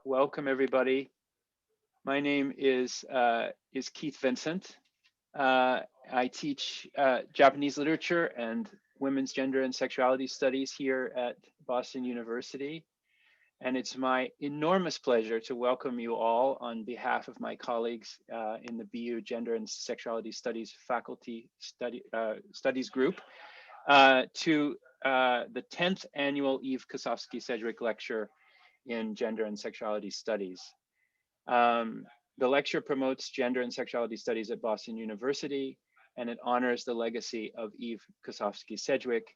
Welcome, everybody. My name is Keith Vincent. I teach Japanese literature and women's gender and sexuality studies here at Boston University. And it's my enormous pleasure to welcome you all on behalf of my colleagues in the BU Gender and Sexuality Studies Faculty Studies Group to the 10th annual Eve Kosofsky Sedgwick Lecture in Gender and Sexuality Studies. The lecture promotes gender and sexuality studies at Boston University, and it honors the legacy of Eve Kosofsky Sedgwick,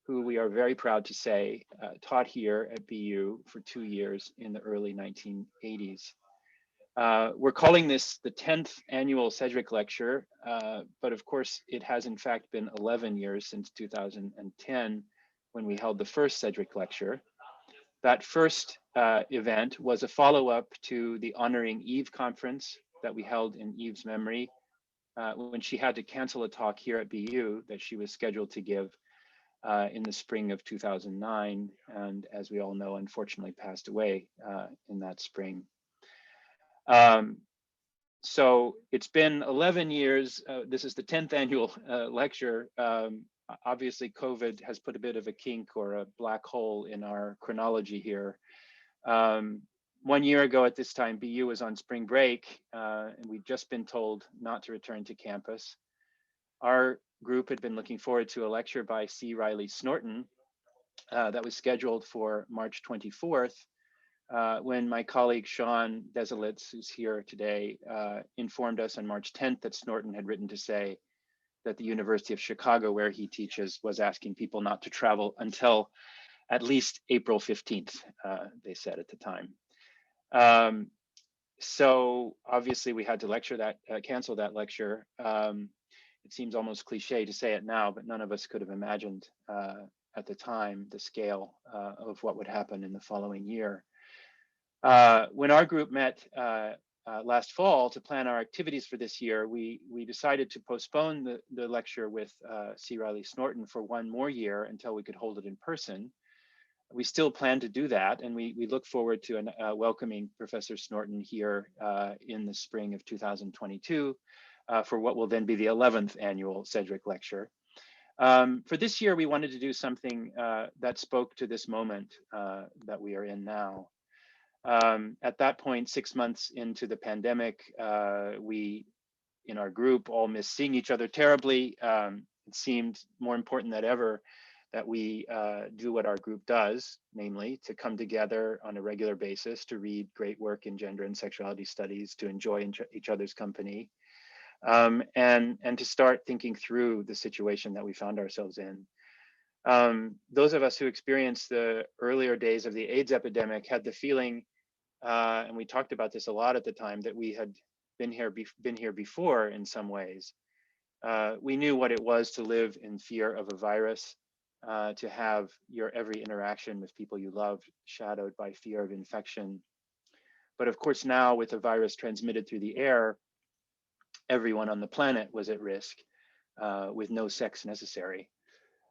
who we are very proud to say taught here at BU for 2 years in the early 1980s. We're calling this the 10th annual Sedgwick Lecture, but of course it has in fact been 11 years since 2010 when we held the first Sedgwick Lecture. That first event was a follow-up to the Honoring Eve conference that we held in Eve's memory when she had to cancel a talk here at BU that she was scheduled to give in the spring of 2009, and as we all know, unfortunately passed away in that spring. So it's been 11 years. This is the 10th annual lecture. Obviously, COVID has put a bit of a kink or a black hole in our chronology here. 1 year ago at this time, BU was on spring break, and we'd just been told not to return to campus. Our group had been looking forward to a lecture by C. Riley Snorton that was scheduled for March 24th, when my colleague Sean Desilets, who's here today, informed us on March 10th that Snorton had written to say that the University of Chicago, where he teaches, was asking people not to travel until at least April 15th, they said at the time. So obviously we had to cancel that lecture. It seems almost cliche to say it now, but none of us could have imagined at the time the scale of what would happen in the following year. When our group met last fall to plan our activities for this year, we decided to postpone the lecture with C. Riley Snorton for 1 more year until we could hold it in person. We still plan to do that, and we look forward to welcoming Professor Snorton here in the spring of 2022 for what will then be the 11th annual Sedgwick Lecture. For this year, we wanted to do something that spoke to this moment that we are in now. At that point, 6 months into the pandemic, we, in our group, all missed seeing each other terribly. It seemed more important than ever that we do what our group does, namely to come together on a regular basis to read great work in gender and sexuality studies, to enjoy each other's company, and to start thinking through the situation that we found ourselves in. Those of us who experienced the earlier days of the AIDS epidemic had the feeling, and we talked about this a lot at the time, that we had been here before in some ways. We knew what it was to live in fear of a virus, to have your every interaction with people you loved shadowed by fear of infection. But of course, now with a virus transmitted through the air, everyone on the planet was at risk with no sex necessary.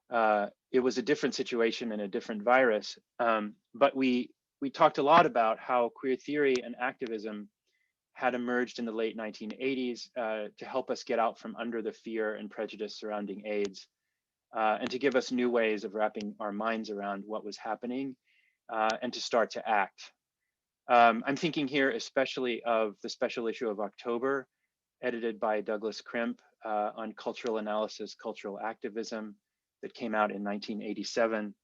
It was a different situation and a different virus, but we talked a lot about how queer theory and activism had emerged in the late 1980s to help us get out from under the fear and prejudice surrounding AIDS, and to give us new ways of wrapping our minds around what was happening and to start to act. I'm thinking here especially of the special issue of October, edited by Douglas Crimp on cultural analysis, cultural activism, that came out in 1987.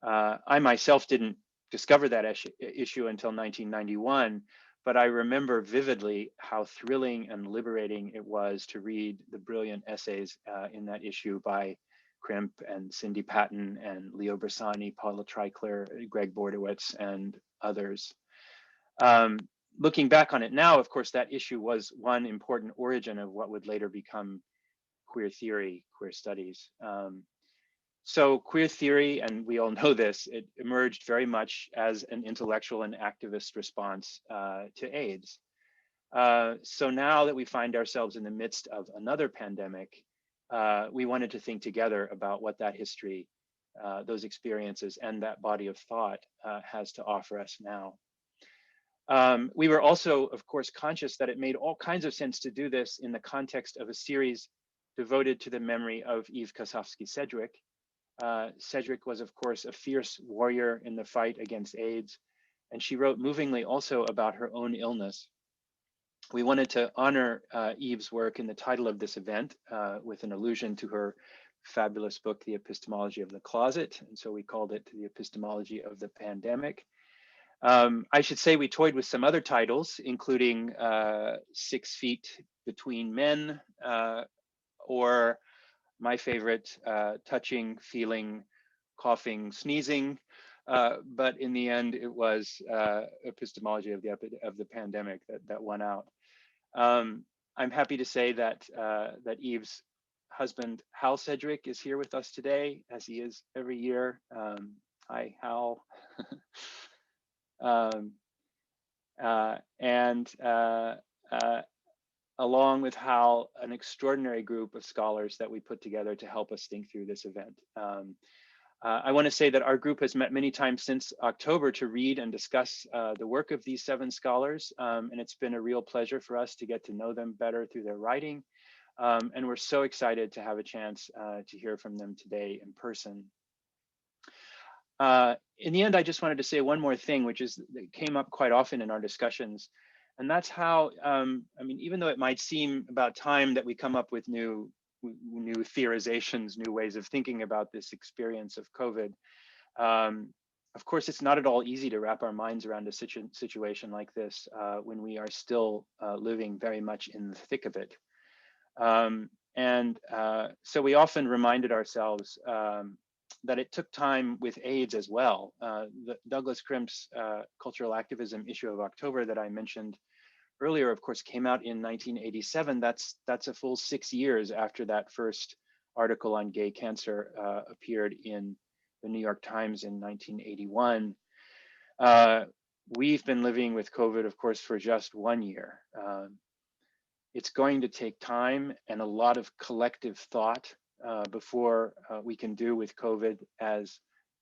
I myself didn't discover that issue until 1991, but I remember vividly how thrilling and liberating it was to read the brilliant essays in that issue by Crimp and Cindy Patton and Leo Bersani, Paula Treichler, Greg Bordowitz, and others. Looking back on it now, of course, that issue was one important origin of what would later become queer theory, queer studies. So queer theory, and we all know this, it emerged very much as an intellectual and activist response to AIDS. So now that we find ourselves in the midst of another pandemic, we wanted to think together about what that history, those experiences, and that body of thought has to offer us now. We were also, of course, conscious that it made all kinds of sense to do this in the context of a series devoted to the memory of Eve Kosofsky Sedgwick. Sedgwick was, of course, a fierce warrior in the fight against AIDS, and she wrote movingly also about her own illness. We wanted to honor Eve's work in the title of this event with an allusion to her fabulous book, The Epistemology of the Closet, and so we called it The Epistemology of the Pandemic. I should say we toyed with some other titles, including 6 Feet Between Men, or my favorite, Touching, Feeling, Coughing, Sneezing. But in the end, it was Epistemology of the Pandemic that won out. I'm happy to say that that Eve's husband, Hal Sedgwick, is here with us today, as he is every year. Hi, Hal. Along with Hal, an extraordinary group of scholars that we put together to help us think through this event. I want to say that our group has met many times since October to read and discuss the work of these 7 scholars, and it's been a real pleasure for us to get to know them better through their writing. And we're so excited to have a chance to hear from them today in person. In the end, I just wanted to say one more thing, which is that came up quite often in our discussions, and that's how, I mean, even though it might seem about time that we come up with new theorizations, new ways of thinking about this experience of COVID, of course, it's not at all easy to wrap our minds around a situation like this when we are still living very much in the thick of it. So we often reminded ourselves that it took time with AIDS as well. Douglas Crimp's cultural activism issue of October that I mentioned earlier, of course, came out in 1987. That's a full 6 years after that first article on gay cancer appeared in the New York Times in 1981. We've been living with COVID, of course, for just 1 year. It's going to take time and a lot of collective thought before we can do with COVID as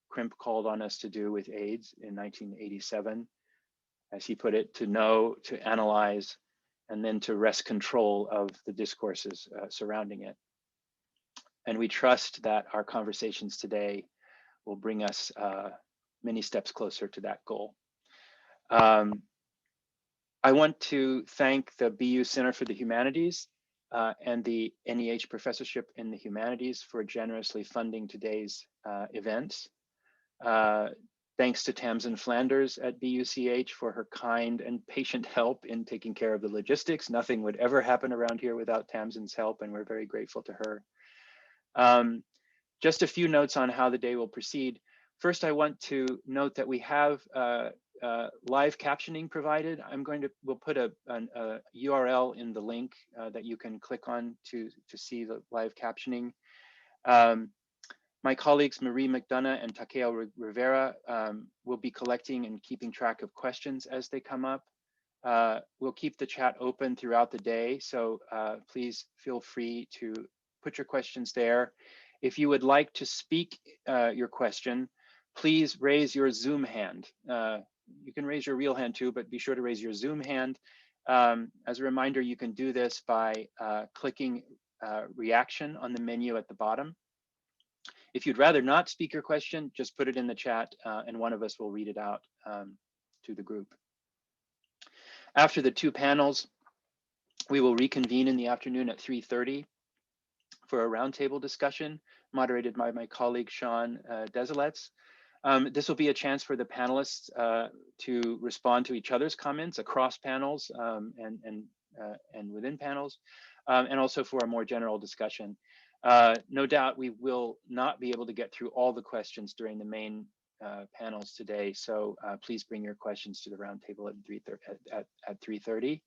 Crimp called on us to do with AIDS in 1987, as he put it, to know, to analyze, and then to wrest control of the discourses surrounding it. And we trust that our conversations today will bring us many steps closer to that goal. I want to thank the BU Center for the Humanities and the NEH Professorship in the Humanities for generously funding today's events. Thanks to Tamsin Flanders at BUCH for her kind and patient help in taking care of the logistics. Nothing would ever happen around here without Tamsin's help, and we're very grateful to her. Just a few notes on how the day will proceed. First, I want to note that we have live captioning provided. We'll put a URL in the link that you can click on to see the live captioning. My colleagues Marie McDonough and Takeo Rivera will be collecting and keeping track of questions as they come up. We'll keep the chat open throughout the day, so please feel free to put your questions there. If you would like to speak your question, please raise your Zoom hand. You can raise your real hand too, but be sure to raise your Zoom hand. As a reminder, you can do this by clicking reaction on the menu at the bottom. If you'd rather not speak your question, just put it in the chat and one of us will read it out to the group. After the 2 panels, we will reconvene in the afternoon at 3:30 for a roundtable discussion moderated by my colleague Sean Desilets. This will be a chance for the panelists to respond to each other's comments across panels and within panels, and also for a more general discussion. No doubt we will not be able to get through all the questions during the main panels today, so please bring your questions to the roundtable at 3:30.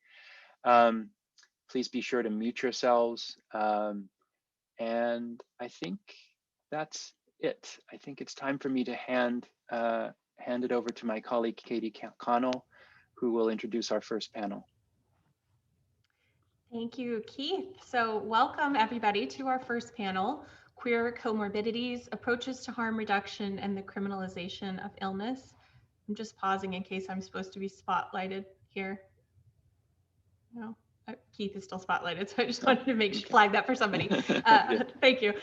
Please be sure to mute yourselves. And I think that's it. I think it's time for me to hand it over to my colleague, Katie Connell, who will introduce our first panel. Thank you, Keith. So welcome everybody to our first panel, Queer Comorbidities, Approaches to Harm Reduction and the Criminalization of Illness. I'm just pausing in case I'm supposed to be spotlighted here. No, Keith is still spotlighted, so I just wanted to flag that for somebody. Thank you.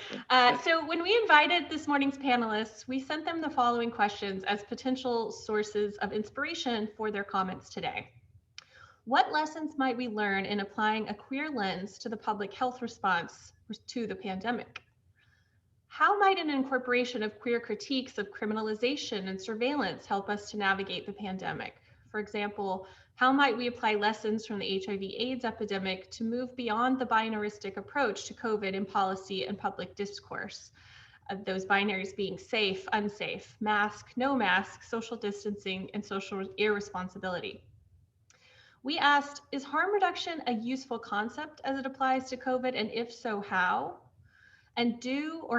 So when we invited this morning's panelists, we sent them the following questions as potential sources of inspiration for their comments today. What lessons might we learn in applying a queer lens to the public health response to the pandemic? How might an incorporation of queer critiques of criminalization and surveillance help us to navigate the pandemic? For example, how might we apply lessons from the HIV/AIDS epidemic to move beyond the binaristic approach to COVID in policy and public discourse? Those binaries being safe, unsafe, mask, no mask, social distancing, and social irresponsibility. We asked, is harm reduction a useful concept as it applies to COVID? And if so, how? And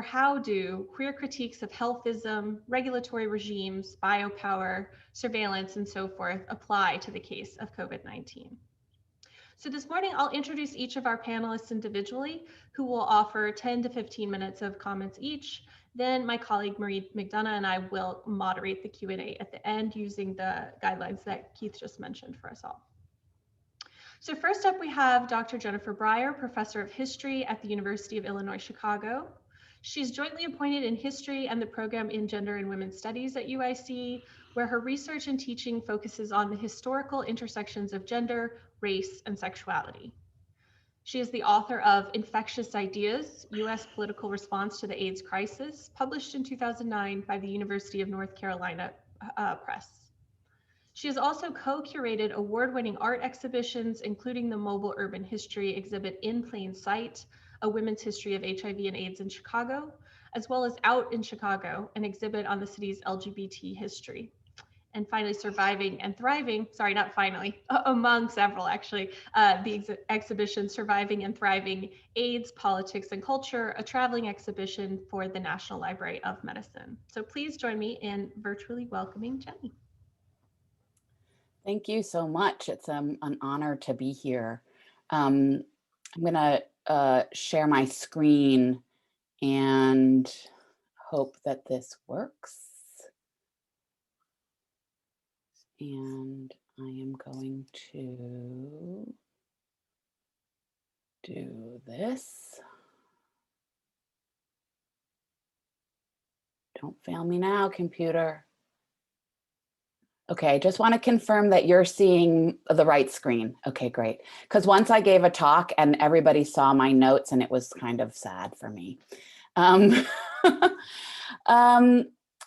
how do queer critiques of healthism, regulatory regimes, biopower, surveillance, and so forth apply to the case of COVID-19? So this morning, I'll introduce each of our panelists individually, who will offer 10 to 15 minutes of comments each. Then my colleague Marie McDonough and I will moderate the Q&A at the end using the guidelines that Keith just mentioned for us all. So first up, we have Dr. Jennifer Breyer, Professor of History at the University of Illinois, Chicago. She's jointly appointed in History and the program in Gender and Women's Studies at UIC, where her research and teaching focuses on the historical intersections of gender, race, and sexuality. She is the author of Infectious Ideas, U.S. Political Response to the AIDS Crisis, published in 2009 by the University of North Carolina Press. She has also co-curated award-winning art exhibitions, including the Mobile Urban History exhibit In Plain Sight, A Women's History of HIV and AIDS in Chicago, as well as Out in Chicago, an exhibit on the city's LGBT history. And finally, Surviving and Thriving, sorry, not finally, among several actually, the exhibition Surviving and Thriving, AIDS, Politics and Culture, a traveling exhibition for the National Library of Medicine. So please join me in virtually welcoming Jenny. Thank you so much. It's an honor to be here. I'm going to share my screen and hope that this works. And I am going to do this. Don't fail me now, computer. Okay, I just want to confirm that you're seeing the right screen. Okay, great. Because once I gave a talk and everybody saw my notes and it was kind of sad for me. I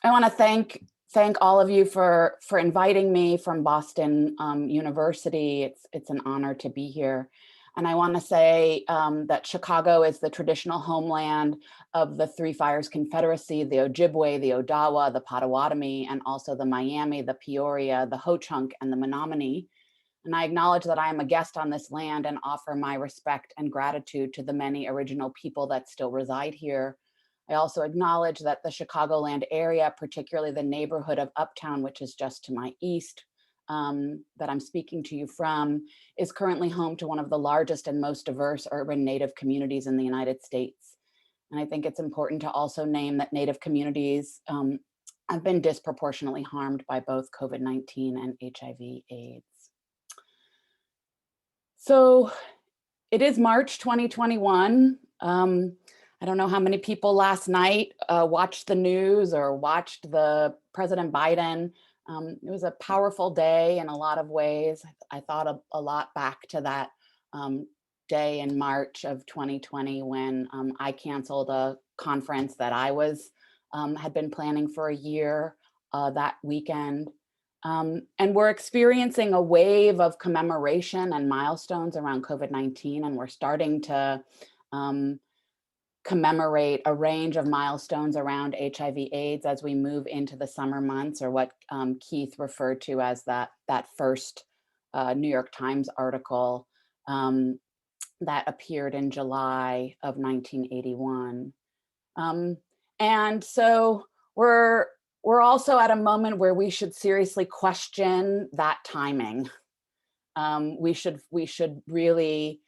want to thank all of you for inviting me from Boston University. It's an honor to be here. And I want to say that Chicago is the traditional homeland of the Three Fires Confederacy, the Ojibwe, the Odawa, the Potawatomi, and also the Miami, the Peoria, the Ho-Chunk, and the Menominee. And I acknowledge that I am a guest on this land and offer my respect and gratitude to the many original people that still reside here. I also acknowledge that the Chicagoland area, particularly the neighborhood of Uptown, which is just to my east, that I'm speaking to you from, is currently home to one of the largest and most diverse urban Native communities in the United States. And I think it's important to also name that Native communities have been disproportionately harmed by both COVID-19 and HIV/AIDS. So it is March 2021. I don't know how many people last night watched the news or watched the President Biden. It was a powerful day in a lot of ways. I thought a lot back to that day in March of 2020 when I canceled a conference that I had been planning for a year that weekend. And we're experiencing a wave of commemoration and milestones around COVID-19, and we're starting to commemorate a range of milestones around HIV/AIDS as we move into the summer months, or what Keith referred to as that first New York Times article that appeared in July of 1981. And so we're also at a moment where we should seriously question that timing. We should really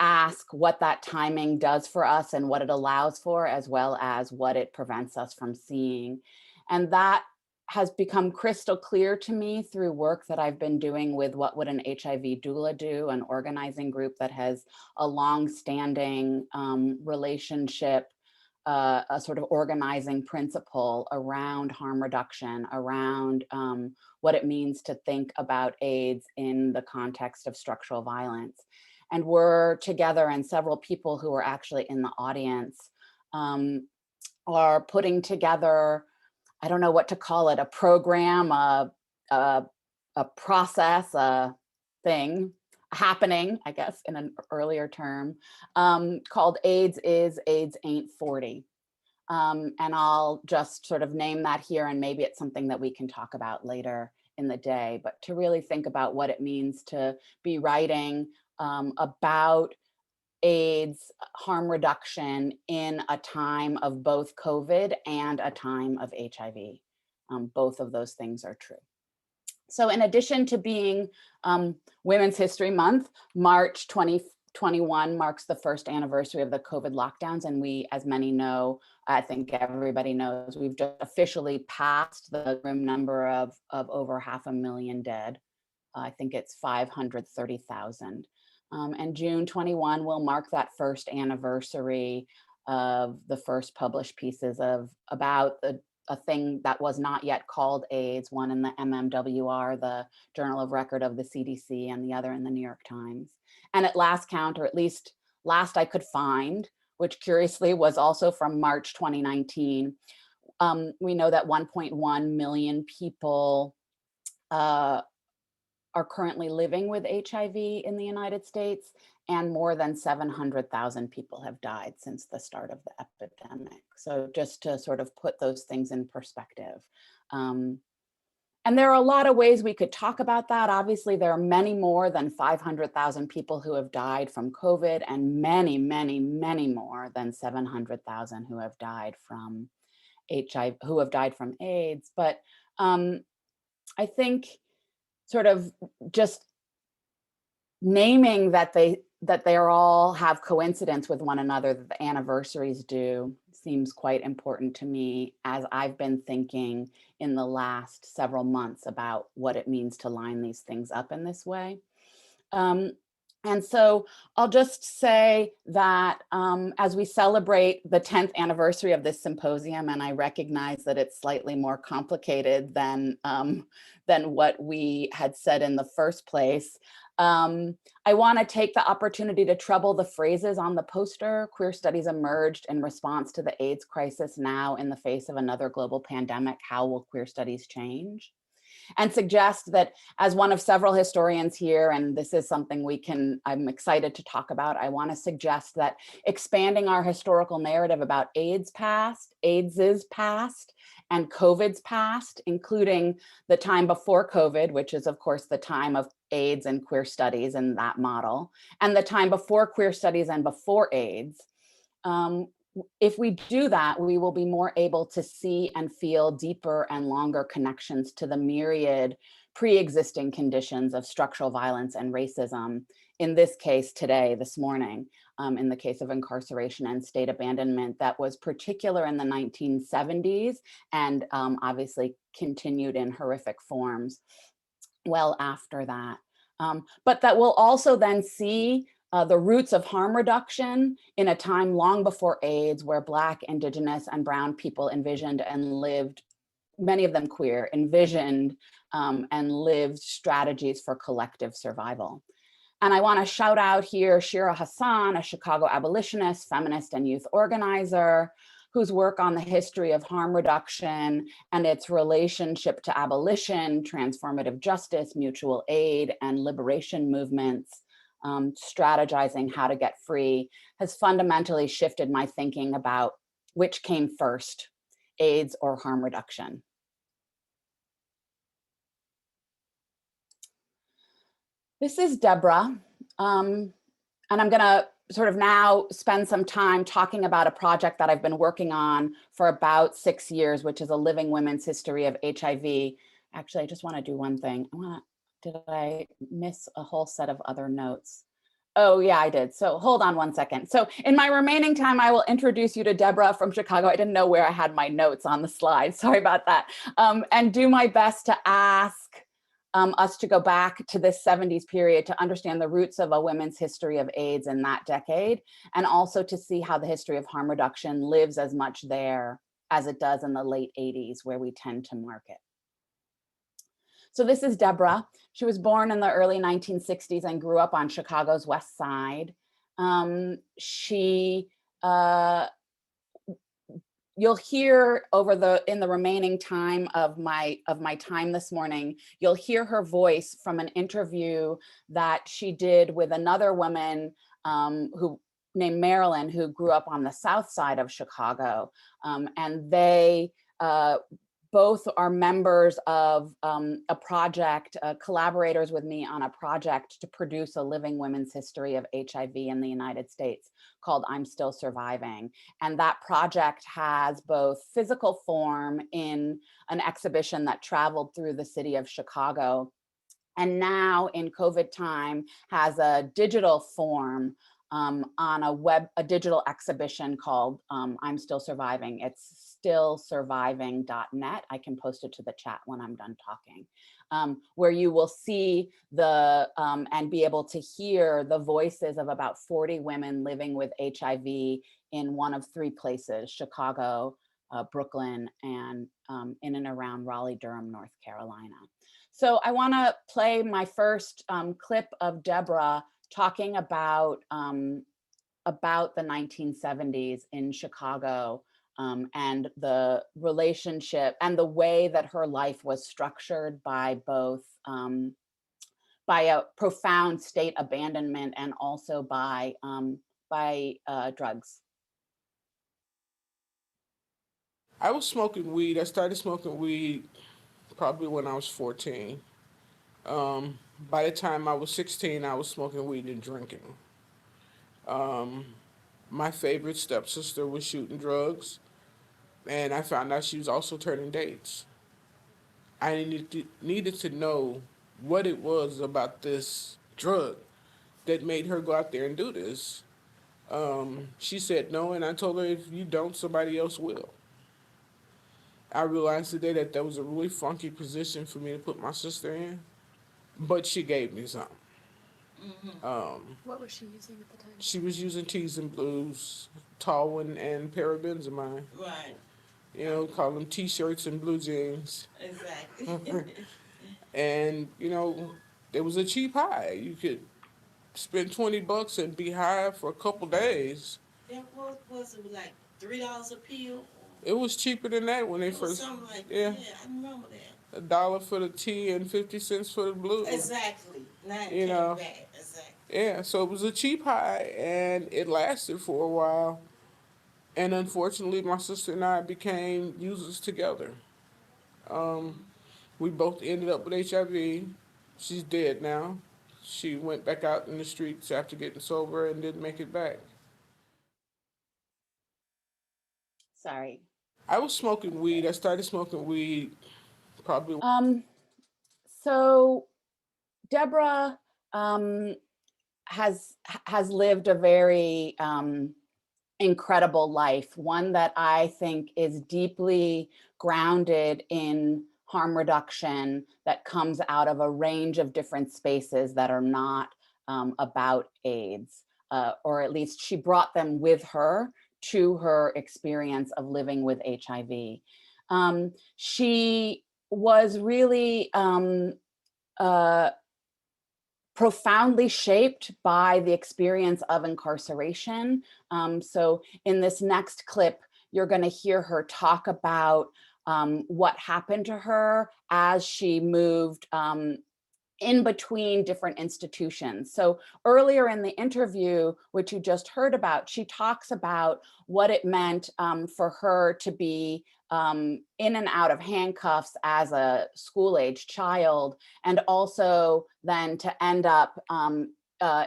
ask what that timing does for us and what it allows for, as well as what it prevents us from seeing. And that has become crystal clear to me through work that I've been doing with What Would an HIV Doula Do, an organizing group that has a long-standing relationship, a sort of organizing principle around harm reduction, around what it means to think about AIDS in the context of structural violence. And we're together, and several people who are actually in the audience are putting together, I don't know what to call it, a program, a process, a thing, a happening, I guess, in an earlier term, called AIDS Is, AIDS Ain't 40. And I'll just sort of name that here, and maybe it's something that we can talk about later in the day, but to really think about what it means to be writing about AIDS harm reduction in a time of both COVID and a time of HIV. Both of those things are true. So in addition to being Women's History Month, March 2021 marks the first anniversary of the COVID lockdowns. And we, as many know, I think everybody knows, we've just officially passed the grim number of over 500,000 dead. I think it's 530,000. And June 21 will mark that first anniversary of the first published pieces about a thing that was not yet called AIDS, one in the MMWR, the Journal of Record of the CDC, and the other in the New York Times. And at last count, or at least last I could find, which curiously was also from March 2019, we know that 1.1 million people are currently living with HIV in the United States, and more than 700,000 people have died since the start of the epidemic. So just to sort of put those things in perspective. And there are a lot of ways we could talk about that. Obviously, there are many more than 500,000 people who have died from COVID, and many, many, many more than 700,000 who have died from HIV, who have died from AIDS. But I think sort of just naming that they all have coincidence with one another, that the anniversaries do, seems quite important to me as I've been thinking in the last several months about what it means to line these things up in this way. And so I'll just say that as we celebrate the 10th anniversary of this symposium, and I recognize that it's slightly more complicated than what we had said in the first place, I want to take the opportunity to trouble the phrases on the poster. Queer studies emerged in response to the AIDS crisis. Now, in the face of another global pandemic, how will queer studies change? And suggest that, as one of several historians here, and this is something I'm excited to talk about, I want to suggest that expanding our historical narrative about AIDS's past, and COVID's past, including the time before COVID, which is of course the time of AIDS and queer studies in that model, and the time before queer studies and before AIDS. If we do that, we will be more able to see and feel deeper and longer connections to the myriad pre-existing conditions of structural violence and racism, in this case today, this morning, in the case of incarceration and state abandonment that was particular in the 1970s and obviously continued in horrific forms well after that. But that we'll also then see the roots of harm reduction in a time long before AIDS, where Black, Indigenous, and Brown people envisioned and lived, many of them queer, envisioned and lived strategies for collective survival. And I want to shout out here Shira Hassan, a Chicago abolitionist, feminist, and youth organizer, whose work on the history of harm reduction and its relationship to abolition, transformative justice, mutual aid, and liberation movements, strategizing how to get free, has fundamentally shifted my thinking about which came first, AIDS or harm reduction. This is Deborah, and I'm gonna sort of now spend some time talking about a project that I've been working on for about 6 years, which is a living women's history of HIV. Actually, I just wanna do one thing. Did I miss a whole set of other notes? Oh, yeah, I did. So hold on one second. So in my remaining time, I will introduce you to Deborah from Chicago. I didn't know where I had my notes on the slide. Sorry about that. And do my best to ask us to go back to this 70s period to understand the roots of a women's history of AIDS in that decade, and also to see how the history of harm reduction lives as much there as it does in the late 80s, where we tend to mark it. So this is Deborah. She was born in the early 1960s and grew up on Chicago's West Side. You'll hear in the remaining time of my time this morning, you'll hear her voice from an interview that she did with another woman named Marilyn, who grew up on the South Side of Chicago, and they both are members of a project, collaborators with me on a project to produce a living women's history of HIV in the United States called I'm Still Surviving. And that project has both physical form in an exhibition that traveled through the city of Chicago, and now in COVID time has a digital form on a digital exhibition called I'm Still Surviving. It's stillsurviving.net. I can post it to the chat when I'm done talking, where you will see and be able to hear the voices of about 40 women living with HIV in one of three places: Chicago, Brooklyn, and in and around Raleigh-Durham, North Carolina. So I want to play my first clip of Deborah talking about the 1970s in Chicago, and the relationship and the way that her life was structured by both by a profound state abandonment and also by drugs. I was smoking weed. I started smoking weed probably when I was 14. By the time I was 16, I was smoking weed and drinking. My favorite stepsister was shooting drugs, and I found out she was also turning dates. I needed to know what it was about this drug that made her go out there and do this. She said no, and I told her, if you don't, somebody else will. I realized today that was a really funky position for me to put my sister in, but she gave me some. What was she using at the time? She was using T's and Blues, Tallinn and parabenzamide. Right. You know, call them T-shirts and blue jeans. Exactly. And, it was a cheap high. You could spend $20 and be high for a couple days. Yeah, what was it, like $3 a pill? It was cheaper than that when they It was first. something like Yeah. that. Yeah, I remember that. $1 for the tea and 50 cents for the blue. Exactly. Now it You came know. back. Exactly. Yeah, so it was a cheap high, and it lasted for a while. And unfortunately, my sister and I became users together. We both ended up with HIV. She's dead now. She went back out in the streets after getting sober and didn't make it back. Sorry. I was smoking weed. I started smoking weed probably. So Deborah has lived a very incredible life, one that I think is deeply grounded in harm reduction, that comes out of a range of different spaces that are not about AIDS, or at least she brought them with her to her experience of living with HIV. She was really profoundly shaped by the experience of incarceration. So in this next clip, you're going to hear her talk about what happened to her as she moved in between different institutions. So earlier in the interview, which you just heard about, she talks about what it meant for her to be in and out of handcuffs as a school-age child, and also then to end up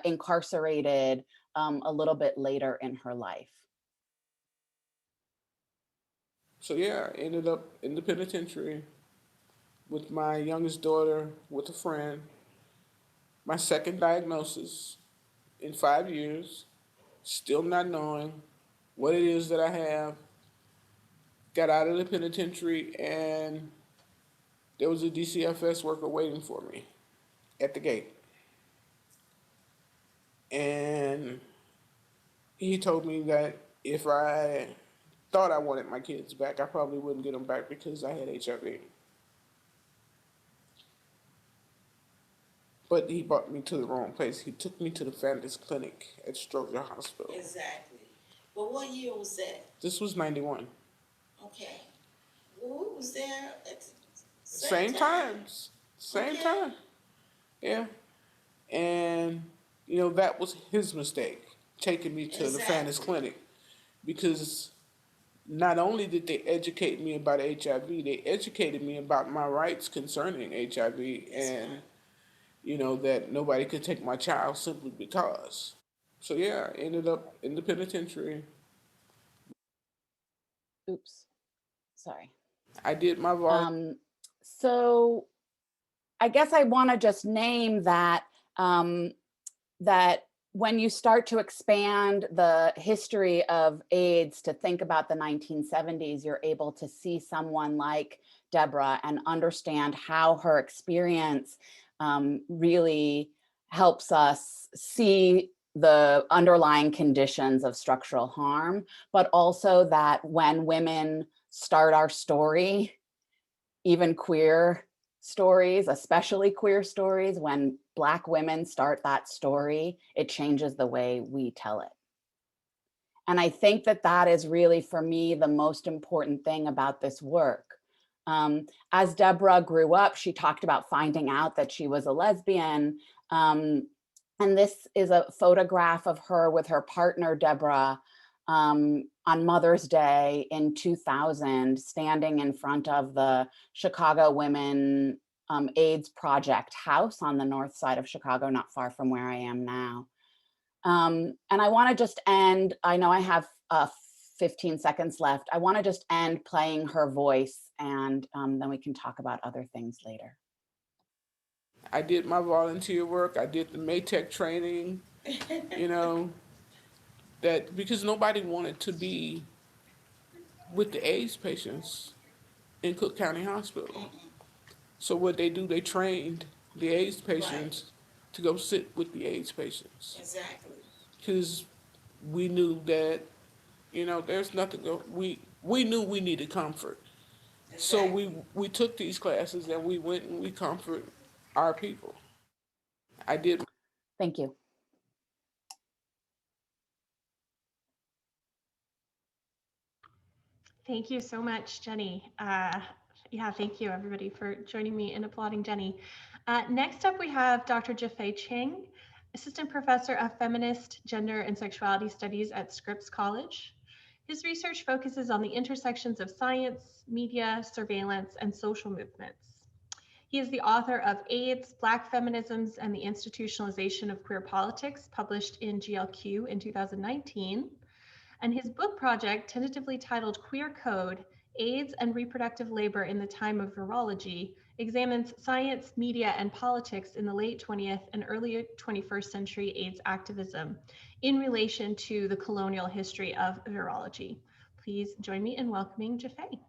incarcerated a little bit later in her life. So yeah, I ended up in the penitentiary with my youngest daughter, with a friend. My second diagnosis, in 5 years, still not knowing what it is that I have. Got out of the penitentiary, and there was a DCFS worker waiting for me at the gate. And he told me that if I thought I wanted my kids back, I probably wouldn't get them back because I had HIV. But he brought me to the wrong place. He took me to the Fantas Clinic at Stroger Hospital. Exactly. But what year was that? This was 91. Okay. Well, we was there at the Same times. Same Okay. time. Yeah. And, you know, that was his mistake, taking me to the Fantas Clinic. Because not only did they educate me about HIV, they educated me about my rights concerning HIV and, you know, that nobody could take my child simply because. So, yeah, I ended up in the penitentiary. Oops, sorry. I did my volunteer. So I guess I want to just name that that when you start to expand the history of AIDS to think about the 1970s, you're able to see someone like Deborah and understand how her experience really helps us see the underlying conditions of structural harm, but also that when women start our story, even queer stories, especially queer stories, when Black women start that story, it changes the way we tell it. And I think that that is really, for me, the most important thing about this work. As Deborah grew up, she talked about finding out that she was a lesbian. And this is a photograph of her with her partner, Deborah, on Mother's Day in 2000, standing in front of the Chicago Women AIDS Project house on the north side of Chicago, not far from where I am now. And I want to just end, I know I have 15 seconds left. I want to just end playing her voice, and then we can talk about other things later. I did my volunteer work. I did the Maytech training, you know, that because nobody wanted to be with the AIDS patients in Cook County Hospital. So what they do, they trained the AIDS patients to go sit with the AIDS patients. Exactly. Because we knew that, you know, there's nothing, we knew we needed comfort. So we took these classes and we went and we comfort our people. I did. Thank you. Thank you so much, Jenny. Yeah, thank you everybody for joining me in applauding Jenny. Next up, we have Dr. Jafei Chang, Assistant Professor of Feminist, Gender, and Sexuality Studies at Scripps College. His research focuses on the intersections of science, media, surveillance, and social movements. He is the author of AIDS, Black Feminisms, and the Institutionalization of Queer Politics, published in GLQ in 2019. And his book project, tentatively titled Queer Code, AIDS and Reproductive Labor in the Time of Virology, examines science, media, and politics in the late 20th and early 21st century AIDS activism in relation to the colonial history of virology. Please join me in welcoming Jafei.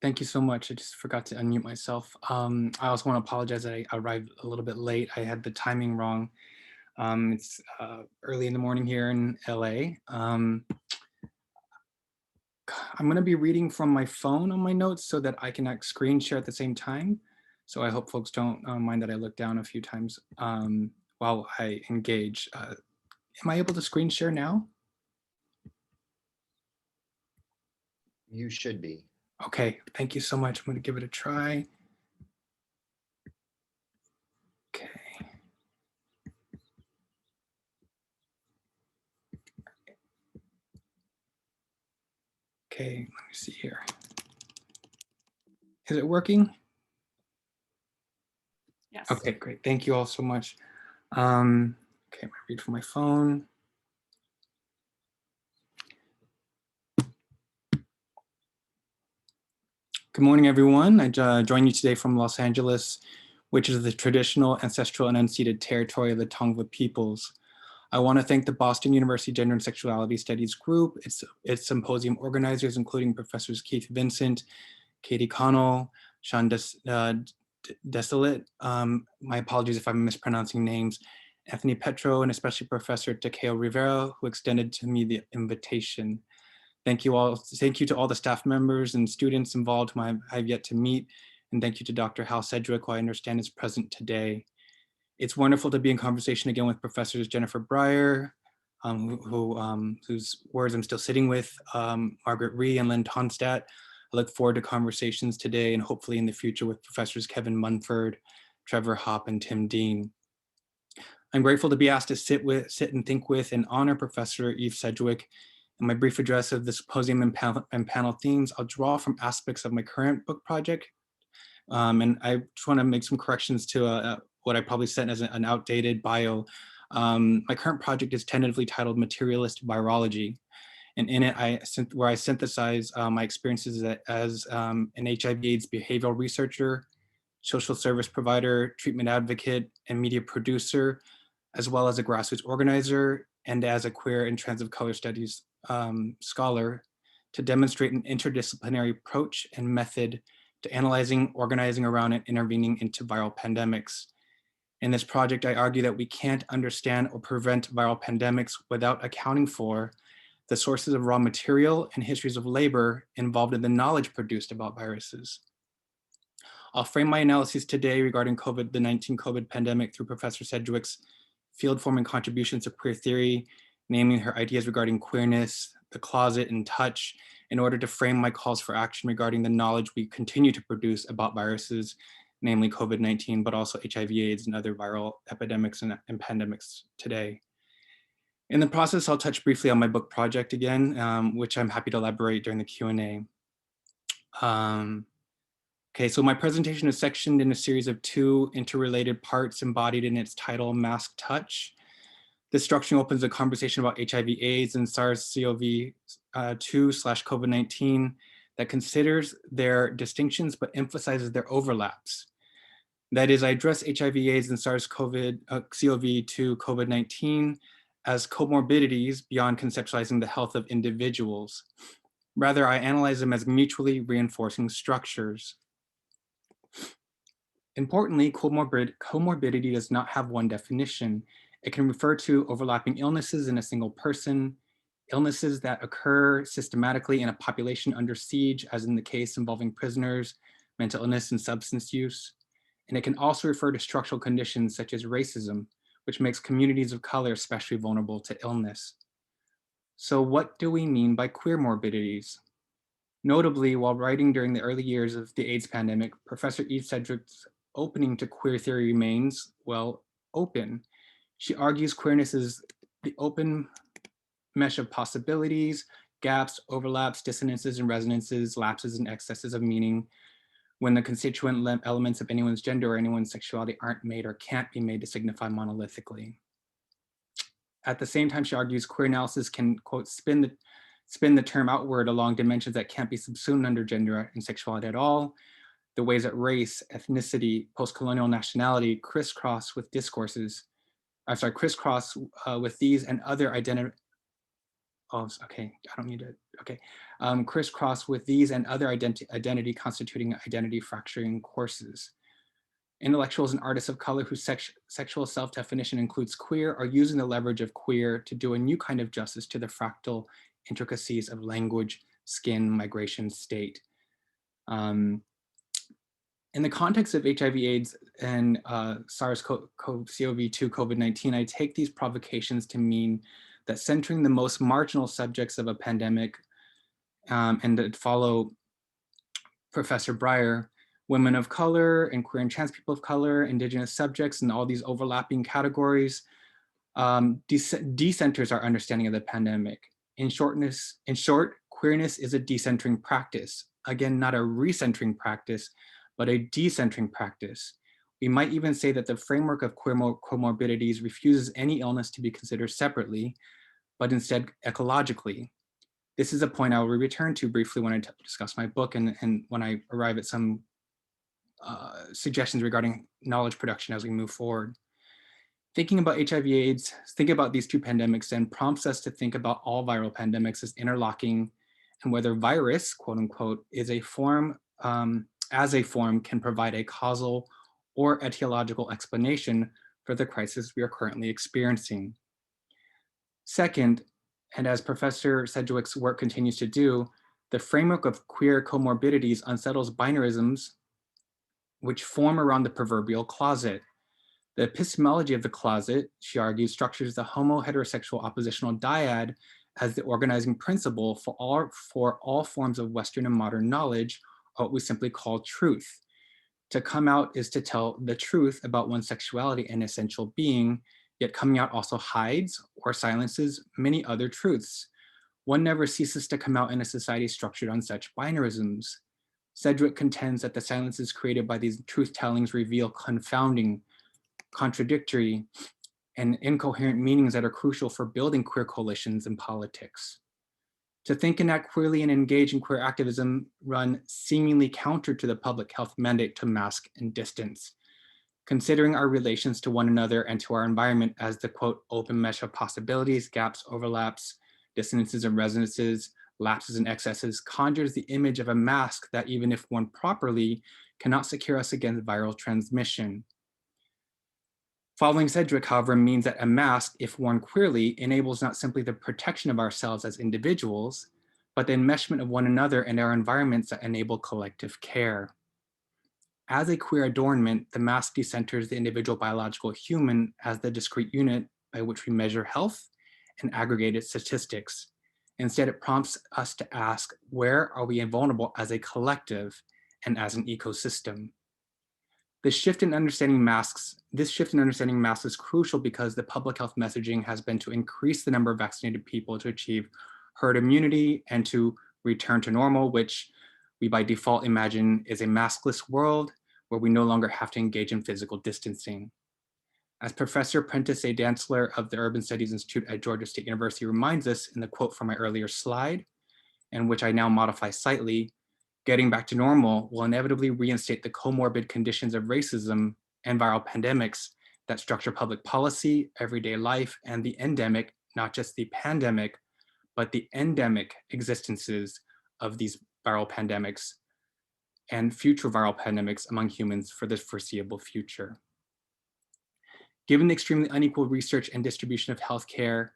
Thank you so much. I just forgot to unmute myself. I also want to apologize that I arrived a little bit late. I had the timing wrong. It's early in the morning here in LA. I'm going to be reading from my phone on my notes so that I can screen share at the same time. So I hope folks don't mind that I look down a few times while I engage. Am I able to screen share now? You should be. Okay, thank you so much. I'm going to give it a try. Okay. Okay, let me see here. Is it working? Yes. Okay, great. Thank you all so much. Okay, I'm gonna read from my phone. Good morning, everyone. I join you today from Los Angeles which is the traditional, ancestral, and unceded territory of the Tongva peoples. I want to thank the Boston University Gender and Sexuality Studies Group, its symposium organizers, including Professors Keith Vincent, Katie Connell, Sean Desolate, my apologies if I'm mispronouncing names, Anthony Petro, and especially Professor Takeo Rivera, who extended to me the invitation. Thank you all. Thank you to all the staff members and students involved whom I've yet to meet. And thank you to Dr. Hal Sedgwick, who I understand is present today. It's wonderful to be in conversation again with Professors Jennifer Breyer, whose words I'm still sitting with, Margaret Rhee and Lynn Tonstadt. I look forward to conversations today and hopefully in the future with Professors Kevin Munford, Trevor Hopp, and Tim Dean. I'm grateful to be asked to sit and think with and honor Professor Eve Sedgwick. In my brief address of the symposium and panel themes, I'll draw from aspects of my current book project. And I just want to make some corrections to what I probably sent as an outdated bio. My current project is tentatively titled Materialist Virology. And in it, I synthesize my experiences as an HIV/AIDS behavioral researcher, social service provider, treatment advocate, and media producer, as well as a grassroots organizer and as a queer and trans of color studies scholar, to demonstrate an interdisciplinary approach and method to analyzing, organizing around, and intervening into viral pandemics. In this project, I argue that we can't understand or prevent viral pandemics without accounting for the sources of raw material and histories of labor involved in the knowledge produced about viruses. I'll frame my analysis today regarding the 19 COVID pandemic through Professor Sedgwick's field-forming contributions to queer theory, naming her ideas regarding queerness, the closet, and touch, in order to frame my calls for action regarding the knowledge we continue to produce about viruses, namely COVID-19, but also HIV/AIDS and other viral epidemics and pandemics today. In the process, I'll touch briefly on my book project again, which I'm happy to elaborate during the Q&A. Okay, so my presentation is sectioned in a series of 2 interrelated parts embodied in its title, Mask Touch. This structure opens a conversation about HIV/AIDS and SARS-CoV-2/COVID-19 that considers their distinctions but emphasizes their overlaps. That is, I address HIV/AIDS and SARS-CoV-2/COVID-19 as comorbidities beyond conceptualizing the health of individuals. Rather, I analyze them as mutually reinforcing structures. Importantly, comorbidity does not have one definition. It can refer to overlapping illnesses in a single person, illnesses that occur systematically in a population under siege, as in the case involving prisoners, mental illness, and substance use. And it can also refer to structural conditions such as racism, which makes communities of color especially vulnerable to illness. So what do we mean by queer morbidities? Notably, while writing during the early years of the AIDS pandemic, Professor Eve Sedgwick's opening to queer theory remains, well, open. She argues queerness is the open mesh of possibilities, gaps, overlaps, dissonances and resonances, lapses and excesses of meaning, when the constituent elements of anyone's gender or anyone's sexuality aren't made or can't be made to signify monolithically. At the same time, she argues queer analysis can, quote, spin the term outward along dimensions that can't be subsumed under gender and sexuality at all. The ways that race, ethnicity, post-colonial nationality crisscross with these and other crisscross with these and other identity constituting identity fracturing courses. Intellectuals and artists of color whose sexual self-definition includes queer are using the leverage of queer to do a new kind of justice to the fractal intricacies of language, skin, migration, state. In the context of HIV/AIDS and SARS-CoV-2 COVID-19, I take these provocations to mean that centering the most marginal subjects of a pandemic, and to follow Professor Breyer, women of color and queer and trans people of color, indigenous subjects, and all these overlapping categories, decenters our understanding of the pandemic. In short, queerness is a decentering practice. Again, not a recentering practice, but a decentering practice. We might even say that the framework of queer comorbidities refuses any illness to be considered separately, but instead ecologically. This is a point I will return to briefly when I discuss my book and when I arrive at some suggestions regarding knowledge production as we move forward. Thinking about HIV/AIDS, thinking about these two pandemics then prompts us to think about all viral pandemics as interlocking, and whether virus, quote unquote, is a form, as a form can provide a causal or etiological explanation for the crisis we are currently experiencing. Second, and as Professor Sedgwick's work continues to do, the framework of queer comorbidities unsettles binarisms which form around the proverbial closet. The epistemology of the closet, she argues, structures the homo-heterosexual oppositional dyad as the organizing principle for all forms of Western and modern knowledge, or what we simply call truth. To come out is to tell the truth about one's sexuality and essential being, yet coming out also hides or silences many other truths. One never ceases to come out in a society structured on such binarisms. Sedgwick contends that the silences created by these truth-tellings reveal confounding, contradictory, and incoherent meanings that are crucial for building queer coalitions in politics. To think and act queerly and engage in queer activism run seemingly counter to the public health mandate to mask and distance. Considering our relations to one another and to our environment as the, quote, open mesh of possibilities, gaps, overlaps, dissonances and resonances, lapses and excesses, conjures the image of a mask that, even if worn properly, cannot secure us against viral transmission. Following Sedgwick, however, means that a mask, if worn queerly, enables not simply the protection of ourselves as individuals, but the enmeshment of one another and our environments that enable collective care. As a queer adornment, the mask decenters the individual biological human as the discrete unit by which we measure health and aggregated statistics. Instead, it prompts us to ask, where are we vulnerable as a collective and as an ecosystem? This shift in understanding masks is crucial because the public health messaging has been to increase the number of vaccinated people to achieve herd immunity and to return to normal, which we by default imagine is a maskless world where we no longer have to engage in physical distancing. As Professor Prentice A. Dantzler of the Urban Studies Institute at Georgia State University reminds us in the quote from my earlier slide, and which I now modify slightly, getting back to normal will inevitably reinstate the comorbid conditions of racism and viral pandemics that structure public policy, everyday life, and the endemic, not just the pandemic, but the endemic existences of these viral pandemics and future viral pandemics among humans for the foreseeable future. Given the extremely unequal research and distribution of healthcare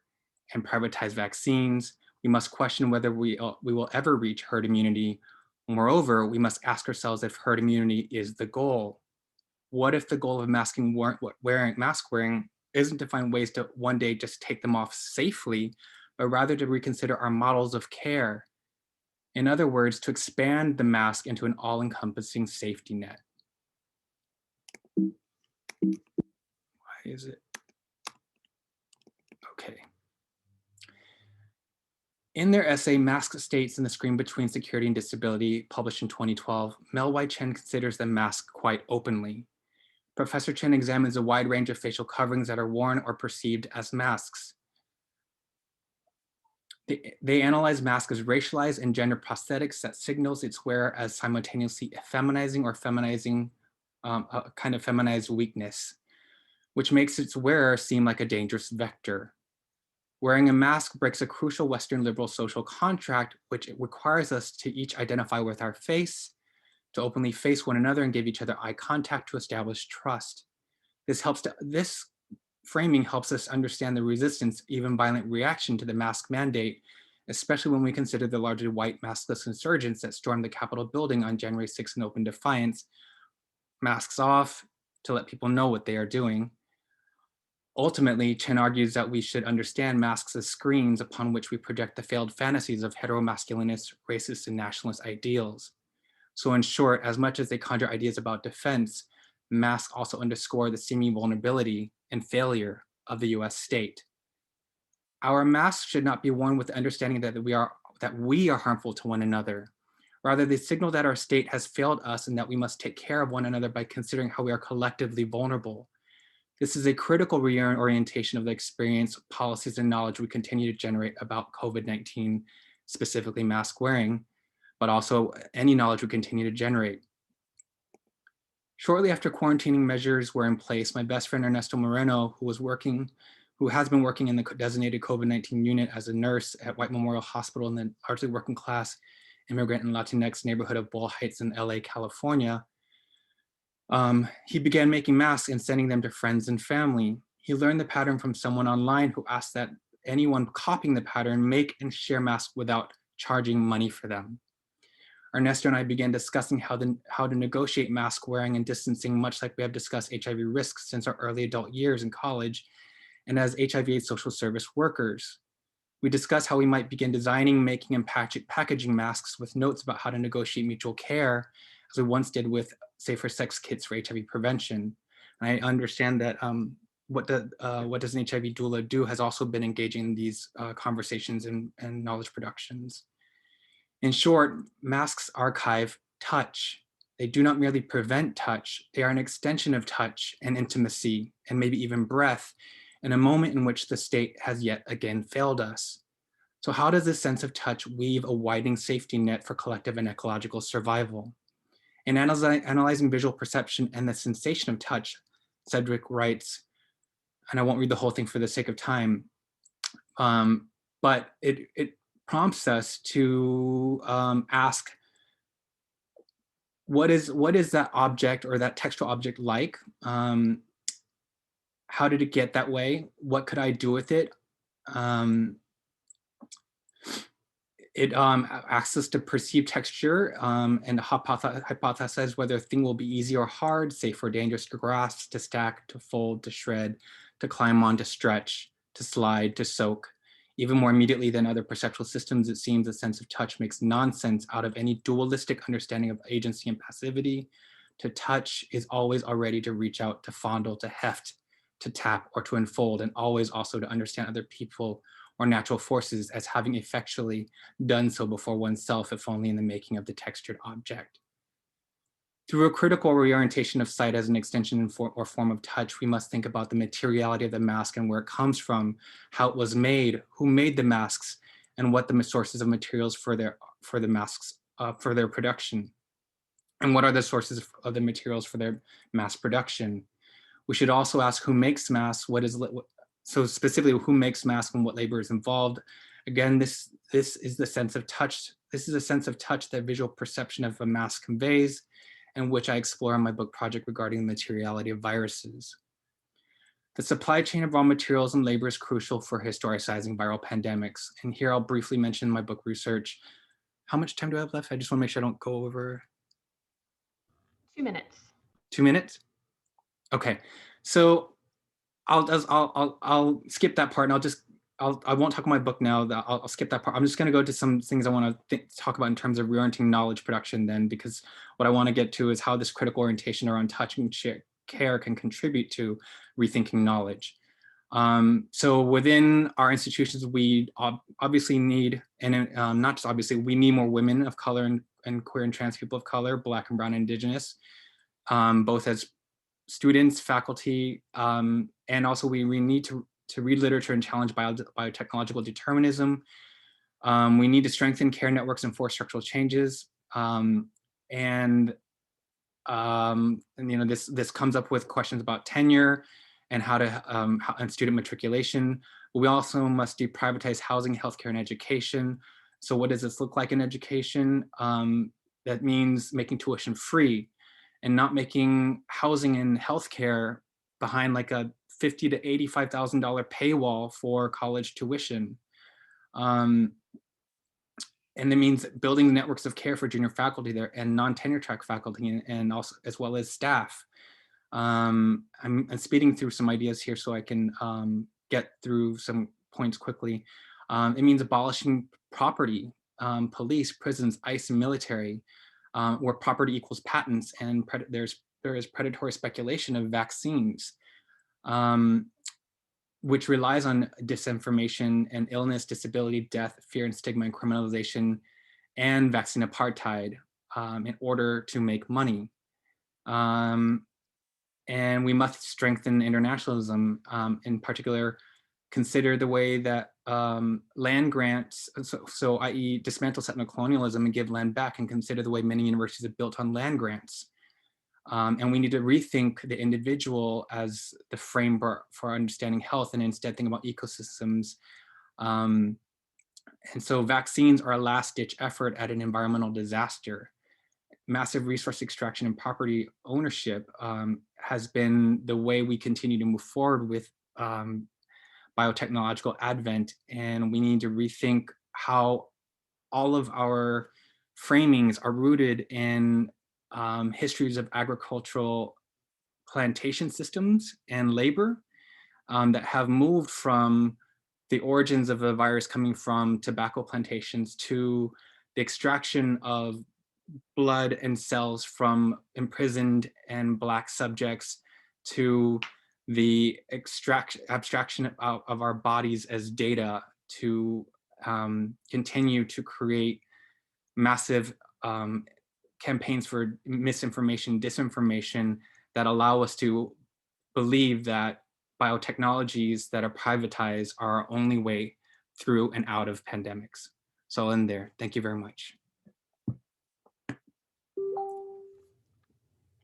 and privatized vaccines, we must question whether we will ever reach herd immunity. Moreover, we must ask ourselves if herd immunity is the goal. What if the goal of mask wearing isn't to find ways to one day just take them off safely, but rather to reconsider our models of care? In other words, to expand the mask into an all-encompassing safety net. Why is it? Okay. In their essay, Mask States in the Screen Between Security and Disability, published in 2012, Mel Y. Chen considers the mask quite openly. Professor Chen examines a wide range of facial coverings that are worn or perceived as masks. They analyze masks as racialized and gender prosthetics that signals its wearer as simultaneously effeminizing or feminizing a kind of feminized weakness, which makes its wearer seem like a dangerous vector. Wearing a mask breaks a crucial Western liberal social contract, which requires us to each identify with our face, to openly face one another and give each other eye contact to establish trust. This framing helps us understand the resistance, even violent reaction to the mask mandate, especially when we consider the largely white maskless insurgents that stormed the Capitol building on January 6th in open defiance, masks off to let people know what they are doing. Ultimately, Chen argues that we should understand masks as screens upon which we project the failed fantasies of heteromasculinist, racist, and nationalist ideals. So in short, as much as they conjure ideas about defense, masks also underscore the seeming vulnerability and failure of the US state. Our masks should not be worn with the understanding that we are harmful to one another. Rather, they signal that our state has failed us and that we must take care of one another by considering how we are collectively vulnerable. This is a critical reorientation of the experience, policies, and knowledge we continue to generate about COVID-19, specifically mask wearing, but also any knowledge we continue to generate. Shortly after quarantining measures were in place, my best friend Ernesto Moreno, who has been working in the designated COVID-19 unit as a nurse at White Memorial Hospital in the largely working class immigrant and Latinx neighborhood of Boyle Heights in LA, California, he began making masks and sending them to friends and family. He learned the pattern from someone online who asked that anyone copying the pattern make and share masks without charging money for them. Ernesto and I began discussing how to negotiate mask wearing and distancing, much like we have discussed HIV risks since our early adult years in college and as HIV/AIDS social service workers. We discussed how we might begin designing, making, and packaging masks with notes about how to negotiate mutual care, as we once did with safer sex kits for HIV prevention. And I understand that what does an HIV doula do has also been engaging in these conversations and knowledge productions. In short, masks archive touch. They do not merely prevent touch, they are an extension of touch and intimacy, and maybe even breath, in a moment in which the state has yet again failed us. So how does this sense of touch weave a widening safety net for collective and ecological survival? In analyzing visual perception and the sensation of touch, Sedgwick writes, and I won't read the whole thing for the sake of time, but it prompts us to ask, what is that object or that textual object like? How did it get that way? What could I do with it? It asks us to perceive texture and hypothesize whether a thing will be easy or hard, safe or dangerous to grasp, to stack, to fold, to shred, to climb on, to stretch, to slide, to soak. Even more immediately than other perceptual systems, it seems a sense of touch makes nonsense out of any dualistic understanding of agency and passivity. To touch is always already to reach out, to fondle, to heft, to tap, or to enfold, and always also to understand other people or natural forces as having effectually done so before oneself, if only in the making of the textured object. Through a critical reorientation of sight as an extension or form of touch, we must think about the materiality of the mask and where it comes from, how it was made, who made the masks, and what the sources of materials for the masks, for their production. And what are the sources of the materials for their mass production? We should also ask who makes masks, so specifically who makes masks and what labor is involved. Again, this is the sense of touch. This is a sense of touch that visual perception of a mask conveys, and which I explore in my book project regarding the materiality of viruses. The supply chain of raw materials and labor is crucial for historicizing viral pandemics. And here I'll briefly mention my book research. How much time do I have left? I just want to make sure I don't go over. 2 minutes. 2 minutes? Okay, so I'll skip that part, and I won't talk about my book now. I'll skip that part. I'm just going to go to some things I want to talk about in terms of reorienting knowledge production then, because what I want to get to is how this critical orientation around touch and care can contribute to rethinking knowledge. So within our institutions, we obviously need, and not just obviously, we need more women of color and queer and trans people of color, Black and Brown and Indigenous, both as students, faculty, and also we need to read literature and challenge biotechnological determinism. We need to strengthen care networks and force structural changes. And you know, this comes up with questions about tenure and and student matriculation. But we also must deprivatize housing, healthcare, and education. So what does this look like in education? That means making tuition free and not making housing and healthcare behind like a $50,000 to $85,000 paywall for college tuition. And that means building networks of care for junior faculty there and non-tenure track faculty, and also as well as staff. I'm speeding through some ideas here so I can get through some points quickly. It means abolishing property, police, prisons, ICE, and military, where property equals patents, and there is predatory speculation of vaccines, which relies on disinformation and illness, disability, death, fear and stigma, and criminalization, and vaccine apartheid in order to make money. And we must strengthen internationalism, in particular, consider the way that land grants, so i.e. dismantle settler colonialism and give land back, and consider the way many universities are built on land grants. And we need to rethink the individual as the framework for understanding health, and instead think about ecosystems. And so vaccines are a last-ditch effort at an environmental disaster. Massive resource extraction and property ownership has been the way we continue to move forward with biotechnological advent, and we need to rethink how all of our framings are rooted in histories of agricultural plantation systems and labor that have moved from the origins of the virus coming from tobacco plantations to the extraction of blood and cells from imprisoned and Black subjects, to the abstraction of our bodies as data, to continue to create massive campaigns for misinformation, disinformation that allow us to believe that biotechnologies that are privatized are our only way through and out of pandemics. So I'll end there. Thank you very much.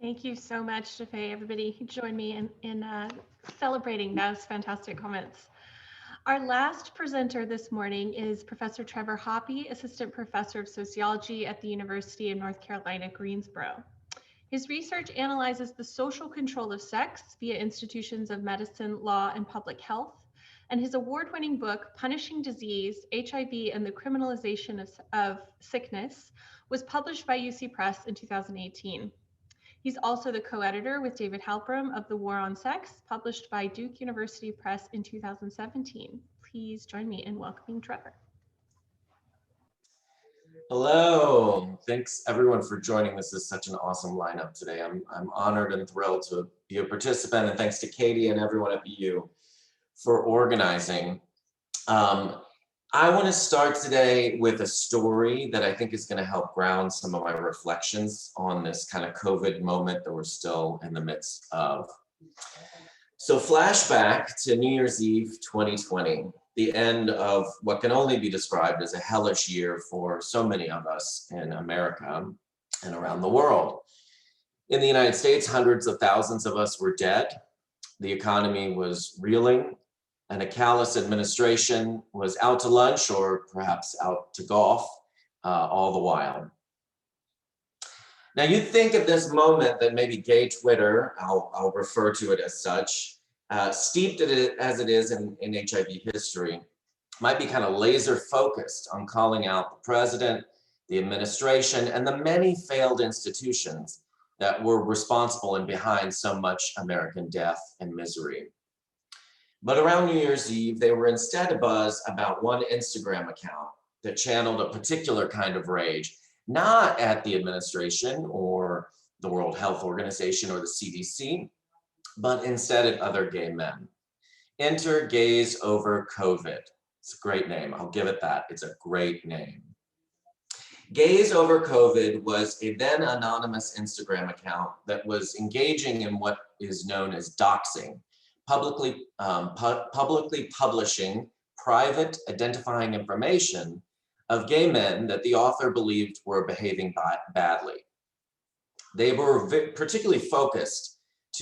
Thank you so much, Shafay. Everybody join me in celebrating those fantastic comments. Our last presenter this morning is Professor Trevor Hoppe, Assistant Professor of Sociology at the University of North Carolina, Greensboro. His research analyzes the social control of sex via institutions of medicine, law, and public health, and his award-winning book, Punishing Disease, HIV and the Criminalization of Sickness, was published by UC Press in 2018. He's also the co-editor with David Halperin of The War on Sex, published by Duke University Press in 2017. Please join me in welcoming Trevor. Hello, thanks everyone for joining. This is such an awesome lineup today. I'm honored and thrilled to be a participant, and thanks to Katie and everyone at BU for organizing. I want to start today with a story that I think is going to help ground some of my reflections on this kind of COVID moment that we're still in the midst of. So flashback to New Year's Eve 2020, the end of what can only be described as a hellish year for so many of us in America and around the world. In the United States, hundreds of thousands of us were dead. The economy was reeling, and a callous administration was out to lunch or perhaps out to golf all the while. Now you'd think at this moment that maybe gay Twitter, I'll refer to it as such, steeped as it is in HIV history, might be kind of laser focused on calling out the president, the administration, and the many failed institutions that were responsible and behind so much American death and misery. But around New Year's Eve, they were instead abuzz about one Instagram account that channeled a particular kind of rage, not at the administration or the World Health Organization or the CDC, but instead at other gay men. Enter Gays Over COVID. It's a great name, I'll give it that, it's a great name. Gays Over COVID was a then anonymous Instagram account that was engaging in what is known as doxing, publicly publishing private identifying information of gay men that the author believed were behaving badly. They were particularly focused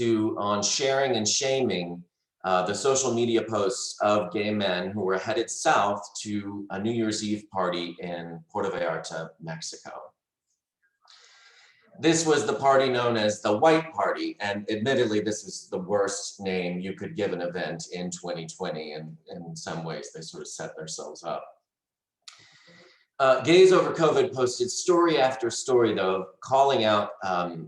on sharing and shaming the social media posts of gay men who were headed south to a New Year's Eve party in Puerto Vallarta, Mexico. This was the party known as the White Party, and admittedly, this is the worst name you could give an event in 2020, and in some ways, they sort of set themselves up. Gays Over COVID posted story after story, though, calling out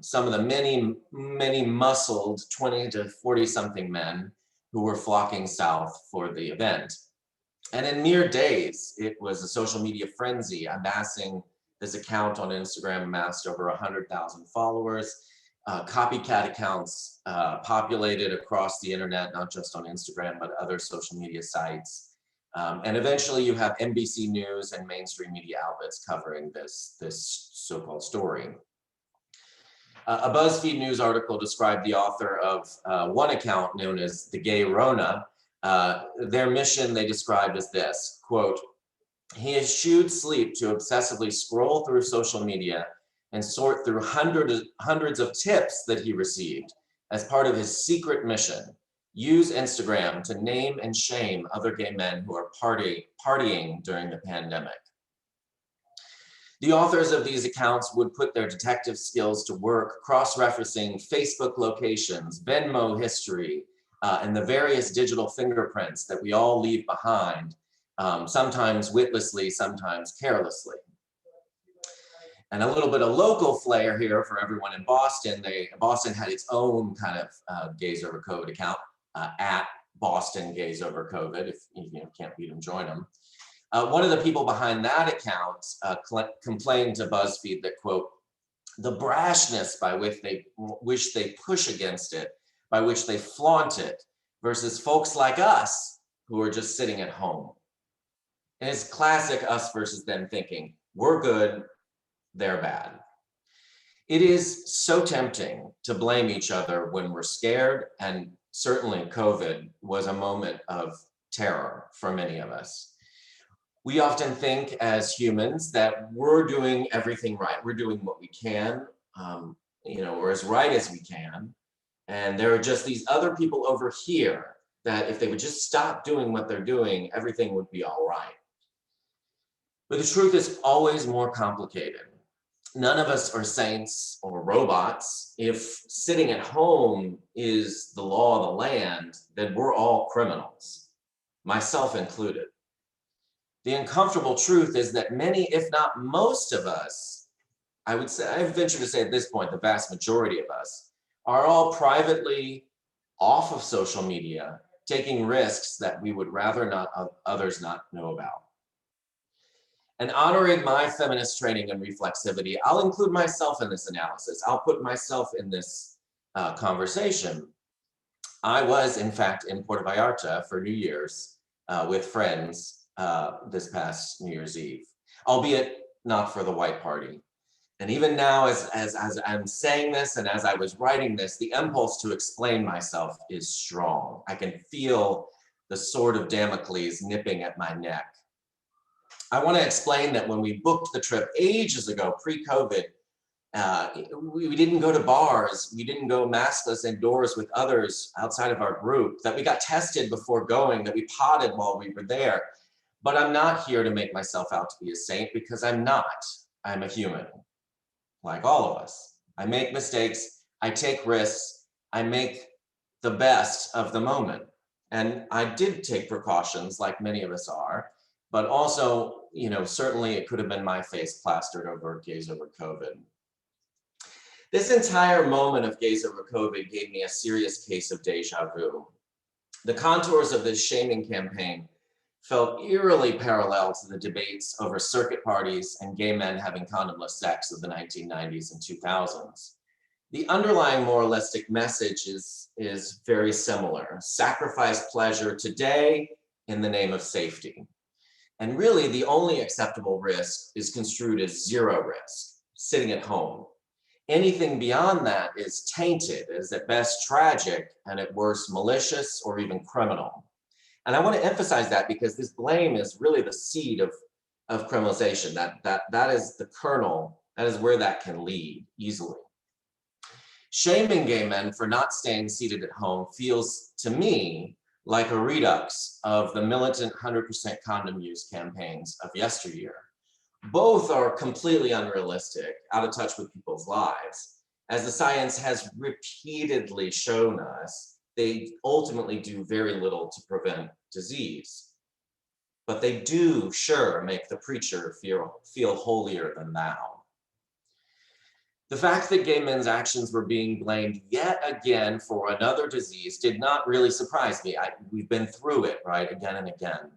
some of the many muscled 20 to 40-something men who were flocking south for the event. And in mere days, it was a social media frenzy, amassing this account on Instagram amassed over 100,000 followers. Copycat accounts populated across the internet, not just on Instagram, but other social media sites. And eventually you have NBC News and mainstream media outlets covering this so-called story. A BuzzFeed News article described the author of one account known as the Gay Rona. Their mission they described as this, quote, "He eschewed sleep to obsessively scroll through social media and sort through hundreds of tips that he received as part of his secret mission. Use Instagram to name and shame other gay men who are partying during the pandemic. The authors of these accounts would put their detective skills to work, cross-referencing Facebook locations, Venmo history, and the various digital fingerprints that we all leave behind, sometimes witlessly, sometimes carelessly. And a little bit of local flair here for everyone in Boston. Boston had its own kind of Gays Over COVID account, at Boston Gays Over COVID. If you can't beat them, join them. One of the people behind that account complained to BuzzFeed that, quote, the brashness by which they push against it, by which they flaunt it, versus folks like us who are just sitting at home. And it's classic us versus them thinking, we're good, they're bad. It is so tempting to blame each other when we're scared, and certainly COVID was a moment of terror for many of us. We often think as humans that we're doing everything right. We're doing what we can, or as right as we can. And there are just these other people over here that if they would just stop doing what they're doing, everything would be all right. But the truth is always more complicated. None of us are saints or robots. If sitting at home is the law of the land, then we're all criminals, myself included. The uncomfortable truth is that many, if not most of us, I venture to say at this point, the vast majority of us, are all privately off of social media, taking risks that we would rather not others not know about. And honoring my feminist training and reflexivity, I'll include myself in this analysis. I'll put myself in this conversation. I was, in fact, in Puerto Vallarta for New Year's with friends this past New Year's Eve, albeit not for the white party. And even now, as I'm saying this and as I was writing this, the impulse to explain myself is strong. I can feel the sword of Damocles nipping at my neck. I want to explain that when we booked the trip ages ago, pre-COVID, we didn't go to bars, we didn't go maskless indoors with others outside of our group, that we got tested before going, that we potted while we were there. But I'm not here to make myself out to be a saint, because I'm not. I'm a human, like all of us. I make mistakes, I take risks, I make the best of the moment. And I did take precautions, like many of us are, but also, certainly it could have been my face plastered over Gays Over COVID. This entire moment of Gays Over COVID gave me a serious case of deja vu. The contours of this shaming campaign felt eerily parallel to the debates over circuit parties and gay men having condomless sex of the 1990s and 2000s. The underlying moralistic message is very similar. Sacrifice pleasure today in the name of safety. And really, the only acceptable risk is construed as zero risk, sitting at home. Anything beyond that is tainted, is at best tragic, and at worst malicious or even criminal. And I want to emphasize that because this blame is really the seed of criminalization. That is the kernel, that is where that can lead easily. Shaming gay men for not staying seated at home feels to me like a redux of the militant 100% condom use campaigns of yesteryear. Both are completely unrealistic, out of touch with people's lives. As the science has repeatedly shown us, they ultimately do very little to prevent disease. But they do sure make the preacher feel holier than thou. The fact that gay men's actions were being blamed yet again for another disease did not really surprise me. We've been through it, right, again and again.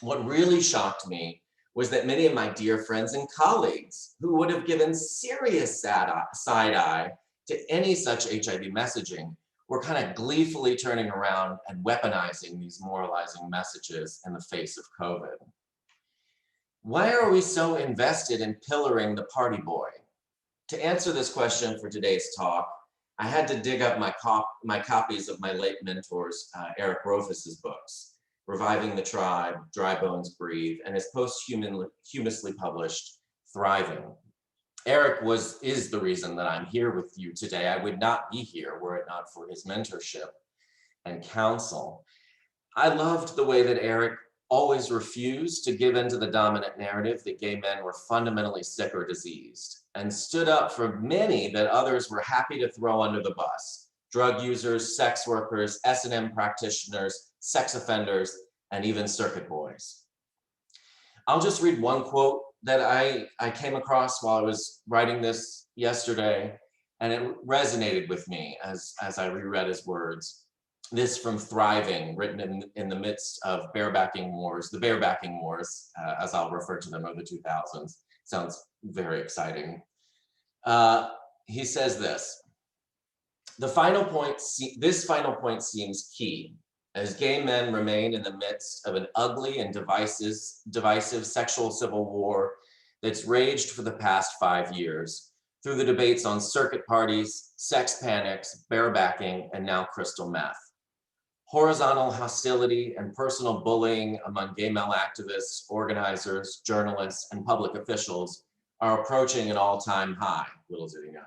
What really shocked me was that many of my dear friends and colleagues who would have given serious side-eye to any such HIV messaging were kind of gleefully turning around and weaponizing these moralizing messages in the face of COVID. Why are we so invested in pillaring the party boy? To answer this question for today's talk, I had to dig up my copies of my late mentor's Eric Rofus's books, Reviving the Tribe, Dry Bones Breathe, and his posthumously published Thriving. Eric is the reason that I'm here with you today. I would not be here were it not for his mentorship and counsel. I loved the way that Eric always refused to give in to the dominant narrative that gay men were fundamentally sick or diseased, and stood up for many that others were happy to throw under the bus: drug users, sex workers, S&M practitioners, sex offenders, and even circuit boys. I'll just read one quote that I came across while I was writing this yesterday, and it resonated with me as I reread his words. This from Thriving, written in the midst of barebacking wars, the barebacking wars, as I'll refer to them, of the 2000s. Sounds very exciting. He says this: this final point seems key, as gay men remain in the midst of an ugly and divisive sexual civil war that's raged for the past 5 years, through the debates on circuit parties, sex panics, barebacking, and now crystal meth. Horizontal hostility and personal bullying among gay male activists, organizers, journalists, and public officials are approaching an all-time high, little did he know.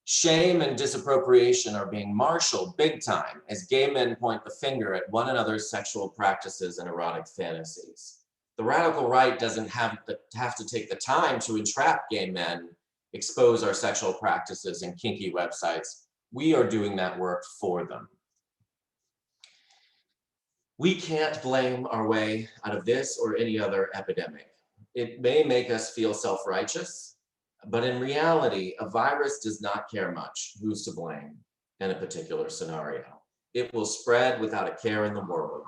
Shame and disappropriation are being marshaled big time as gay men point the finger at one another's sexual practices and erotic fantasies. The radical right doesn't have to take the time to entrap gay men, expose our sexual practices and kinky websites. We are doing that work for them. We can't blame our way out of this or any other epidemic. It may make us feel self-righteous, but in reality, a virus does not care much who's to blame in a particular scenario. It will spread without a care in the world.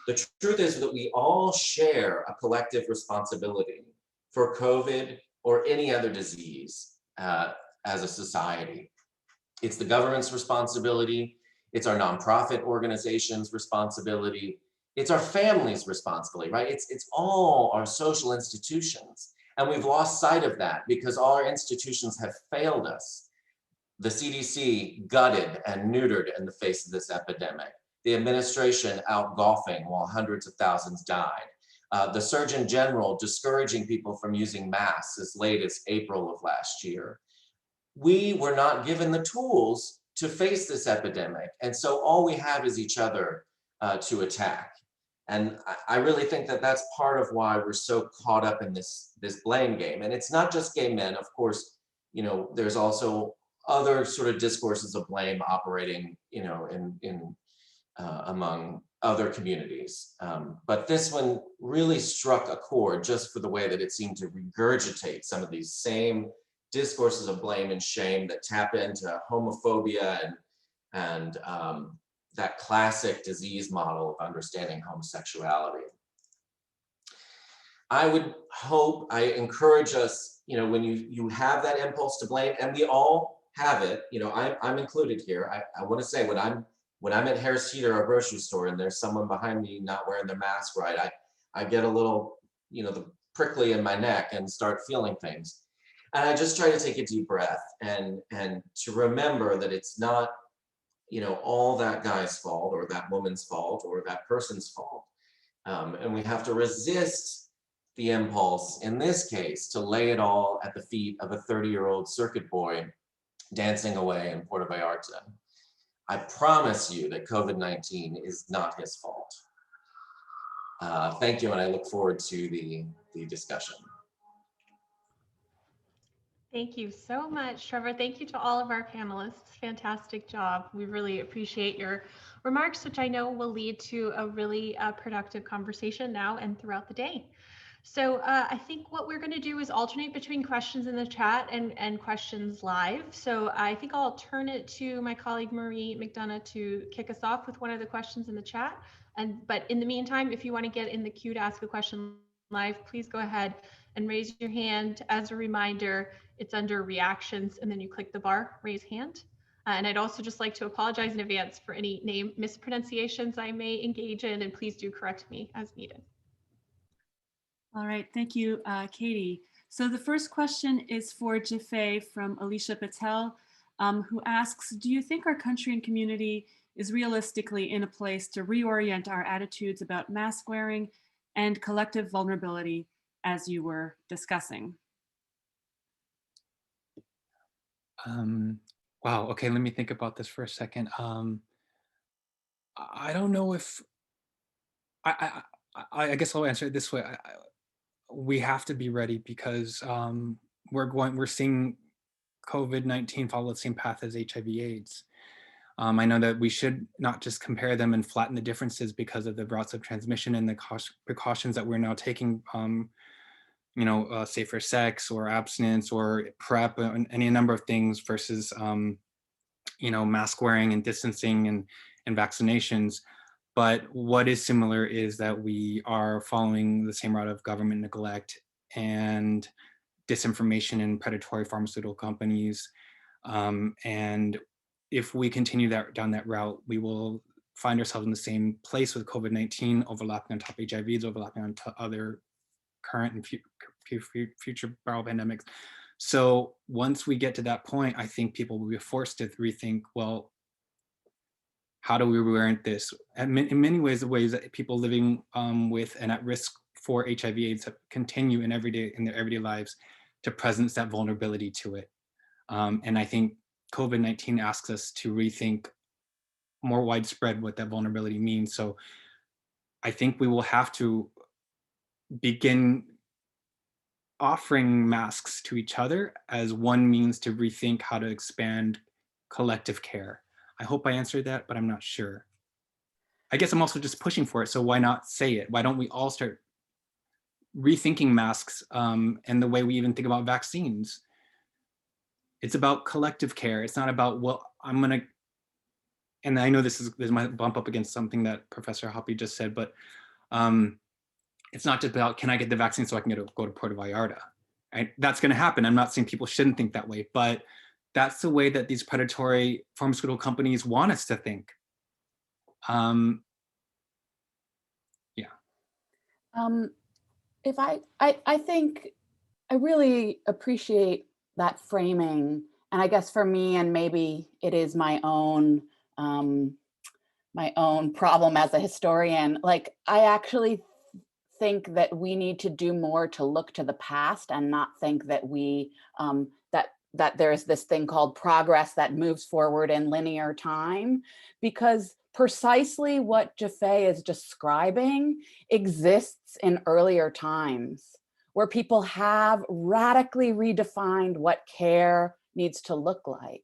The truth is that we all share a collective responsibility for COVID or any other disease as a society. It's the government's responsibility. It's our nonprofit organization's responsibility. It's our family's responsibility, right? It's all our social institutions. And we've lost sight of that because all our institutions have failed us. The CDC gutted and neutered in the face of this epidemic. The administration out golfing while hundreds of thousands died. The Surgeon General discouraging people from using masks as late as April of last year. We were not given the tools to face this epidemic. And so all we have is each other to attack. And I really think that that's part of why we're so caught up in this blame game. And it's not just gay men, of course, you know, there's also other sort of discourses of blame operating, you know, among other communities. But this one really struck a chord just for the way that it seemed to regurgitate some of these same discourses of blame and shame that tap into homophobia and that classic disease model of understanding homosexuality. I would hope, I encourage us, you know, when you have that impulse to blame, and we all have it, you know, I'm included here. I want to say when I'm at Harris Teeter or a grocery store and there's someone behind me not wearing their mask right, I get a little, you know, the prickly in my neck and start feeling things. And I just try to take a deep breath and to remember that it's not, you know, all that guy's fault or that woman's fault or that person's fault. And we have to resist the impulse in this case to lay it all at the feet of a 30-year-old circuit boy dancing away in Puerto Vallarta. I promise you that COVID-19 is not his fault. Thank you, and I look forward to the discussion. Thank you so much, Trevor. Thank you to all of our panelists. Fantastic job. We really appreciate your remarks, which I know will lead to a really productive conversation now and throughout the day. So I think what we're going to do is alternate between questions in the chat and questions live. So I think I'll turn it to my colleague Marie McDonough to kick us off with one of the questions in the chat. But in the meantime, if you want to get in the queue to ask a question live, please go ahead and raise your hand. As a reminder, it's under reactions, and then you click the bar, raise hand. And I'd also just like to apologize in advance for any name mispronunciations I may engage in, and please do correct me as needed. All right, thank you, Katie. So the first question is for Jaffe from Alicia Patel, who asks, do you think our country and community is realistically in a place to reorient our attitudes about mask wearing and collective vulnerability as you were discussing? Wow. Okay, let me think about this for a second. I don't know if I guess I'll answer it this way. We have to be ready because we're seeing COVID-19 follow the same path as HIV/AIDS. I know that we should not just compare them and flatten the differences because of the routes of transmission and the precautions that we're now taking, safer sex or abstinence or PrEP and any number of things versus, mask wearing and distancing and vaccinations. But what is similar is that we are following the same route of government neglect and disinformation and predatory pharmaceutical companies. And if we continue down that route, we will find ourselves in the same place with COVID-19, overlapping on top of HIVs, overlapping on other current and future viral pandemics. So once we get to that point, I think people will be forced to rethink, well, how do we prevent this? And in many ways, the ways that people living with and at risk for HIV/AIDS continue in their everyday lives to presence that vulnerability to it. And I think COVID-19 asks us to rethink more widespread what that vulnerability means. So I think we will have to begin offering masks to each other as one means to rethink how to expand collective care. I hope I answered that, but I'm not sure. I guess I'm also just pushing for it. So why not say it? Why don't we all start rethinking masks and the way we even think about vaccines? It's about collective care. It's not about, well, I'm gonna, and I know this might bump up against something that Professor Hoppe just said, but it's not just about, can I get the vaccine so I can go to Puerto Vallarta? Right? That's gonna happen. I'm not saying people shouldn't think that way, but that's the way that these predatory pharmaceutical companies want us to think. If I think I really appreciate that framing, and I guess for me, and maybe it is my own problem as a historian, like I actually think that we need to do more to look to the past and not think that we that there's this thing called progress that moves forward in linear time, because precisely what Jaffe is describing exists in earlier times where people have radically redefined what care needs to look like.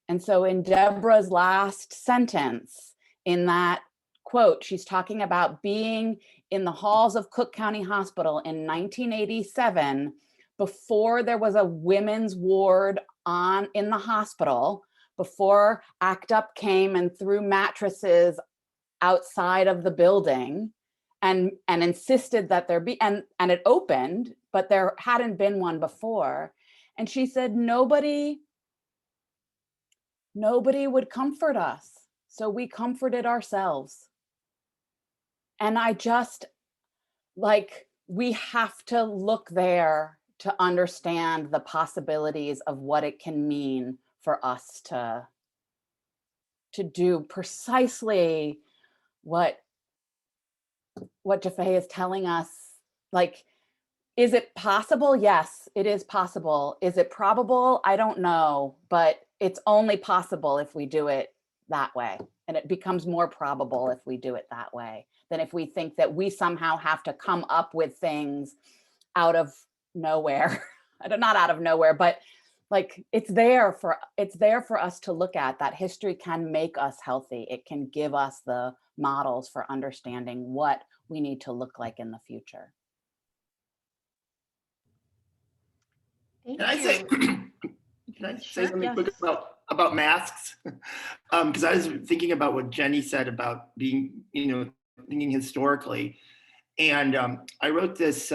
And so in Deborah's last sentence in that quote, she's talking about being in the halls of Cook County Hospital in 1987 before there was a women's ward in the hospital, before ACT UP came and threw mattresses outside of the building and insisted that there be, and it opened, but there hadn't been one before. And she said, nobody would comfort us. So we comforted ourselves. And I just, like, we have to look there to understand the possibilities of what it can mean for us to do precisely what Jaffe is telling us. Like, is it possible? Yes, it is possible. Is it probable? I don't know, but it's only possible if we do it that way. And it becomes more probable if we do it that way than if we think that we somehow have to come up with things out of nowhere. Not out of nowhere, but like it's there for us to look at. That history can make us healthy. It can give us the models for understanding what we need to look like in the future. Thank Can I you. say, can I say something quick about masks? Because I was thinking about what Jenny said about being, thinking historically. And I wrote this,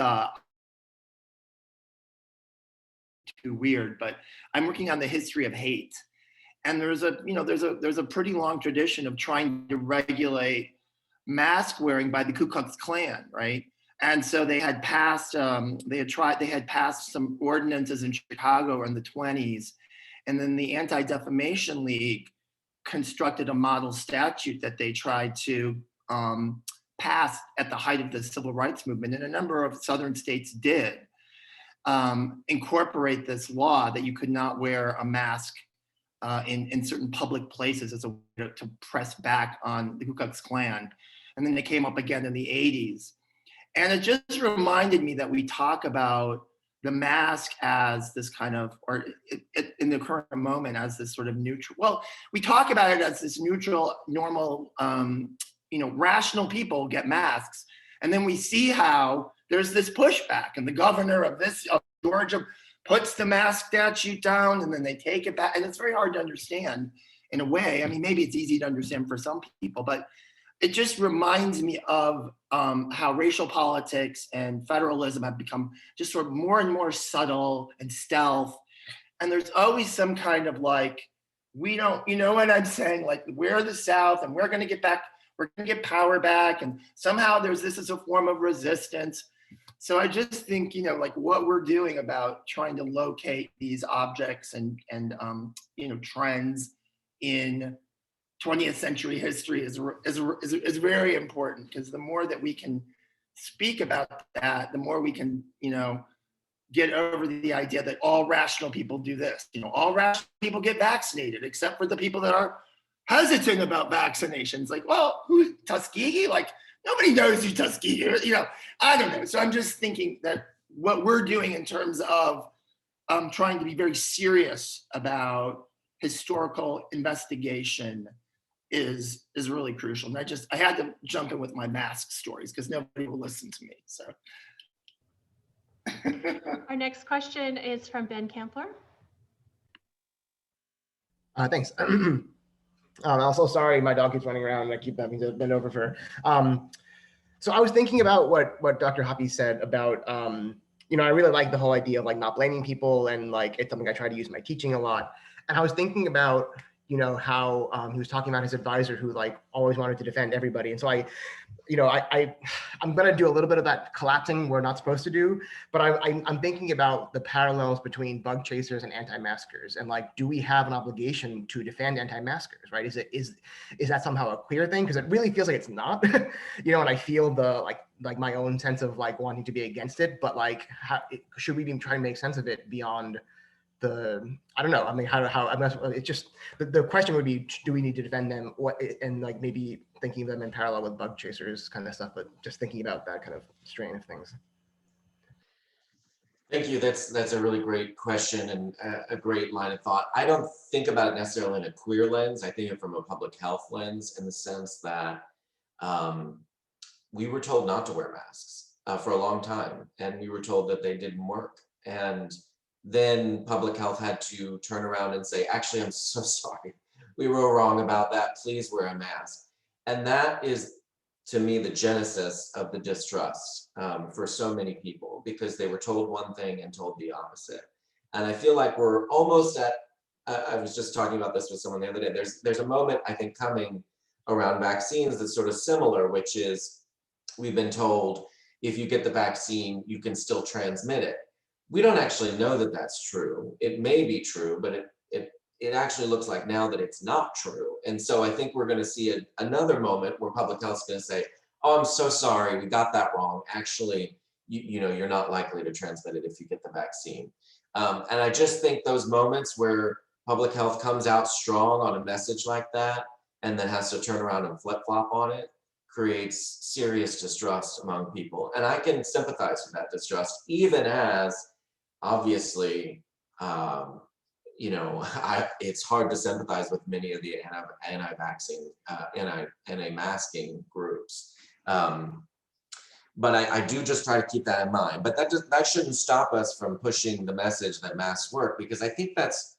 too weird, but I'm working on the history of hate. And there's a pretty long tradition of trying to regulate mask wearing by the Ku Klux Klan, right? And so they had passed some ordinances in Chicago in the 1920s, and then the Anti-Defamation League constructed a model statute that they tried to pass at the height of the civil rights movement, and a number of Southern states did. incorporate this law that you could not wear a mask in certain public places as a way to press back on the Ku Klux Klan. And then they came up again in the 80s. And it just reminded me that we talk about the mask as this kind of, or in the current moment as this sort of neutral, well, we talk about it as this neutral, normal, rational people get masks. And then we see how there's this pushback, and the governor of Georgia puts the mask statute down, and then they take it back. And it's very hard to understand in a way. I mean, maybe it's easy to understand for some people, but it just reminds me of how racial politics and federalism have become just sort of more and more subtle and stealth. And there's always some kind of like, we don't, you know what I'm saying? Like, we're the South and we're going to get back, we're going to get power back. And somehow there's this as a form of resistance. So I just think, like what we're doing about trying to locate these objects and trends in 20th century history is very important, because the more that we can speak about that, the more we can, get over the idea that all rational people do this. All rational people get vaccinated, except for the people that are hesitant about vaccinations. Like, well, who's Tuskegee? Like, nobody knows who Tuskegee is. I don't know. So I'm just thinking that what we're doing in terms of trying to be very serious about historical investigation is really crucial. And I had to jump in with my mask stories because nobody will listen to me. So our next question is from Ben Kampler. Thanks. I'm also sorry my dog keeps running around and I keep having to bend over for her. So I was thinking about what Dr. Hoppe said about I really like the whole idea of like not blaming people, and like it's something I try to use in my teaching a lot. And I was thinking about how he was talking about his advisor who like always wanted to defend everybody. And so I'm going to do a little bit of that collapsing we're not supposed to do, but I'm thinking about the parallels between bug chasers and anti-maskers, and like, do we have an obligation to defend anti-maskers, right? Is that somehow a queer thing? Because it really feels like it's not, and I feel the like my own sense of like wanting to be against it, but like, should we be trying to make sense of it beyond I don't know. I mean, it's just, the question would be, do we need to defend them? And like maybe thinking of them in parallel with bug chasers kind of stuff, but just thinking about that kind of strain of things. Thank you. That's a really great question and a great line of thought. I don't think about it necessarily in a queer lens. I think of it from a public health lens, in the sense that we were told not to wear masks for a long time, and we were told that they didn't work. And then public health had to turn around and say, actually, I'm so sorry. We were wrong about that. Please wear a mask. And that is, to me, the genesis of the distrust for so many people, because they were told one thing and told the opposite. And I feel like we're almost at, I was just talking about this with someone the other day, there's a moment, I think, coming around vaccines that's sort of similar, which is we've been told if you get the vaccine, you can still transmit it. We don't actually know that that's true. It may be true, but it actually looks like now that it's not true. And so I think we're going to see another moment where public health is going to say, oh, I'm so sorry, we got that wrong. Actually, you're not likely to transmit it if you get the vaccine. And I just think those moments where public health comes out strong on a message like that and then has to turn around and flip-flop on it creates serious distrust among people. And I can sympathize with that distrust, even as obviously, it's hard to sympathize with many of the anti-vaccine, anti-masking groups. But I do just try to keep that in mind. But that shouldn't stop us from pushing the message that masks work, because I think that's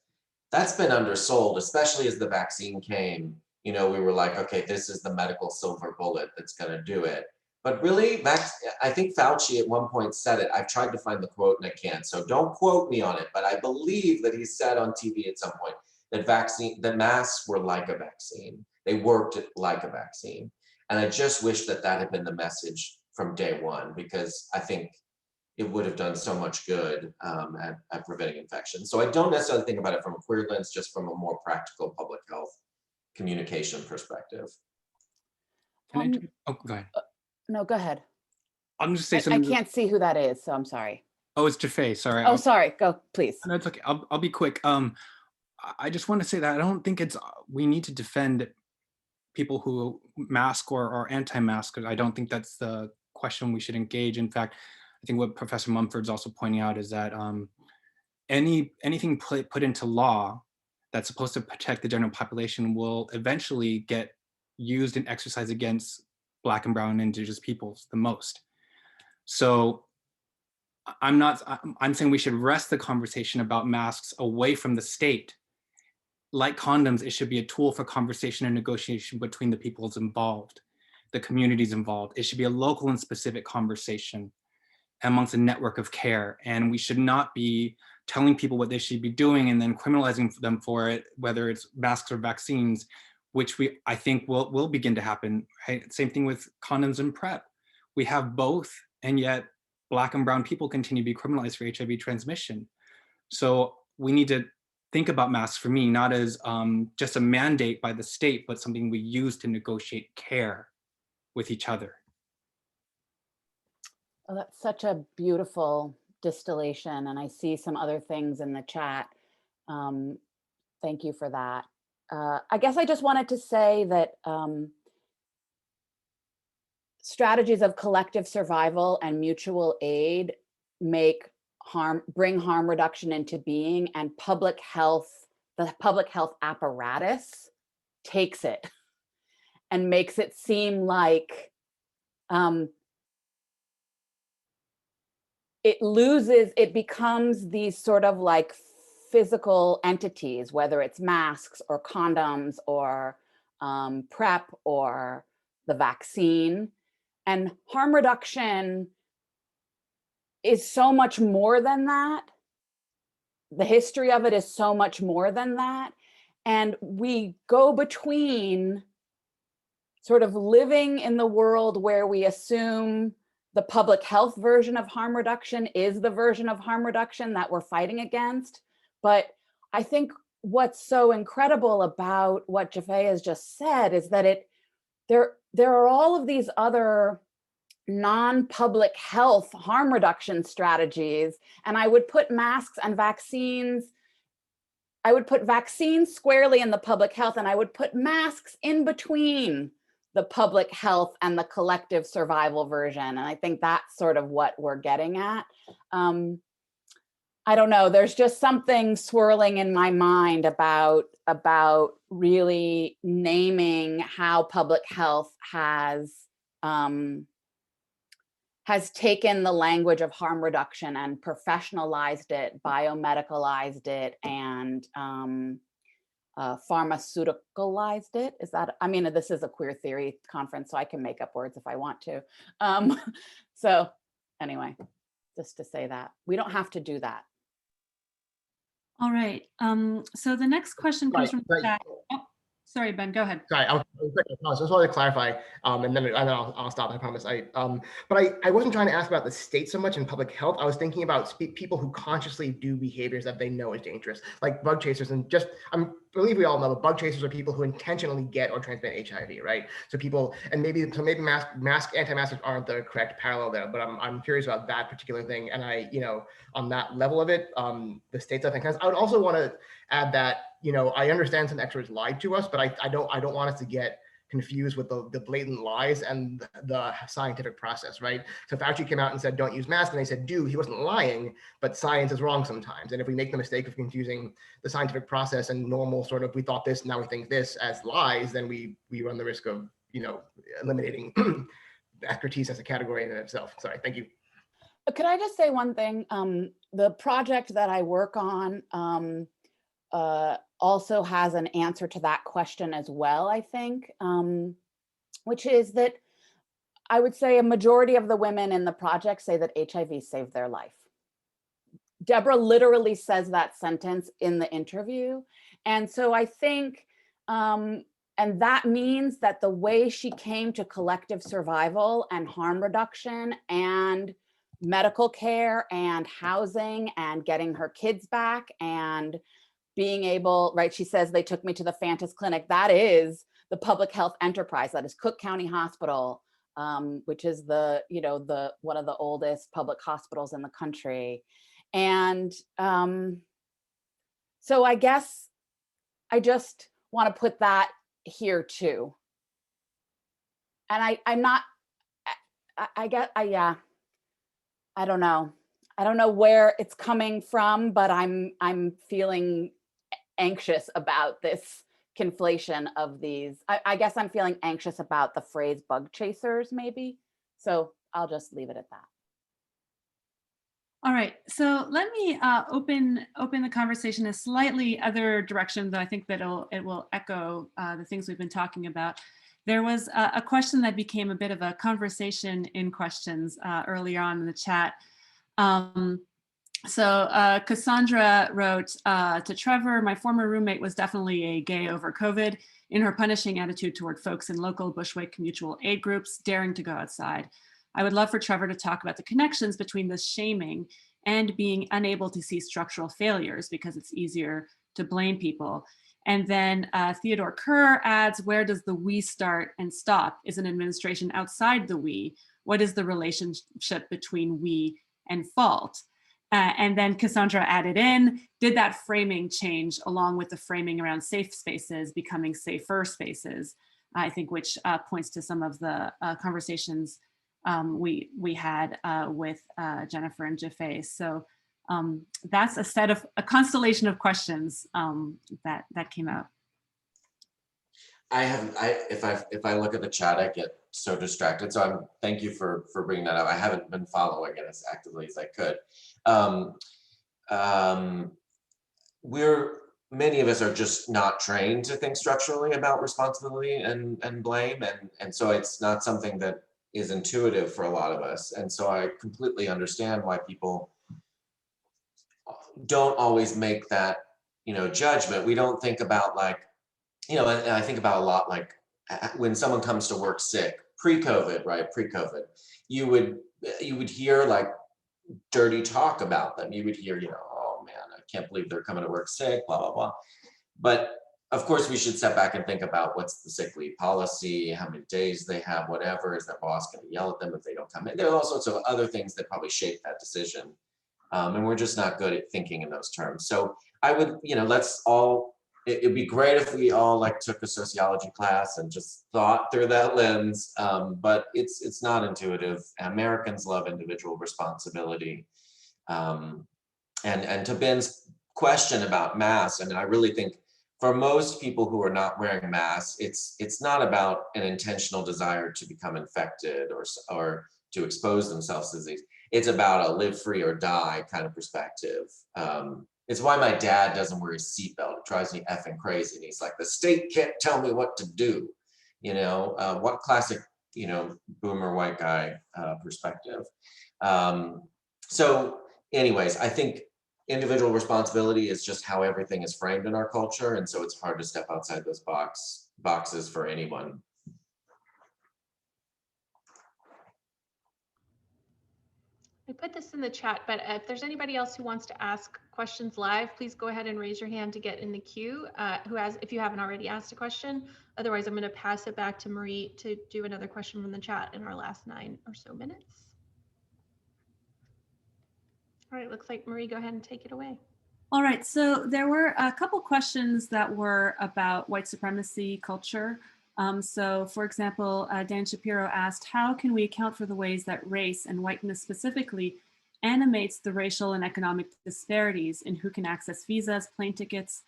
been undersold, especially as the vaccine came. We were like, okay, this is the medical silver bullet that's going to do it. But really, I think Fauci at one point said it. I've tried to find the quote and I can't, so don't quote me on it. But I believe that he said on TV at some point that masks were like a vaccine. They worked like a vaccine. And I just wish that had been the message from day one, because I think it would have done so much good at preventing infection. So I don't necessarily think about it from a queer lens, just from a more practical public health communication perspective. Oh, go ahead. No, go ahead. I'm just saying I can't see who that is, so I'm sorry. Oh, it's Jaffe, sorry. Oh, sorry, go, please. No, it's okay, I'll be quick. I just want to say that I don't think we need to defend people who mask or are anti-mask. I don't think that's the question we should engage. In fact, I think what Professor Mumford's also pointing out is that anything put into law that's supposed to protect the general population will eventually get used and exercised against Black and Brown and Indigenous peoples the most. So I'm saying we should wrest the conversation about masks away from the state. Like condoms, it should be a tool for conversation and negotiation between the peoples involved, the communities involved. It should be a local and specific conversation amongst a network of care. And we should not be telling people what they should be doing and then criminalizing them for it, whether it's masks or vaccines, which I think will begin to happen. Right? Same thing with condoms and PrEP. We have both, and yet Black and Brown people continue to be criminalized for HIV transmission. So we need to think about masks, for me, not as just a mandate by the state, but something we use to negotiate care with each other. Oh, that's such a beautiful distillation, and I see some other things in the chat. Thank you for that. I guess I just wanted to say that strategies of collective survival and mutual aid bring harm reduction into being, and the public health apparatus takes it and makes it seem like it becomes these sort of like physical entities, whether it's masks or condoms or PrEP or the vaccine. And harm reduction is so much more than that. The history of it is so much more than that. And we go between sort of living in the world where we assume the public health version of harm reduction is the version of harm reduction that we're fighting against. But I think what's so incredible about what Jaffe has just said is that there are all of these other non-public health harm reduction strategies. And I would put masks and vaccines, I would put vaccines squarely in the public health, and I would put masks in between the public health and the collective survival version. And I think that's sort of what we're getting at. I don't know, there's just something swirling in my mind about really naming how public health has taken the language of harm reduction and professionalized it, biomedicalized it, and pharmaceuticalized it. Is that, I mean, this is a queer theory conference, so I can make up words if I want to. So anyway, just to say that we don't have to do that. All right. So the next question comes from Jack. Oh, sorry, Ben, go ahead. Sorry, I just wanted to clarify, and then I'll stop, I promise. But I wasn't trying to ask about the state so much in public health. I was thinking about people who consciously do behaviors that they know is dangerous, like bug chasers. And just, I believe we all know that bug chasers are people who intentionally get or transmit HIV, right? So people, and maybe anti-maskers aren't the correct parallel there, but I'm curious about that particular thing. And on that level of it, the state stuff makes sense. I would also want to add that, I understand some experts lied to us, but I don't want us to get confused with the blatant lies and the scientific process, right? So Fauci came out and said, don't use masks, and they said, do. He wasn't lying, but science is wrong sometimes. And if we make the mistake of confusing the scientific process and normal sort of, we thought this, now we think this, as lies, then we run the risk of, eliminating expertise as a category in itself. Sorry, thank you. Could I just say one thing? The project that I work on also has an answer to that question as well, I think, which is that I would say a majority of the women in the project say that HIV saved their life. Deborah literally says that sentence in the interview. And so I think, and that means that the way she came to collective survival and harm reduction and medical care and housing and getting her kids back and being able, right, she says they took me to the Fantas Clinic. That is the public health enterprise. That is Cook County Hospital, which is the, one of the oldest public hospitals in the country. And so I guess I just want to put that here too. And I'm not, yeah, I don't know. I don't know where it's coming from, but I'm feeling anxious about this conflation of these. I guess I'm feeling anxious about the phrase bug chasers, maybe. So I'll just leave it at that. All right, so let me open the conversation a slightly other direction, though I think that it will echo the things we've been talking about. There was a question that became a bit of a conversation in questions earlier on in the chat. So Cassandra wrote to Trevor, my former roommate was definitely a gay over COVID in her punishing attitude toward folks in local Bushwick mutual aid groups daring to go outside. I would love for Trevor to talk about the connections between this shaming and being unable to see structural failures because it's easier to blame people. And then Theodore Kerr adds, where does the we start and stop? Is an administration outside the we? What is the relationship between we and fault? And then Cassandra added in, did that framing change along with the framing around safe spaces becoming safer spaces? I think which points to some of the conversations we had with Jennifer and Jaffe. So that's a constellation of questions that came out. If I look at the chat, I get so distracted. So thank you for bringing that up. I haven't been following it as actively as I could. Many of us are just not trained to think structurally about responsibility and blame. And so it's not something that is intuitive for a lot of us. And so I completely understand why people don't always make that, judgment. We don't think about and I think about a lot, like when someone comes to work sick, pre-COVID, right? Pre-COVID, you would hear like dirty talk about them. You would hear, oh man, I can't believe they're coming to work sick, blah, blah, blah. But of course we should step back and think about what's the sick leave policy, how many days they have, whatever. Is their boss going to yell at them if they don't come in? There are all sorts of other things that probably shape that decision. And we're just not good at thinking in those terms. So I would, it'd be great if we all took a sociology class and just thought through that lens, but it's not intuitive. Americans love individual responsibility. And to Ben's question about masks, I really think for most people who are not wearing masks, it's not about an intentional desire to become infected or to expose themselves to disease. It's about a live free or die kind of perspective. It's why my dad doesn't wear his seatbelt. It drives me effing crazy. And he's like, the state can't tell me what to do. What classic, boomer white guy perspective. So anyways, I think individual responsibility is just how everything is framed in our culture. And so it's hard to step outside those boxes for anyone. I put this in the chat, but if there's anybody else who wants to ask questions live, please go ahead and raise your hand to get in the queue. If you haven't already asked a question. Otherwise, I'm going to pass it back to Marie to do another question from the chat in our last 9 or so minutes. All right, looks like Marie, go ahead and take it away. All right, so there were a couple questions that were about white supremacy culture. So for example, Dan Shapiro asked, how can we account for the ways that race and whiteness specifically animates the racial and economic disparities in who can access visas, plane tickets,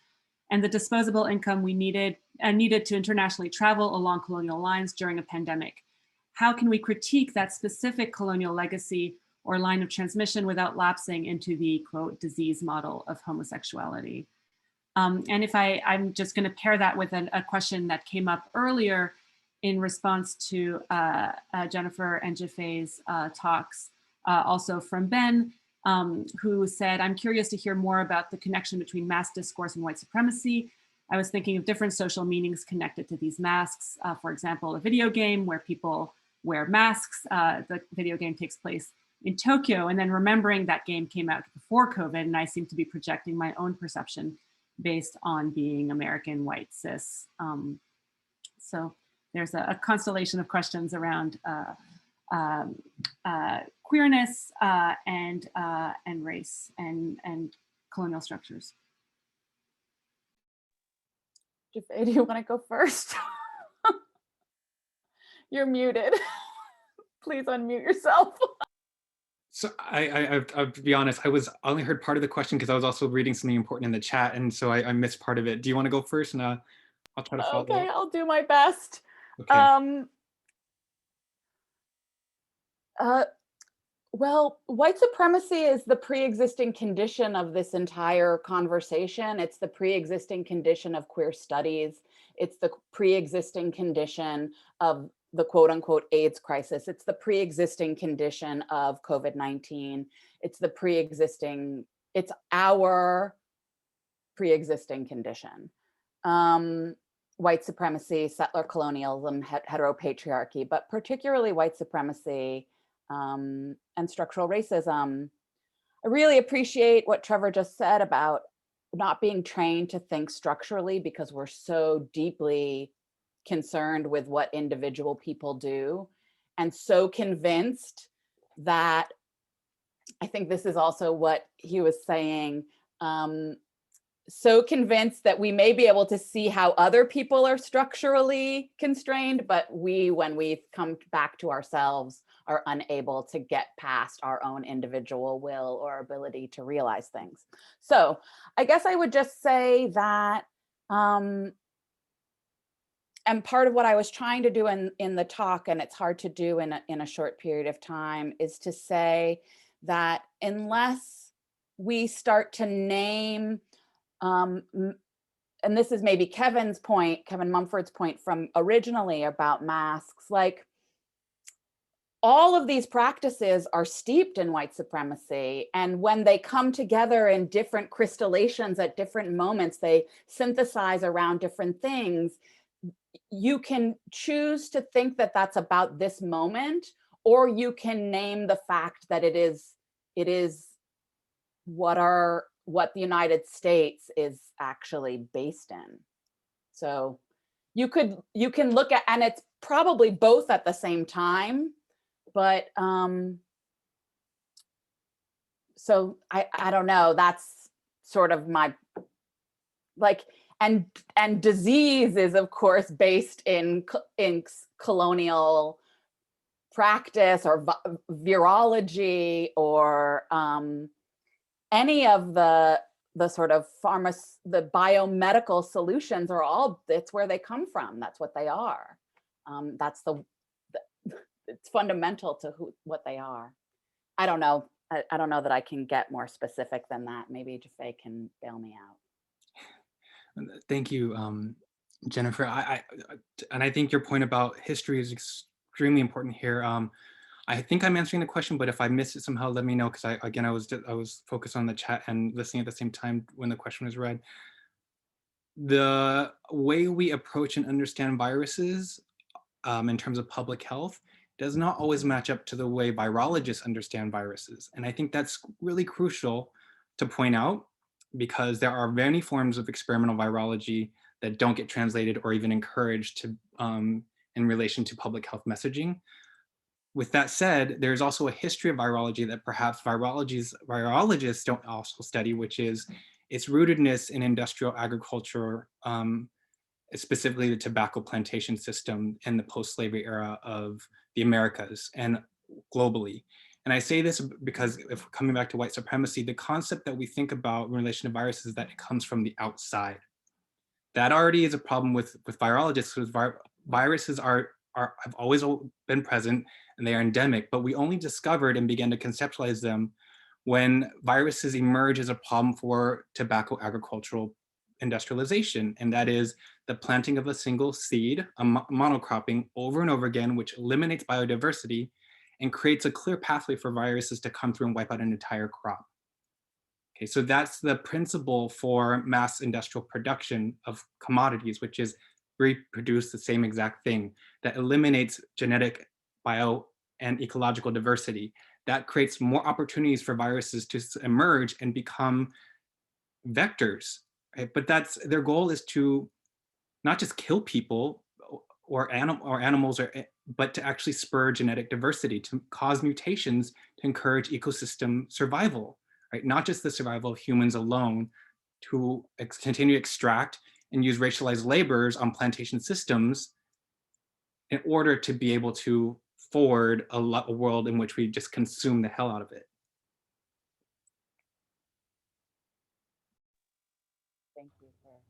and the disposable income we needed to internationally travel along colonial lines during a pandemic? How can we critique that specific colonial legacy or line of transmission without lapsing into the, quote, disease model of homosexuality? And if I'm just going to pair that with a question that came up earlier in response to Jennifer and Jaffe's talks, also from Ben, who said, I'm curious to hear more about the connection between mass discourse and white supremacy. I was thinking of different social meanings connected to these masks. For example, a video game where people wear masks. The video game takes place in Tokyo, and then remembering that game came out before COVID, and I seem to be projecting my own perception based on being American, white, cis. So there's a constellation of questions around queerness and race and colonial structures. Jaffe, do you want to go first? You're muted. Please unmute yourself. So I'll be honest, I only heard part of the question because I was also reading something important in the chat, and so I missed part of it. Do you want to go first, and I'll try to follow? Okay, I'll do my best. Okay. Well, white supremacy is the pre-existing condition of this entire conversation. It's the pre-existing condition of queer studies. It's the pre-existing condition of the quote unquote AIDS crisis. It's the pre-existing condition of COVID-19. It's our pre-existing condition. White supremacy, settler colonialism, heteropatriarchy, but particularly white supremacy, and structural racism. I really appreciate what Trevor just said about not being trained to think structurally because we're so deeply concerned with what individual people do, and so convinced that, I think this is also what he was saying, so convinced that we may be able to see how other people are structurally constrained, but when we come back to ourselves, are unable to get past our own individual will or ability to realize things. So I guess I would just say that, and part of what I was trying to do in the talk, and it's hard to do in a short period of time, is to say that unless we start to name, and this is maybe Kevin Mumford's point from originally about masks, like all of these practices are steeped in white supremacy. And when they come together in different crystallizations at different moments, they synthesize around different things. You can choose to think that that's about this moment, or you can name the fact that it is what the United States is actually based in. So you can look at, and it's probably both at the same time, but so I don't know, that's sort of my, like, and disease is of course based in colonial practice or virology or any of the sort of the biomedical solutions are all, it's where they come from. That's what they are. That's it's fundamental to what they are. I don't know. I don't know that I can get more specific than that. Maybe Jaffe can bail me out. Thank you, Jennifer. And I think your point about history is extremely important here. I think I'm answering the question, but if I missed it somehow, let me know, because I was focused on the chat and listening at the same time when the question was read. The way we approach and understand viruses in terms of public health does not always match up to the way virologists understand viruses. And I think that's really crucial to point out, because there are many forms of experimental virology that don't get translated or even encouraged to in relation to public health messaging. With that said, there's also a history of virology that perhaps virologists don't also study, which is its rootedness in industrial agriculture, specifically the tobacco plantation system in the post-slavery era of the Americas and globally. And I say this because if coming back to white supremacy, the concept that we think about in relation to viruses is that it comes from the outside. That already is a problem with virologists, because viruses have always been present and they are endemic, but we only discovered and began to conceptualize them when viruses emerge as a problem for tobacco agricultural industrialization. And that is the planting of a single seed, a monocropping over and over again, which eliminates biodiversity and creates a clear pathway for viruses to come through and wipe out an entire crop. Okay, so that's the principle for mass industrial production of commodities, which is reproduce the same exact thing that eliminates genetic, bio, and ecological diversity. That creates more opportunities for viruses to emerge and become vectors. Right? But their goal is to not just kill people, animals, but to actually spur genetic diversity, to cause mutations, to encourage ecosystem survival, right? Not just the survival of humans alone, to continue to extract and use racialized laborers on plantation systems in order to be able to forward a world in which we just consume the hell out of it. Thank you for that.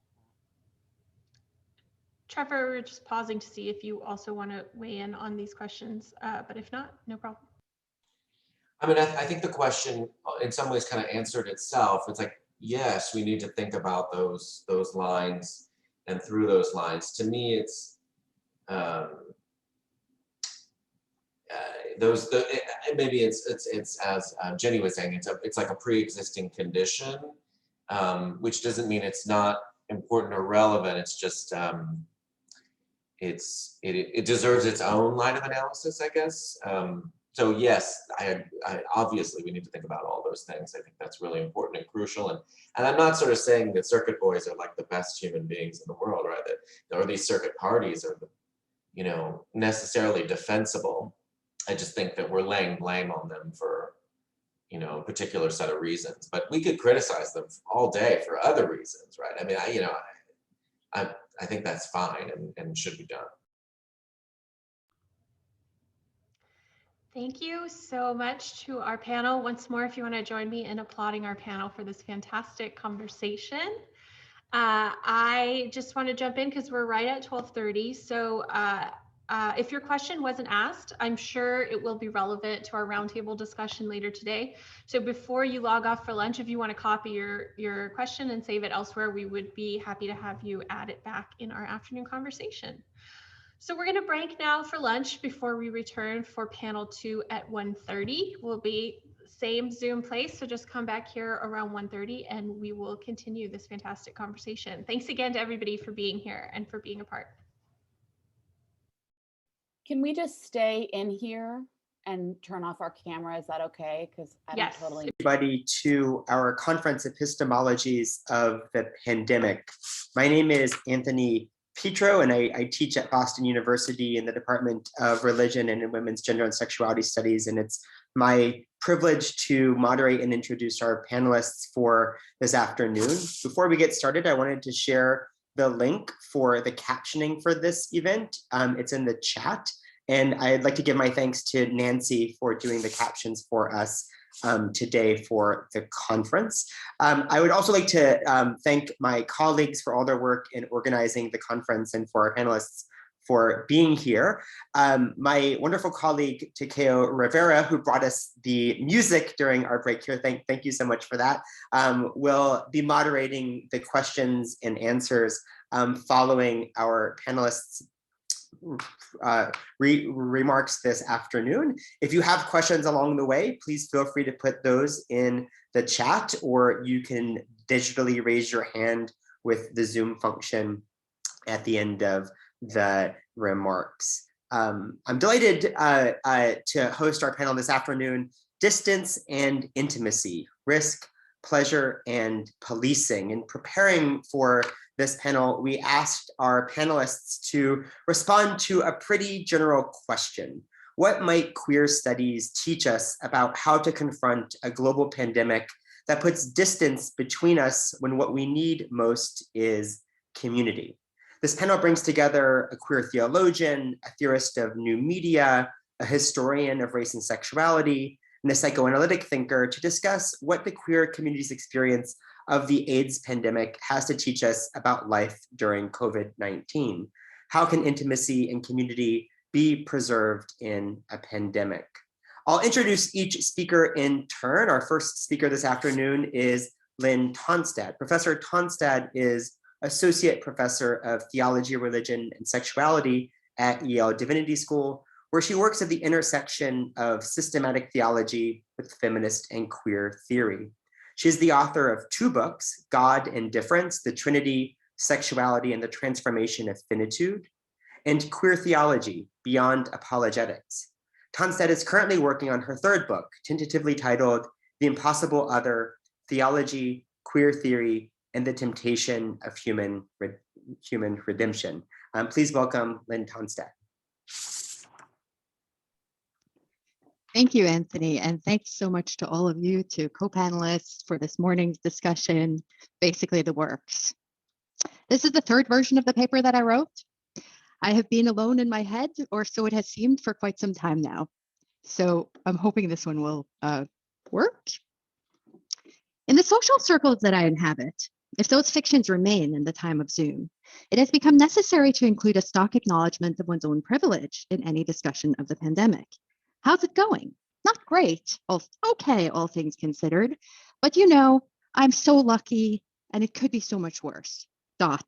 Trevor, we're just pausing to see if you also want to weigh in on these questions, but if not, no problem. I mean, I think the question in some ways kind of answered itself. It's like, yes, we need to think about those lines and through those lines. To me, it's maybe it's as Jenny was saying, it's like a pre-existing condition, which doesn't mean it's not important or relevant. It's just it deserves its own line of analysis, I guess. So yes, I obviously we need to think about all those things. I think that's really important and crucial. And I'm not sort of saying that circuit boys are like the best human beings in the world, right? That or these circuit parties are, you know, necessarily defensible. I just think that we're laying blame on them for, you know, a particular set of reasons. But we could criticize them all day for other reasons, right? I mean, I think that's fine and should be done. Thank you so much to our panel. Once more, if you want to join me in applauding our panel for this fantastic conversation. I just want to jump in because we're right at 12:30. So if your question wasn't asked, I'm sure it will be relevant to our roundtable discussion later today. So before you log off for lunch, if you want to copy your question and save it elsewhere, we would be happy to have you add it back in our afternoon conversation. So we're going to break now for lunch before we return for panel 2 at 1:30. We'll be same Zoom place, so just come back here around 1:30 and we will continue this fantastic conversation. Thanks again to everybody for being here and for being a part. Can we just stay in here and turn off our camera? Is that okay? Because I don't Yes. totally. Everybody to our conference Epistemologies of the Pandemic. My name is Anthony Petro, and I teach at Boston University in the Department of Religion and Women's Gender and Sexuality Studies. And it's my privilege to moderate and introduce our panelists for this afternoon. Before we get started, I wanted to share the link for the captioning for this event. It's in the chat. And I'd like to give my thanks to Nancy for doing the captions for us today for the conference. I would also like to thank my colleagues for all their work in organizing the conference and for our panelists for being here. My wonderful colleague, Takeo Rivera, who brought us the music during our break here, thank you so much for that, will be moderating the questions and answers following our panelists' remarks this afternoon. If you have questions along the way, please feel free to put those in the chat, or you can digitally raise your hand with the Zoom function at the end of the remarks. I'm delighted to host our panel this afternoon, Distance and Intimacy, Risk, Pleasure, and Policing. In preparing for this panel, we asked our panelists to respond to a pretty general question. What might queer studies teach us about how to confront a global pandemic that puts distance between us when what we need most is community? This panel brings together a queer theologian, a theorist of new media, a historian of race and sexuality, and a psychoanalytic thinker to discuss what the queer community's experience of the AIDS pandemic has to teach us about life during COVID-19. How can intimacy and community be preserved in a pandemic? I'll introduce each speaker in turn. Our first speaker this afternoon is Lynn Tonstad. Professor Tonstad is Associate Professor of Theology, Religion, and Sexuality at Yale Divinity School, where she works at the intersection of systematic theology with feminist and queer theory. She is the author of 2 books, God and Difference, The Trinity, Sexuality, and the Transformation of Finitude, and Queer Theology, Beyond Apologetics. Tonstad is currently working on her 3rd book, tentatively titled The Impossible Other, Theology, Queer Theory, and the Temptation of Human Redemption. Please welcome Lynn Tonstad. Thank you, Anthony, and thanks so much to all of you, to co-panelists for this morning's discussion, basically the works. This is the third version of the paper that I wrote. I have been alone in my head, or so it has seemed, for quite some time now. So I'm hoping this one will work. In the social circles that I inhabit, if those fictions remain in the time of Zoom, it has become necessary to include a stock acknowledgement of one's own privilege in any discussion of the pandemic. How's it going? Not great. Okay, all things considered. But you know, I'm so lucky and it could be so much worse. ... But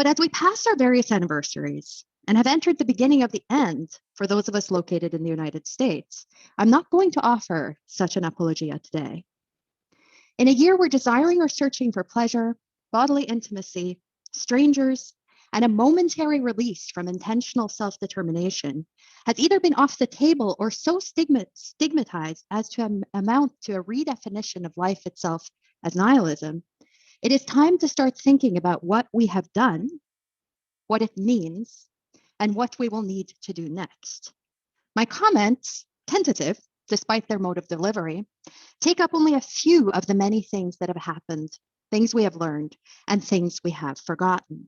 as we pass our various anniversaries and have entered the beginning of the end for those of us located in the United States, I'm not going to offer such an apologia today. In a year where desiring or searching for pleasure, bodily intimacy, strangers, and a momentary release from intentional self-determination has either been off the table or so stigmatized as to amount to a redefinition of life itself as nihilism, it is time to start thinking about what we have done, what it means, and what we will need to do next. My comments, tentative, despite their mode of delivery, take up only a few of the many things that have happened, things we have learned, and things we have forgotten.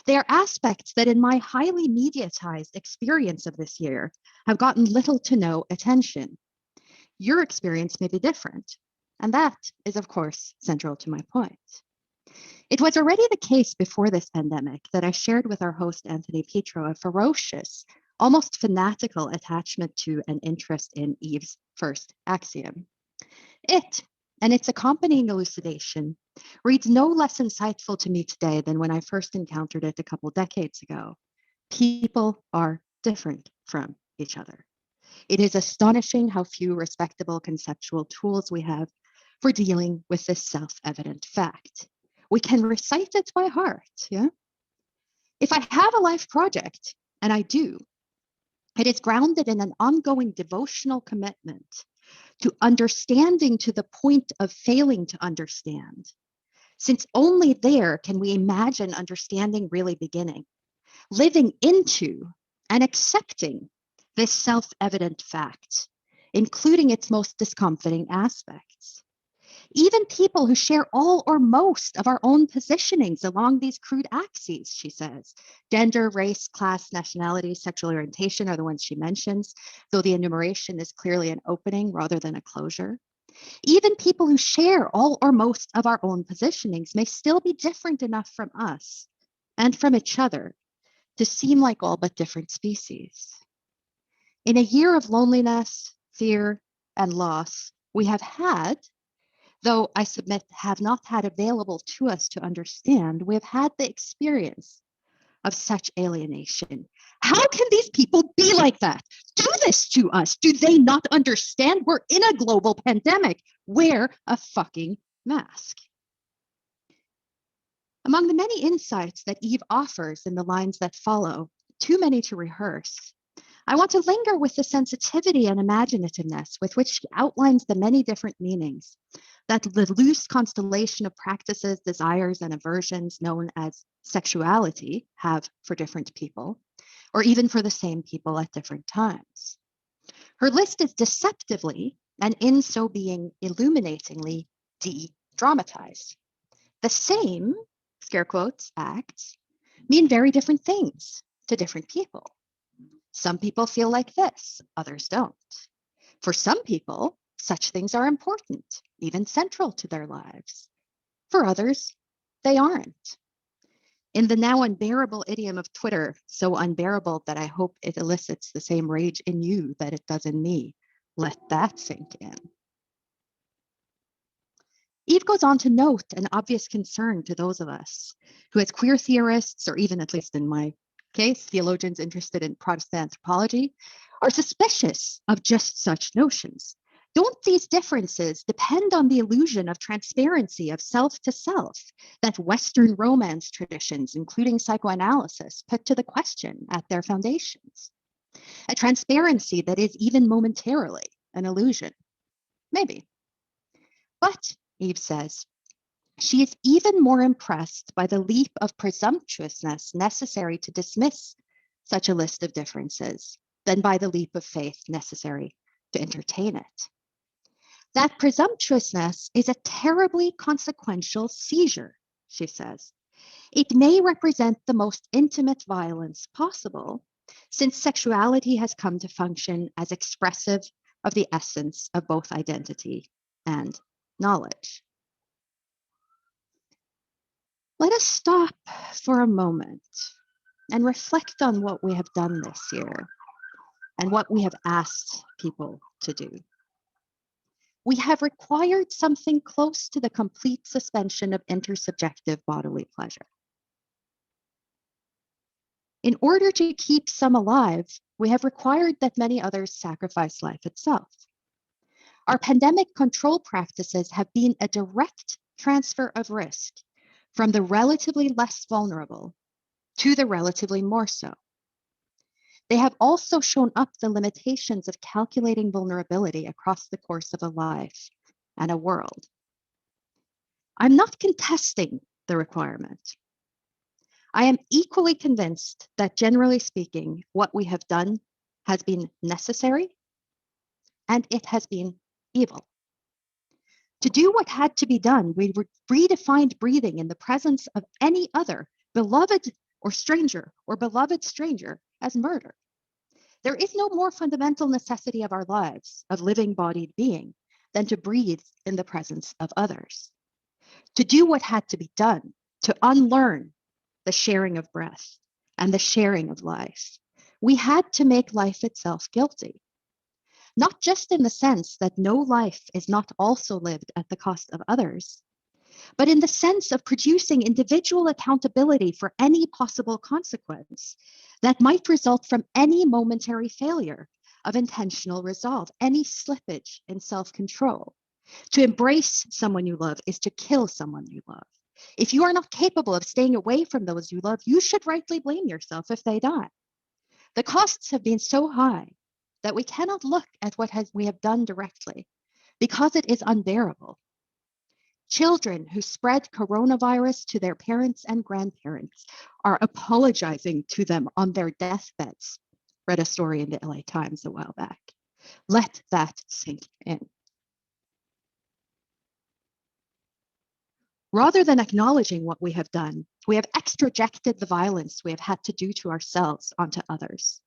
They are aspects that in my highly mediatized experience of this year have gotten little to no attention. Your experience may be different, and that is, of course, central to my point. It was already the case before this pandemic that I shared with our host, Anthony Petro, a ferocious, almost fanatical attachment to and interest in Eve's first axiom. It, and its accompanying elucidation, reads no less insightful to me today than when I first encountered it a couple decades ago. People are different from each other. It is astonishing how few respectable conceptual tools we have for dealing with this self-evident fact. We can recite it by heart, yeah? If I have a life project, and I do, it is grounded in an ongoing devotional commitment to understanding to the point of failing to understand, since only there can we imagine understanding really beginning, living into and accepting this self-evident fact, including its most discomforting aspects. Even people who share all or most of our own positionings along these crude axes, she says. Gender, race, class, nationality, sexual orientation are the ones she mentions, though the enumeration is clearly an opening rather than a closure. Even people who share all or most of our own positionings may still be different enough from us and from each other to seem like all but different species. In a year of loneliness, fear, and loss, we have had, though I submit have not had available to us to understand, we have had the experience of such alienation. How can these people be like that? Do this to us? Do they not understand we're in a global pandemic? Wear a fucking mask. Among the many insights that Eve offers in the lines that follow, too many to rehearse, I want to linger with the sensitivity and imaginativeness with which she outlines the many different meanings that the loose constellation of practices, desires, and aversions known as sexuality have for different people, or even for the same people at different times. Her list is deceptively, and in so being illuminatingly, de-dramatized. The same, scare quotes, acts, mean very different things to different people. Some people feel like this, others don't. For some people, such things are important, even central to their lives. For others, they aren't. In the now unbearable idiom of Twitter, so unbearable that I hope it elicits the same rage in you that it does in me, let that sink in. Eve goes on to note an obvious concern to those of us who, as queer theorists, or even at least in my case, theologians interested in Protestant anthropology, are suspicious of just such notions. Don't these differences depend on the illusion of transparency of self to self that Western romance traditions, including psychoanalysis, put to the question at their foundations? A transparency that is even momentarily an illusion. Maybe. But, Eve says, She is even more impressed by the leap of presumptuousness necessary to dismiss such a list of differences than by the leap of faith necessary to entertain it. That presumptuousness is a terribly consequential seizure, she says. It may represent the most intimate violence possible, since sexuality has come to function as expressive of the essence of both identity and knowledge. Let us stop for a moment and reflect on what we have done this year and what we have asked people to do. We have required something close to the complete suspension of intersubjective bodily pleasure. In order to keep some alive, we have required that many others sacrifice life itself. Our pandemic control practices have been a direct transfer of risk from the relatively less vulnerable to the relatively more so. They have also shown up the limitations of calculating vulnerability across the course of a life and a world. I'm not contesting the requirement. I am equally convinced that, generally speaking, what we have done has been necessary and it has been evil. To do what had to be done, we redefined breathing in the presence of any other beloved or beloved stranger as murder. There is no more fundamental necessity of our lives, of living-bodied being, than to breathe in the presence of others. To do what had to be done, to unlearn the sharing of breath and the sharing of life, we had to make life itself guilty. Not just in the sense that no life is not also lived at the cost of others, but in the sense of producing individual accountability for any possible consequence that might result from any momentary failure of intentional resolve, any slippage in self-control. To embrace someone you love is to kill someone you love. If you are not capable of staying away from those you love, you should rightly blame yourself if they die. The costs have been so high that we cannot look at what we have done directly because it is unbearable. Children who spread coronavirus to their parents and grandparents are apologizing to them on their deathbeds. Read a story in the LA Times a while back. Let that sink in. Rather than acknowledging what we have done, we have extrajected the violence we have had to do to ourselves onto others.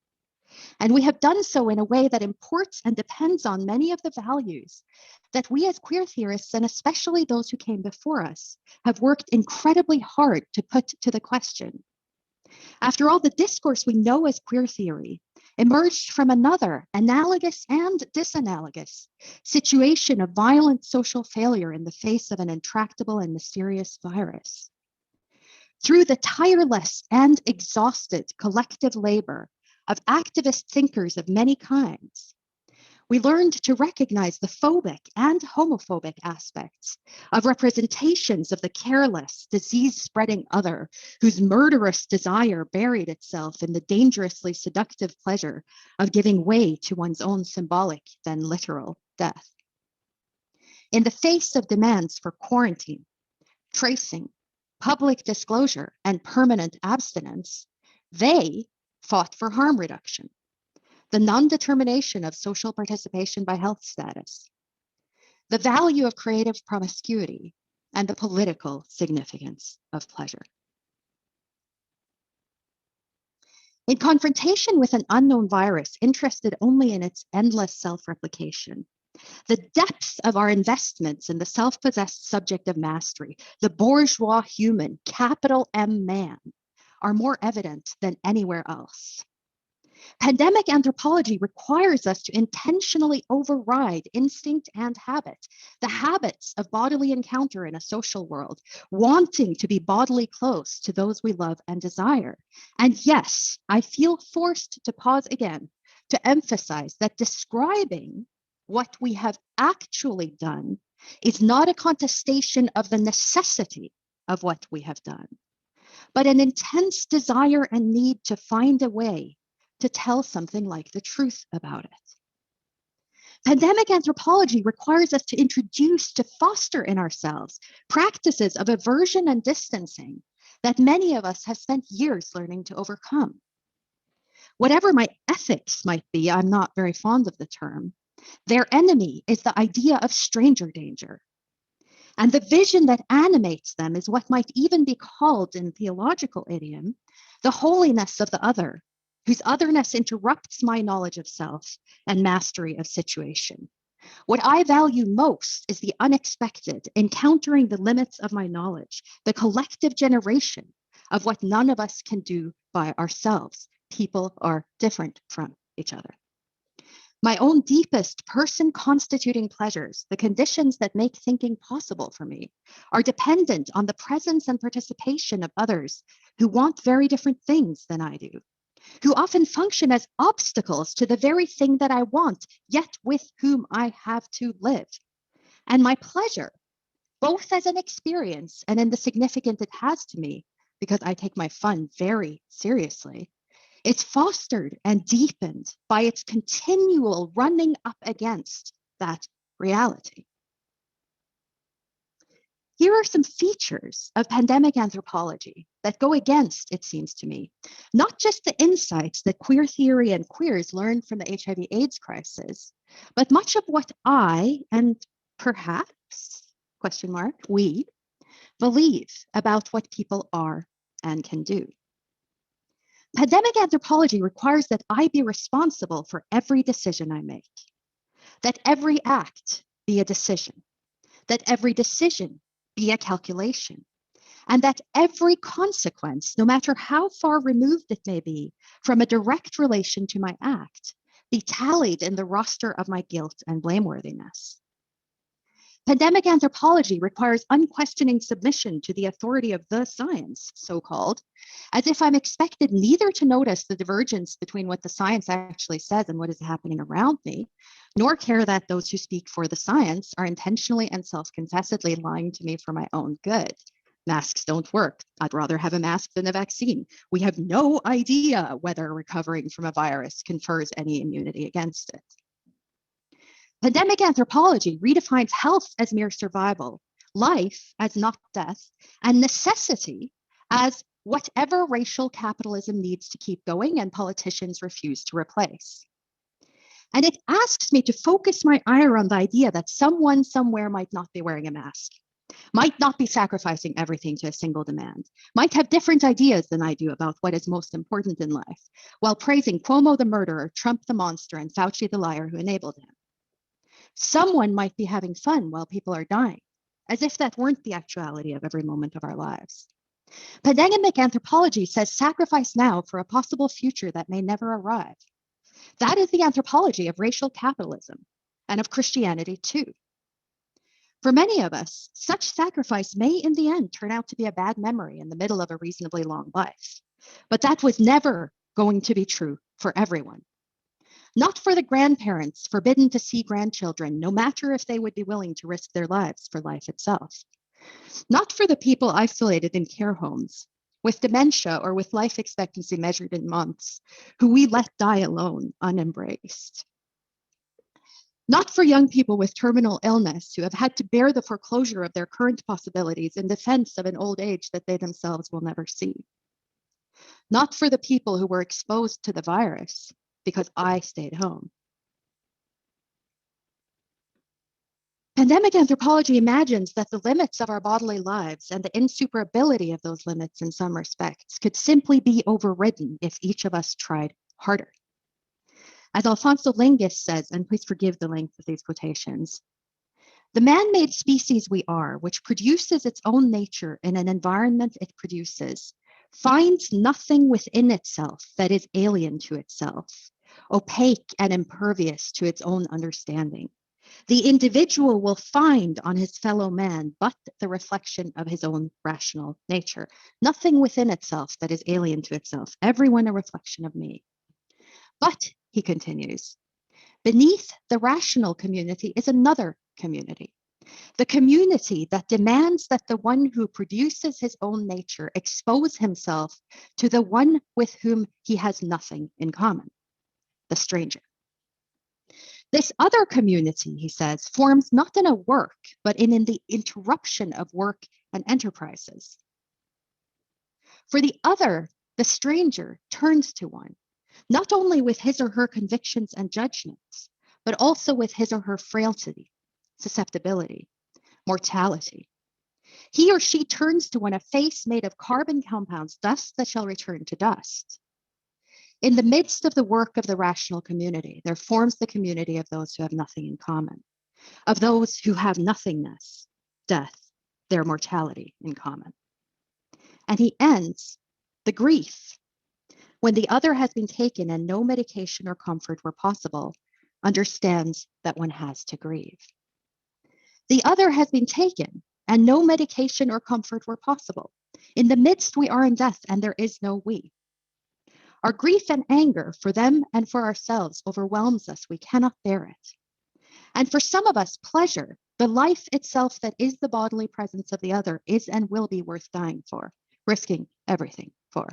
And we have done so in a way that imports and depends on many of the values that we as queer theorists, and especially those who came before us, have worked incredibly hard to put to the question. After all, the discourse we know as queer theory emerged from another, analogous and disanalogous, situation of violent social failure in the face of an intractable and mysterious virus. Through the tireless and exhausted collective labor of activist thinkers of many kinds, we learned to recognize the phobic and homophobic aspects of representations of the careless, disease-spreading other whose murderous desire buried itself in the dangerously seductive pleasure of giving way to one's own symbolic, then literal, death. In the face of demands for quarantine, tracing, public disclosure, and permanent abstinence, they fought for harm reduction, the non-determination of social participation by health status, the value of creative promiscuity, and the political significance of pleasure. In confrontation with an unknown virus interested only in its endless self-replication, the depth of our investments in the self-possessed subject of mastery, the bourgeois human, capital M man, are more evident than anywhere else. Pandemic anthropology requires us to intentionally override instinct and habit, the habits of bodily encounter in a social world, wanting to be bodily close to those we love and desire. And yes, I feel forced to pause again to emphasize that describing what we have actually done is not a contestation of the necessity of what we have done, but an intense desire and need to find a way to tell something like the truth about it. Pandemic anthropology requires us to introduce, to foster in ourselves practices of aversion and distancing that many of us have spent years learning to overcome. Whatever my ethics might be, I'm not very fond of the term, their enemy is the idea of stranger danger. And the vision that animates them is what might even be called in theological idiom, the holiness of the other, whose otherness interrupts my knowledge of self and mastery of situation. What I value most is the unexpected, encountering the limits of my knowledge, the collective generation of what none of us can do by ourselves. People are different from each other. My own deepest person-constituting pleasures, the conditions that make thinking possible for me, are dependent on the presence and participation of others who want very different things than I do, who often function as obstacles to the very thing that I want, yet with whom I have to live. And my pleasure, both as an experience and in the significance it has to me, because I take my fun very seriously, it's fostered and deepened by its continual running up against that reality. Here are some features of pandemic anthropology that go against, it seems to me, not just the insights that queer theory and queers learned from the HIV/AIDS crisis, but much of what I, and perhaps, we, believe about what people are and can do. Pandemic anthropology requires that I be responsible for every decision I make, that every act be a decision, that every decision be a calculation, and that every consequence, no matter how far removed it may be from a direct relation to my act, be tallied in the roster of my guilt and blameworthiness. Pandemic anthropology requires unquestioning submission to the authority of the science, so-called, as if I'm expected neither to notice the divergence between what the science actually says and what is happening around me, nor care that those who speak for the science are intentionally and self-confessedly lying to me for my own good. Masks don't work. I'd rather have a mask than a vaccine. We have no idea whether recovering from a virus confers any immunity against it. Pandemic anthropology redefines health as mere survival, life as not death, and necessity as whatever racial capitalism needs to keep going and politicians refuse to replace. And it asks me to focus my ire on the idea that someone somewhere might not be wearing a mask, might not be sacrificing everything to a single demand, might have different ideas than I do about what is most important in life, while praising Cuomo the murderer, Trump the monster, and Fauci the liar who enabled him. Someone might be having fun while people are dying, as if that weren't the actuality of every moment of our lives. Pandemic anthropology says sacrifice now for a possible future that may never arrive. That is the anthropology of racial capitalism and of Christianity too. For many of us, such sacrifice may in the end turn out to be a bad memory in the middle of a reasonably long life, but that was never going to be true for everyone. Not for the grandparents forbidden to see grandchildren, no matter if they would be willing to risk their lives for life itself. Not for the people isolated in care homes, with dementia or with life expectancy measured in months, who we let die alone, unembraced. Not for young people with terminal illness who have had to bear the foreclosure of their current possibilities in defense of an old age that they themselves will never see. Not for the people who were exposed to the virus because I stayed home. Pandemic anthropology imagines that the limits of our bodily lives and the insuperability of those limits in some respects could simply be overridden if each of us tried harder. As Alfonso Lingus says, and please forgive the length of these quotations, the man-made species we are, which produces its own nature in an environment it produces, finds nothing within itself that is alien to itself, opaque and impervious to its own understanding. The individual will find on his fellow man but the reflection of his own rational nature. Nothing within itself that is alien to itself, everyone a reflection of me. But, he continues, beneath the rational community is another community. The community that demands that the one who produces his own nature expose himself to the one with whom he has nothing in common, the stranger. This other community, he says, forms not in a work, but in the interruption of work and enterprises. For the other, the stranger turns to one, not only with his or her convictions and judgments, but also with his or her frailty, susceptibility, mortality. He or she turns to one a face made of carbon compounds, dust that shall return to dust. In the midst of the work of the rational community, there forms the community of those who have nothing in common, of those who have nothingness, death, their mortality in common. And he ends, the grief, when the other has been taken and no medication or comfort were possible, understands that one has to grieve. The other has been taken and no medication or comfort were possible. In the midst we are in death and there is no we. Our grief and anger for them and for ourselves overwhelms us. We cannot bear it. And for some of us, pleasure, the life itself that is the bodily presence of the other, is and will be worth dying for, risking everything for.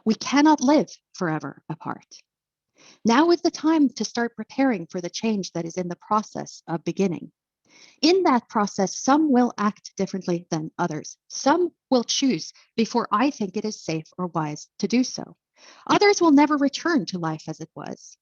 We cannot live forever apart. Now is the time to start preparing for the change that is in the process of beginning. In that process, some will act differently than others. Some will choose before I think it is safe or wise to do so. Others will never return to life as it was.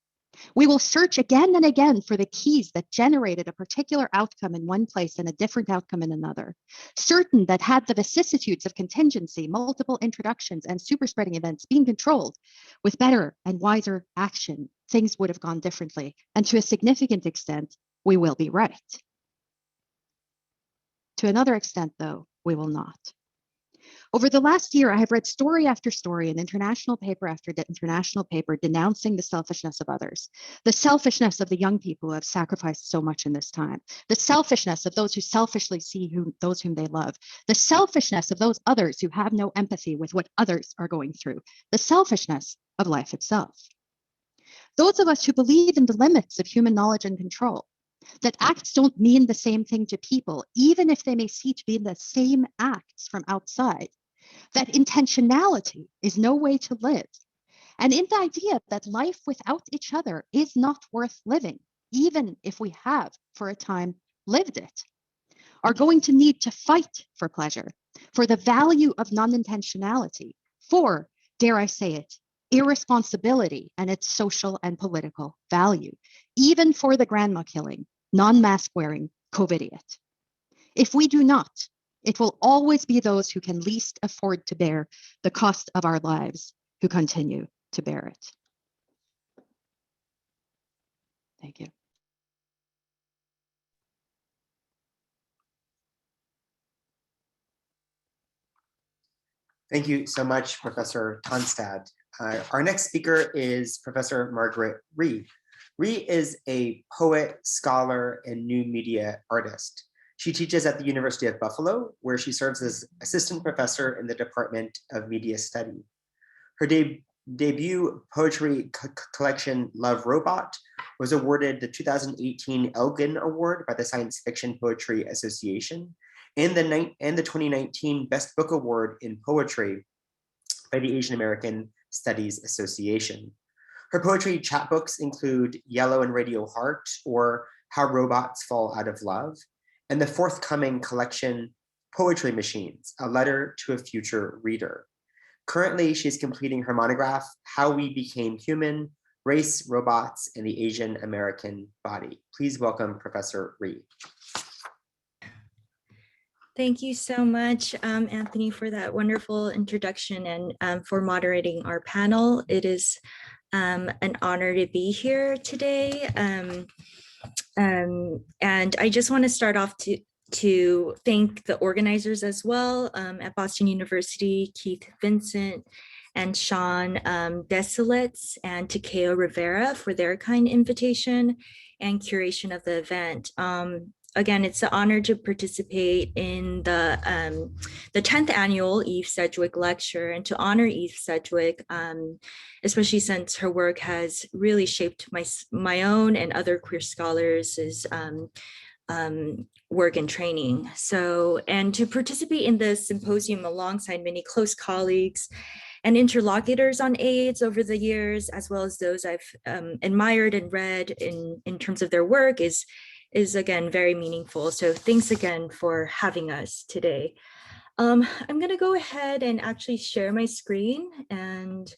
We will search again and again for the keys that generated a particular outcome in one place and a different outcome in another, certain that had the vicissitudes of contingency, multiple introductions, and super spreading events being controlled with better and wiser action, things would have gone differently. And to a significant extent, we will be right. To another extent, though, we will not. Over the last year, I have read story after story and international paper after international paper denouncing the selfishness of others, the selfishness of the young people who have sacrificed so much in this time, the selfishness of those who selfishly see those whom they love, the selfishness of those others who have no empathy with what others are going through, the selfishness of life itself. Those of us who believe in the limits of human knowledge and control, that acts don't mean the same thing to people, even if they may seem to be the same acts from outside, that intentionality is no way to live, and in the idea that life without each other is not worth living, even if we have, for a time, lived it, are going to need to fight for pleasure, for the value of non-intentionality, for, dare I say it, irresponsibility and its social and political value, even for the grandma killing, non-mask wearing COVIDiot. If we do not, it will always be those who can least afford to bear the cost of our lives who continue to bear it. Thank you. Thank you so much, Professor Tonstad. Our next speaker is Professor Margaret Rhee. Rhee is a poet, scholar, and new media artist. She teaches at the University of Buffalo, where she serves as assistant professor in the Department of Media Study. Her debut poetry collection, Love Robot, was awarded the 2018 Elgin Award by the Science Fiction Poetry Association and the 2019 Best Book Award in Poetry by the Asian American Studies Association. Her poetry chapbooks include Yellow and Radio Heart, or How Robots Fall Out of Love, and the forthcoming collection, Poetry Machines, A Letter to a Future Reader. Currently, she's completing her monograph, How We Became Human, Race, Robots, and the Asian American Body. Please welcome Professor Rhee. Thank you so much, Anthony, for that wonderful introduction and for moderating our panel. It is an honor to be here today. And I just want to start off to thank the organizers as well at Boston University, Keith Vincent and Sean Desilets and Takeo Rivera for their kind invitation and curation of the event. Again, it's an honor to participate in the 10th annual Eve Sedgwick lecture, and to honor Eve Sedgwick, especially since her work has really shaped my own and other queer scholars' work and training. So, and to participate in the symposium alongside many close colleagues and interlocutors on AIDS over the years, as well as those I've admired and read in terms of their work is again very meaningful. So thanks again for having us today. I'm going to go ahead and actually share my screen and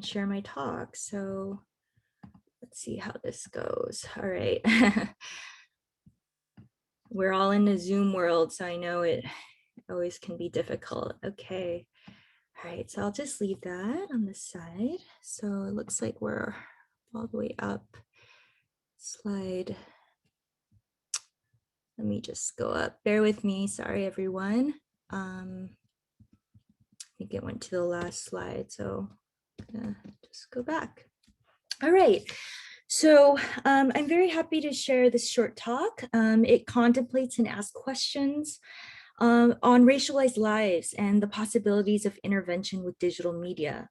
share my talk. So let's see how this goes. All right. We're all in the Zoom world, so I know it always can be difficult. Okay. All right, so I'll just leave that on the side. So it looks like we're all the way up. Slide. Let me just go up. Bear with me. Sorry, everyone. I think it went to the last slide, so I'm gonna just go back. All right. So I'm very happy to share this short talk. It contemplates and asks questions on racialized lives and the possibilities of intervention with digital media.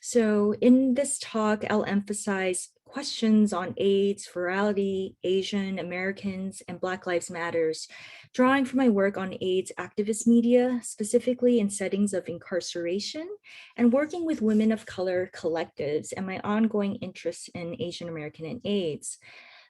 So in this talk, I'll emphasize questions on AIDS, virality, Asian Americans, and Black Lives Matters, drawing from my work on AIDS activist media, specifically in settings of incarceration, and working with women of color collectives and my ongoing interest in Asian American and AIDS.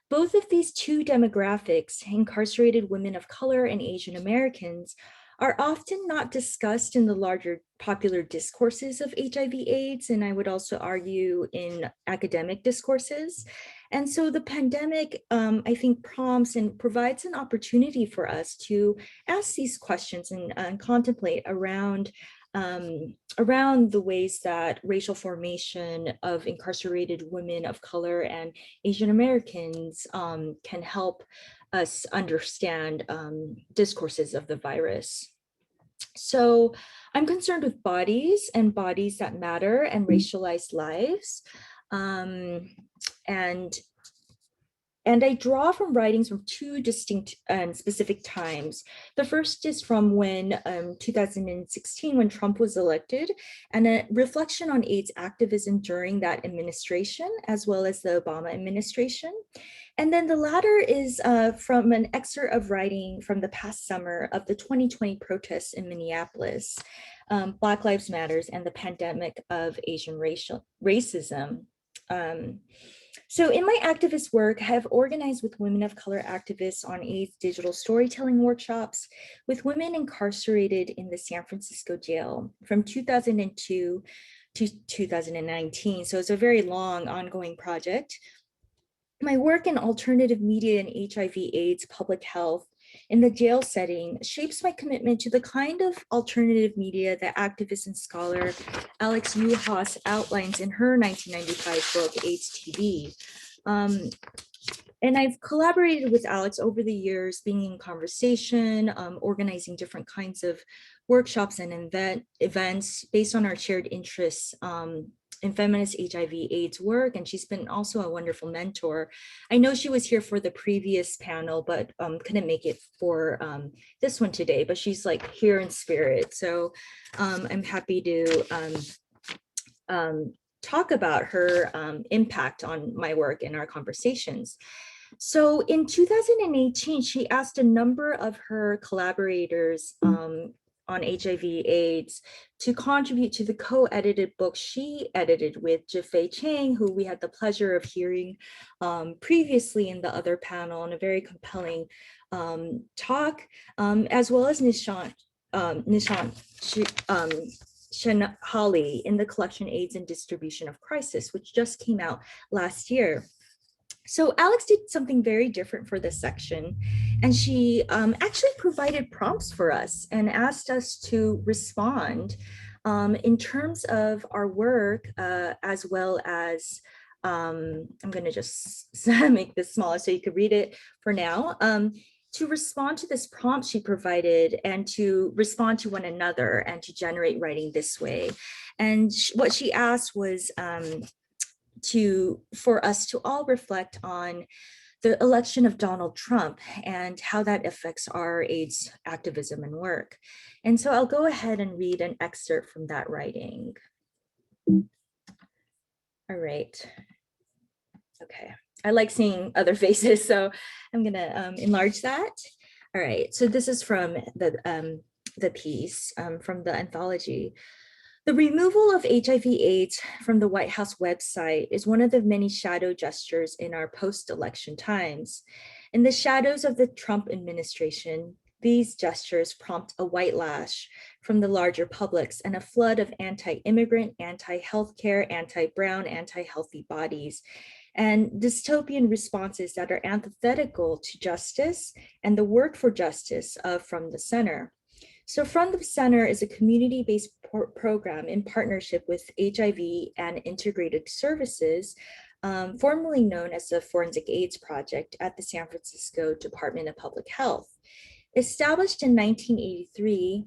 Both of these two demographics, incarcerated women of color and Asian Americans, are often not discussed in the larger popular discourses of HIV/AIDS, and I would also argue in academic discourses. And so the pandemic, I think, prompts and provides an opportunity for us to ask these questions and contemplate around the ways that racial formation of incarcerated women of color and Asian Americans can help us understand discourses of the virus. So I'm concerned with bodies and bodies that matter and racialized lives. And I draw from writings from two distinct and specific times. The first is from when 2016, when Trump was elected, and a reflection on AIDS activism during that administration, as well as the Obama administration. And then the latter is from an excerpt of writing from the past summer of the 2020 protests in Minneapolis, Black Lives Matters and the pandemic of Asian racism. So in my activist work, I have organized with women of color activists on AIDS digital storytelling workshops with women incarcerated in the San Francisco jail from 2002 to 2019. So it's a very long ongoing project. My work in alternative media and HIV/AIDS public health in the jail setting shapes my commitment to the kind of alternative media that activist and scholar Alex Uhas outlines in her 1995 book, AIDS TV. And I've collaborated with Alex over the years, being in conversation, organizing different kinds of workshops and events based on our shared interests in feminist HIV/AIDS work, and she's been also a wonderful mentor. I know she was here for the previous panel, but couldn't make it for this one today, but she's like here in spirit. So I'm happy to talk about her impact on my work and our conversations. So in 2018, she asked a number of her collaborators on HIV/AIDS to contribute to the co-edited book she edited with Jifei Chang, who we had the pleasure of hearing previously in the other panel in a very compelling talk, as well as Nishant Shenhali in the collection AIDS and Distribution of Crisis, which just came out last year. So Alex did something very different for this section, and she actually provided prompts for us and asked us to respond in terms of our work, as well as, I'm gonna just make this smaller so you could read it for now, to respond to this prompt she provided and to respond to one another and to generate writing this way. And what she asked was, for us to all reflect on the election of Donald Trump and how that affects our AIDS activism and work. And so I'll go ahead and read an excerpt from that writing. All right. Okay. I like seeing other faces, so I'm gonna enlarge that. All right. So this is from the piece from the anthology. The removal of HIV/AIDS from the White House website is one of the many shadow gestures in our post-election times. In the shadows of the Trump administration, these gestures prompt a white lash from the larger publics and a flood of anti-immigrant, anti-healthcare, anti-brown, anti-healthy bodies, and dystopian responses that are antithetical to justice and the work for justice from the center. So From the Center is a community-based program in partnership with HIV and Integrated Services, formerly known as the Forensic AIDS Project at the San Francisco Department of Public Health. Established in 1983,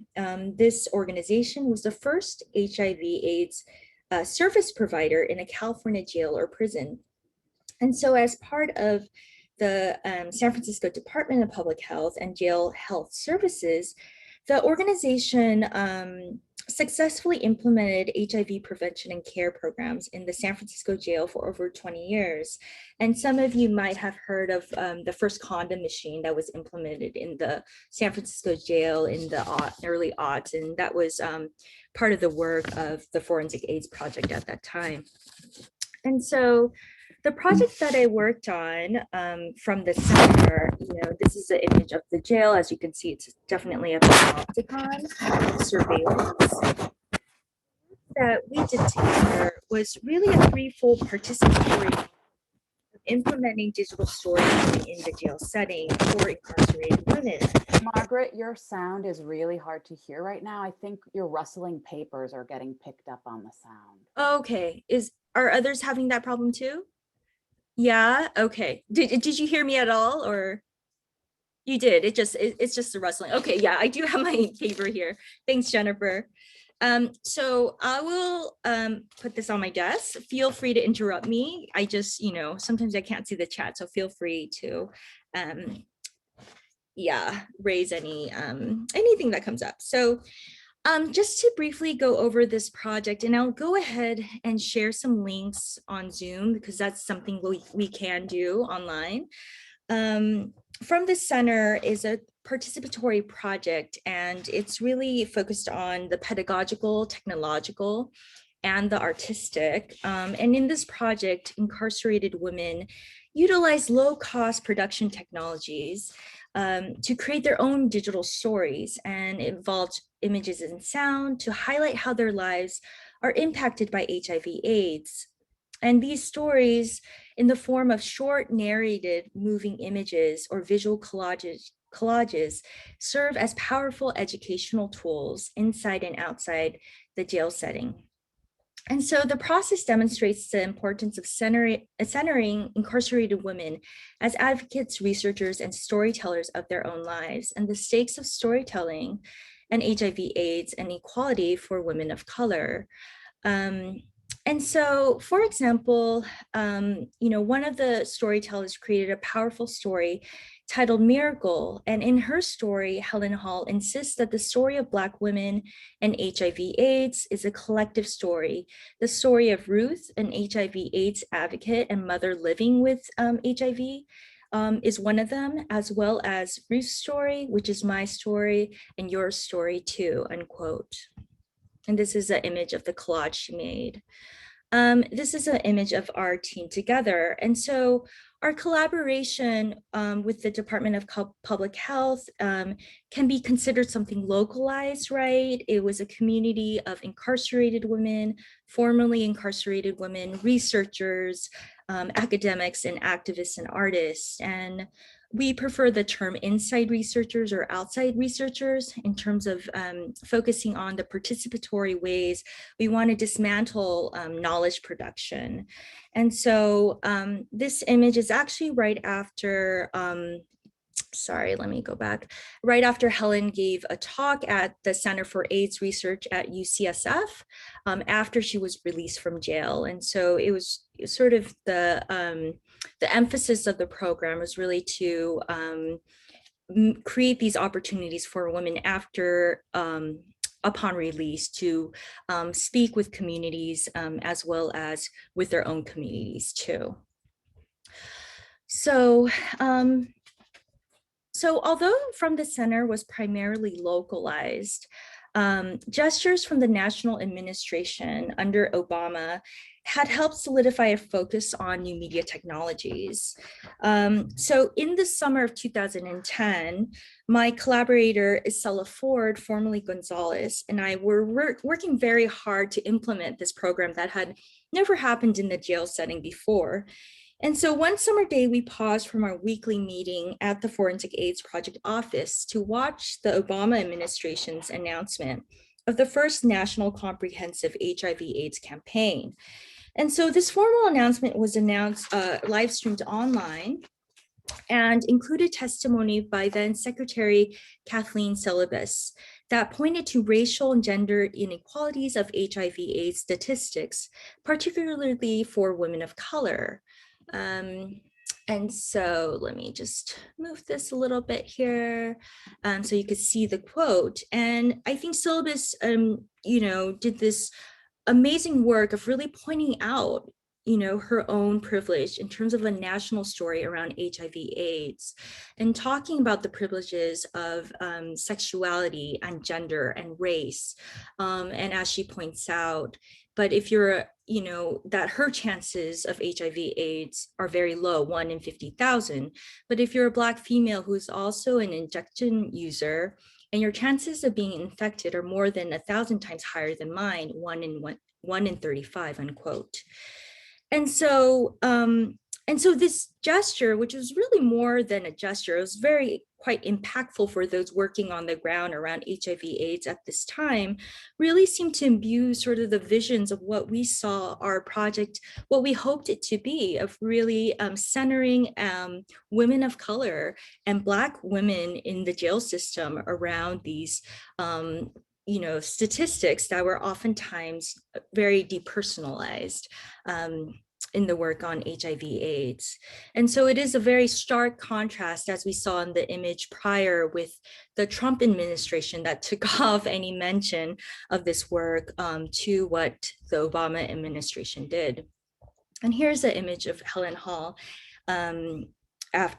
this organization was the first HIV/AIDS service provider in a California jail or prison. And so as part of the San Francisco Department of Public Health and Jail Health Services, the organization successfully implemented HIV prevention and care programs in the San Francisco jail for over 20 years. And some of you might have heard of the first condom machine that was implemented in the San Francisco jail in the early aughts, and that was part of the work of the Forensic AIDS Project at that time. And so the project that I worked on from the center, this is an image of the jail. As you can see, it's definitely a panopticon surveillance. That we did together was really a threefold participatory of implementing digital storytelling in the jail setting for incarcerated women. Margaret, your sound is really hard to hear right now. I think your rustling papers are getting picked up on the sound. Okay, are others having that problem too? Yeah, okay. Did you hear me at all, or you did? It's just the rustling. Okay, yeah, I do have my paper here. Thanks, Jennifer. So I will put this on my desk. Feel free to interrupt me. I just, sometimes I can't see the chat, so feel free to raise anything that comes up. So just to briefly go over this project, and I'll go ahead and share some links on Zoom because that's something we can do online. From the Center is a participatory project, and it's really focused on the pedagogical, technological, and the artistic. And in this project, incarcerated women utilize low-cost production technologies to create their own digital stories, and it involves images and sound to highlight how their lives are impacted by HIV/AIDS. And these stories, in the form of short narrated moving images or visual collages, serve as powerful educational tools inside and outside the jail setting. And so the process demonstrates the importance of centering incarcerated women as advocates, researchers, and storytellers of their own lives, and the stakes of storytelling and HIV/AIDS and equality for women of color. And so, for example, one of the storytellers created a powerful story titled Miracle. And in her story, Helen Hall insists that the story of Black women and HIV/AIDS is a collective story. The story of Ruth, an HIV/AIDS advocate and mother living with HIV, is one of them, as well as Ruth's story, which is my story, and your story too, unquote. And this is an image of the collage she made. This is an image of our team together. And so our collaboration with the Department of Public Health can be considered something localized, right? It was a community of incarcerated women, formerly incarcerated women, researchers, academics, and activists and artists. And we prefer the term inside researchers or outside researchers in terms of focusing on the participatory ways we want to dismantle knowledge production. And so this image is actually right after, right after Helen gave a talk at the Center for AIDS Research at UCSF after she was released from jail. And so it was sort of the emphasis of the program was really to create these opportunities for women after upon release to speak with communities as well as with their own communities too. So although From the Center was primarily localized, Gestures from the national administration under Obama had helped solidify a focus on new media technologies. So in the summer of 2010, my collaborator Isela Ford, formerly Gonzalez, and I were working very hard to implement this program that had never happened in the jail setting before. And so one summer day, we paused from our weekly meeting at the Forensic AIDS Project office to watch the Obama administration's announcement of the first national comprehensive HIV/AIDS campaign. And so this formal announcement was live streamed online and included testimony by then Secretary Kathleen Celebes that pointed to racial and gender inequalities of HIV/AIDS statistics, particularly for women of color. And so let me just move this a little bit here so you could see the quote. And I think Celebes, did this amazing work of really pointing out, her own privilege in terms of a national story around HIV/AIDS and talking about the privileges of sexuality and gender and race. And as she points out, but if you're, that her chances of HIV/AIDS are very low, 1 in 50,000. But if you're a Black female who's also an injection user, and your chances of being infected are more than 1,000 times higher than mine, 1 in 35, unquote. And so this gesture, which was really more than a gesture, it was quite impactful for those working on the ground around HIV/AIDS at this time, really seemed to imbue sort of the visions of what we saw our project, what we hoped it to be, of really centering women of color and Black women in the jail system around these statistics that were oftentimes very depersonalized in the work on HIV/AIDS. And so it is a very stark contrast, as we saw in the image prior, with the Trump administration that took off any mention of this work to what the Obama administration did. And here's the image of Helen Hall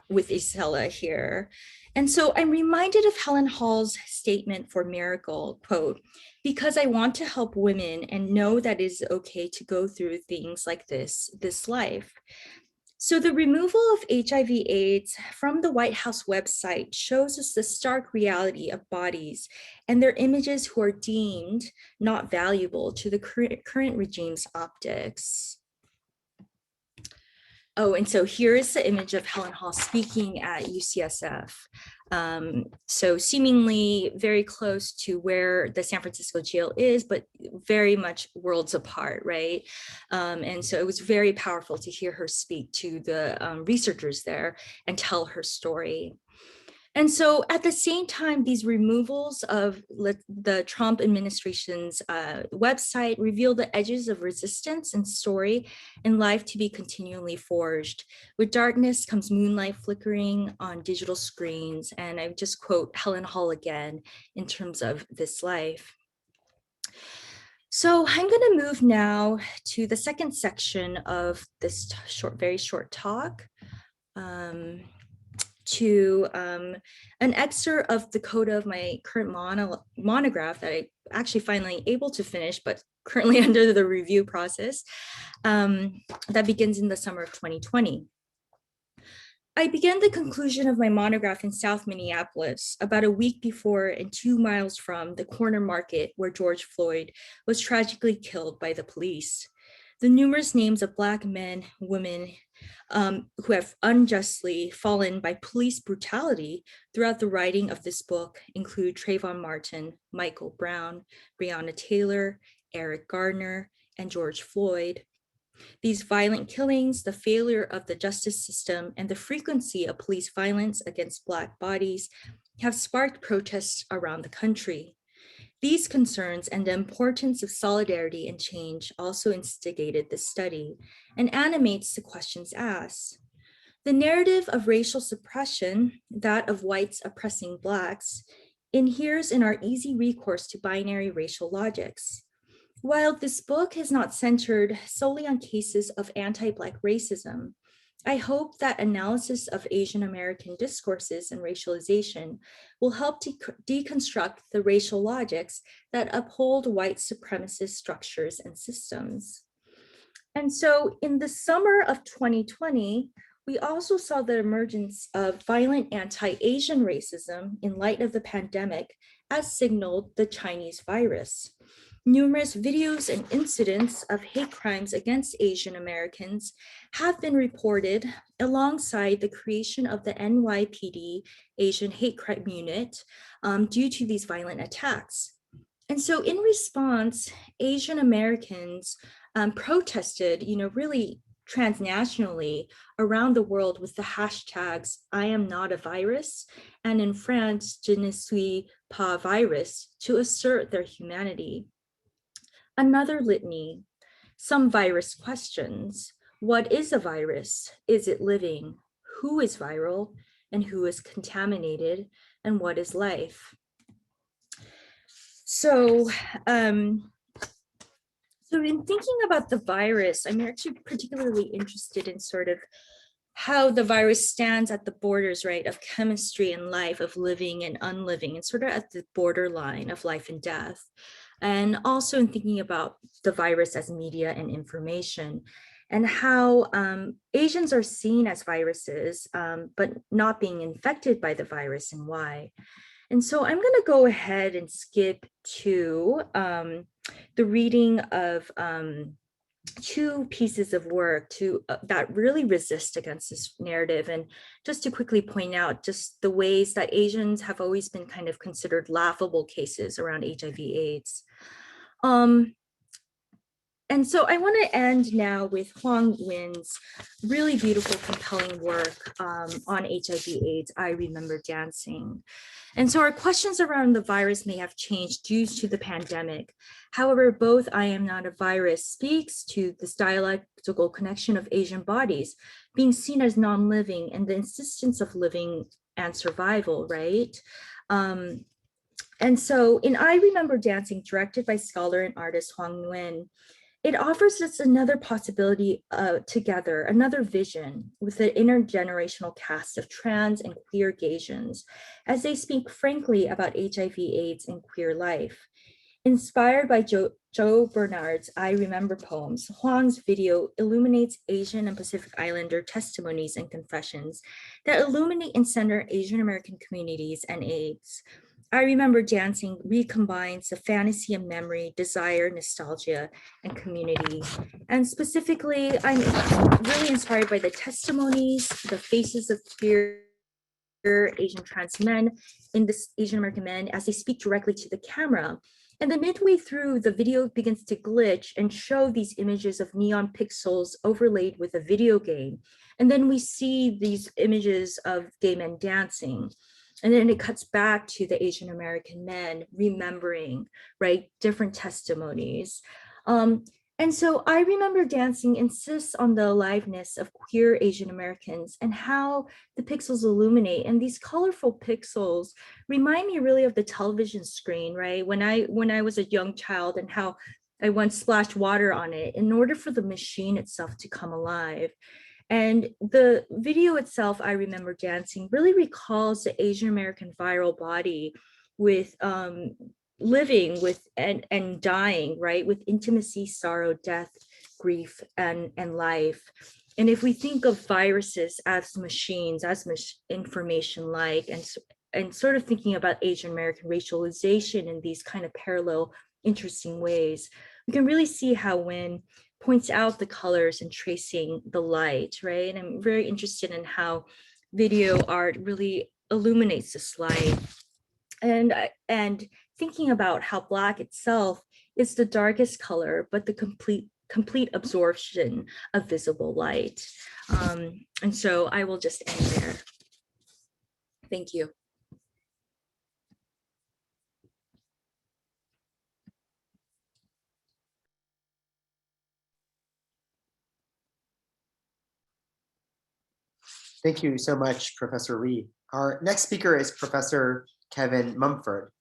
with Isela here. And so I'm reminded of Helen Hall's statement for Miracle, quote, "Because I want to help women and know that it is okay to go through things like this life." So the removal of HIV/AIDS from the White House website shows us the stark reality of bodies and their images who are deemed not valuable to the current regime's optics. Oh, and so here is the image of Helen Hall speaking at UCSF. So seemingly very close to where the San Francisco jail is, but very much worlds apart, right? And so it was very powerful to hear her speak to the researchers there and tell her story. And so at the same time, these removals of the Trump administration's website reveal the edges of resistance and story and life to be continually forged. With darkness comes moonlight flickering on digital screens. And I just quote Helen Hall again in terms of this life. So I'm going to move now to the second section of this very short talk. To an excerpt of the coda of my current monograph that I actually finally able to finish, but currently under the review process, that begins in the summer of 2020. I began the conclusion of my monograph in South Minneapolis, about a week before and 2 miles from the corner market where George Floyd was tragically killed by the police. The numerous names of Black men, women, who have unjustly fallen by police brutality throughout the writing of this book include Trayvon Martin, Michael Brown, Breonna Taylor, Eric Gardner, and George Floyd. These violent killings, the failure of the justice system, and the frequency of police violence against Black bodies have sparked protests around the country. These concerns and the importance of solidarity and change also instigated this study and animates the questions asked. The narrative of racial suppression, that of whites oppressing Blacks, inheres in our easy recourse to binary racial logics. While this book is not centered solely on cases of anti-Black racism, I hope that analysis of Asian American discourses and racialization will help deconstruct the racial logics that uphold white supremacist structures and systems. And so in the summer of 2020, we also saw the emergence of violent anti-Asian racism in light of the pandemic, as signaled the Chinese virus. Numerous videos and incidents of hate crimes against Asian Americans have been reported alongside the creation of the NYPD Asian Hate Crime Unit due to these violent attacks. And so in response, Asian Americans protested, really transnationally around the world with the hashtags "I am not a virus" and in France, "Je ne suis pas virus" to assert their humanity. Another litany, some virus questions. What is a virus? Is it living? Who is viral? And who is contaminated? And what is life? So in thinking about the virus, I'm actually particularly interested in sort of how the virus stands at the borders, right, of chemistry and life, of living and unliving, and sort of at the borderline of life and death. And also in thinking about the virus as media and information, and how Asians are seen as viruses, but not being infected by the virus, and why. And so I'm going to go ahead and skip to the reading of two pieces of work that really resist against this narrative. And just to quickly point out just the ways that Asians have always been kind of considered laughable cases around HIV/AIDS. And so I want to end now with Huang Wen's really beautiful, compelling work on HIV/AIDS, I Remember Dancing. And so our questions around the virus may have changed due to the pandemic. However, both I Am Not a Virus speaks to this dialectical connection of Asian bodies being seen as non-living and the insistence of living and survival, right? And so in I Remember Dancing, directed by scholar and artist Huang Wen, it offers us another possibility together, another vision with an intergenerational cast of trans and queer Gaysians as they speak frankly about HIV/AIDS and queer life. Inspired by Joe Bernard's I Remember poems, Huang's video illuminates Asian and Pacific Islander testimonies and confessions that illuminate and center Asian American communities and AIDS. I Remember Dancing recombines the fantasy and memory, desire, nostalgia, and community. And specifically, I'm really inspired by the testimonies, the faces of queer Asian trans men in this Asian American men as they speak directly to the camera. And then midway through, the video begins to glitch and show these images of neon pixels overlaid with a video game. And then we see these images of gay men dancing. And then it cuts back to the Asian American men remembering, right, different testimonies. And so I Remember Dancing insists on the aliveness of queer Asian Americans and how the pixels illuminate. And these colorful pixels remind me really of the television screen, right? When I was a young child and how I once splashed water on it in order for the machine itself to come alive. And the video itself, I Remember Dancing, really recalls the Asian American viral body with living with and dying, right? With intimacy, sorrow, death, grief, and life. And if we think of viruses as machines, as information-like, and sort of thinking about Asian American racialization in these kind of parallel, interesting ways, we can really see how when points out the colors and tracing the light, right? And I'm very interested in how video art really illuminates this light. And thinking about how Black itself is the darkest color, but the complete absorption of visible light. And so I will just end there. Thank you. Thank you so much, Professor Rhee. Our next speaker is Professor Kevin Mumford.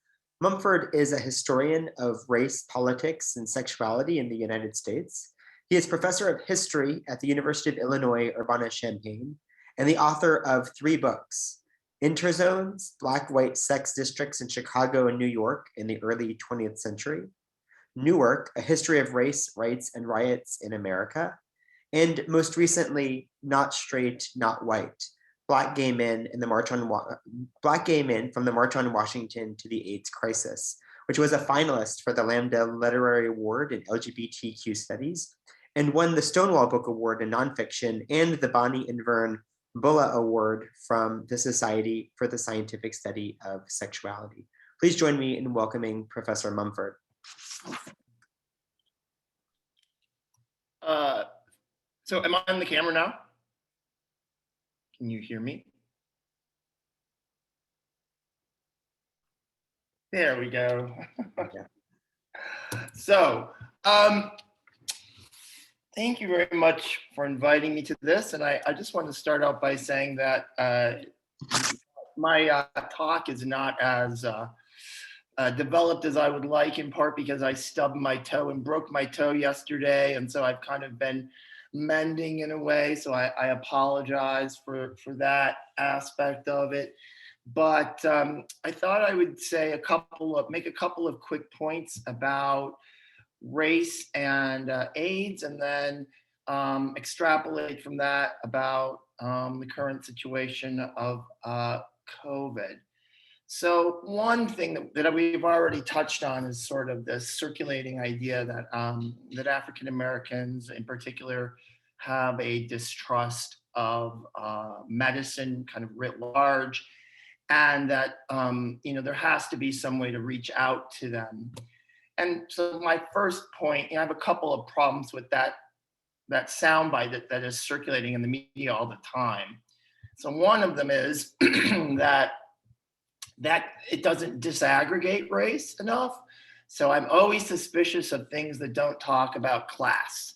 Mumford is a historian of race, politics, and sexuality in the United States. He is professor of history at the University of Illinois, Urbana-Champaign, and the author of 3 books: Interzones, Black-White Sex Districts in Chicago and New York in the early 20th century, Newark, A History of Race, Rights, and Riots in America, and most recently, Not Straight, Not White, Black gay men from the March on Washington to the AIDS Crisis, which was a finalist for the Lambda Literary Award in LGBTQ Studies, and won the Stonewall Book Award in Nonfiction and the Bonnie and Vern Bulla Award from the Society for the Scientific Study of Sexuality. Please join me in welcoming Professor Mumford. So am I on the camera now? Can you hear me? There we go. So, thank you very much for inviting me to this. And I just want to start out by saying that my talk is not as developed as I would like, in part because I stubbed my toe and broke my toe yesterday. And so I've kind of been mending in a way. So I apologize for that aspect of it. But I thought I would say make a couple of quick points about race and AIDS, and then extrapolate from that about the current situation of COVID. So one thing that we've already touched on is sort of this circulating idea that that African Americans in particular have a distrust of medicine kind of writ large, and that there has to be some way to reach out to them. And so my first point, I have a couple of problems with that soundbite that is circulating in the media all the time. So one of them is that it doesn't disaggregate race enough. So I'm always suspicious of things that don't talk about class.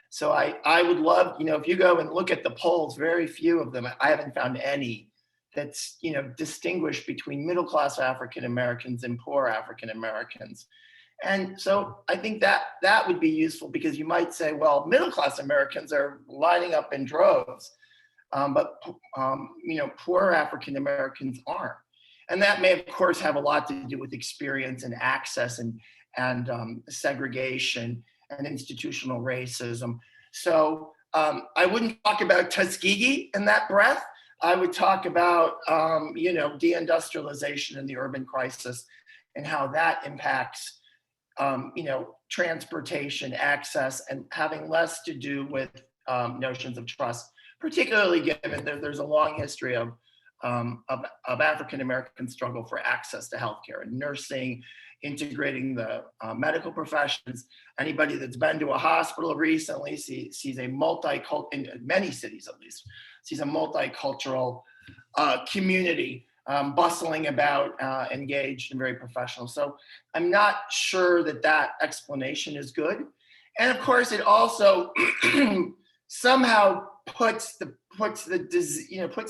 So I would love, if you go and look at the polls, very few of them, I haven't found any that's, distinguished between middle-class African Americans and poor African Americans. And so I think that would be useful, because you might say, well, middle-class Americans are lining up in droves, but poor African Americans aren't. And that may, of course, have a lot to do with experience and access and segregation and institutional racism. So I wouldn't talk about Tuskegee in that breath. I would talk about, deindustrialization and the urban crisis and how that impacts, transportation, access, and having less to do with notions of trust, particularly given that there's a long history of African American struggle for access to healthcare and nursing, integrating the medical professions. Anybody that's been to a hospital recently sees a multicultural, in many cities at least, sees a multicultural community bustling about, engaged and very professional. So I'm not sure that explanation is good. And of course, it also somehow puts the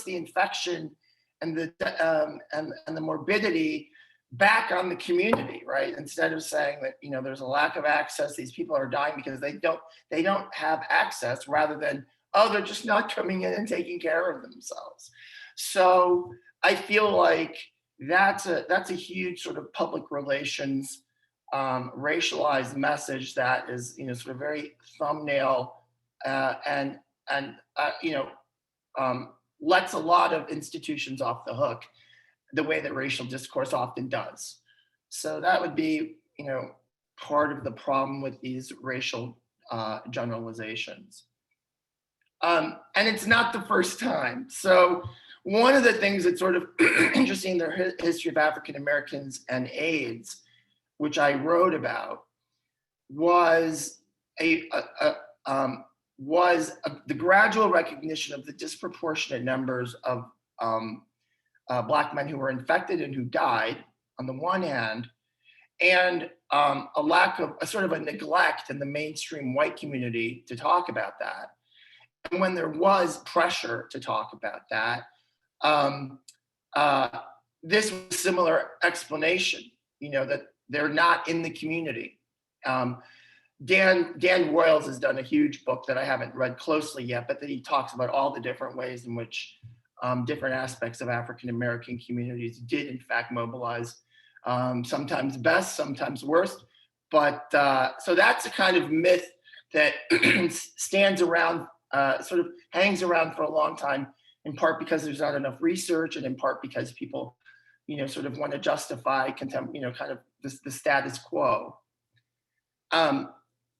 infection and the morbidity back on the community, right? Instead of saying that there's a lack of access, these people are dying because they don't have access, rather than, oh, they're just not coming in and taking care of themselves. So I feel like that's a huge sort of public relations racialized message that is sort of very thumbnail and lets a lot of institutions off the hook, the way that racial discourse often does. So that would be, part of the problem with these racial generalizations. And it's not the first time. So one of the things that's sort of interesting in the history of African Americans and AIDS, which I wrote about, was the gradual recognition of the disproportionate numbers of Black men who were infected and who died on the one hand, and a lack of a sort of a neglect in the mainstream white community to talk about that. And when there was pressure to talk about that, this was a similar explanation, that they're not in the community. Dan Royals has done a huge book that I haven't read closely yet, but that he talks about all the different ways in which different aspects of African American communities did in fact mobilize, sometimes best, sometimes worst. But so that's a kind of myth that stands around, sort of hangs around for a long time, in part because there's not enough research, and in part because people, sort of want to justify contempt, kind of the status quo.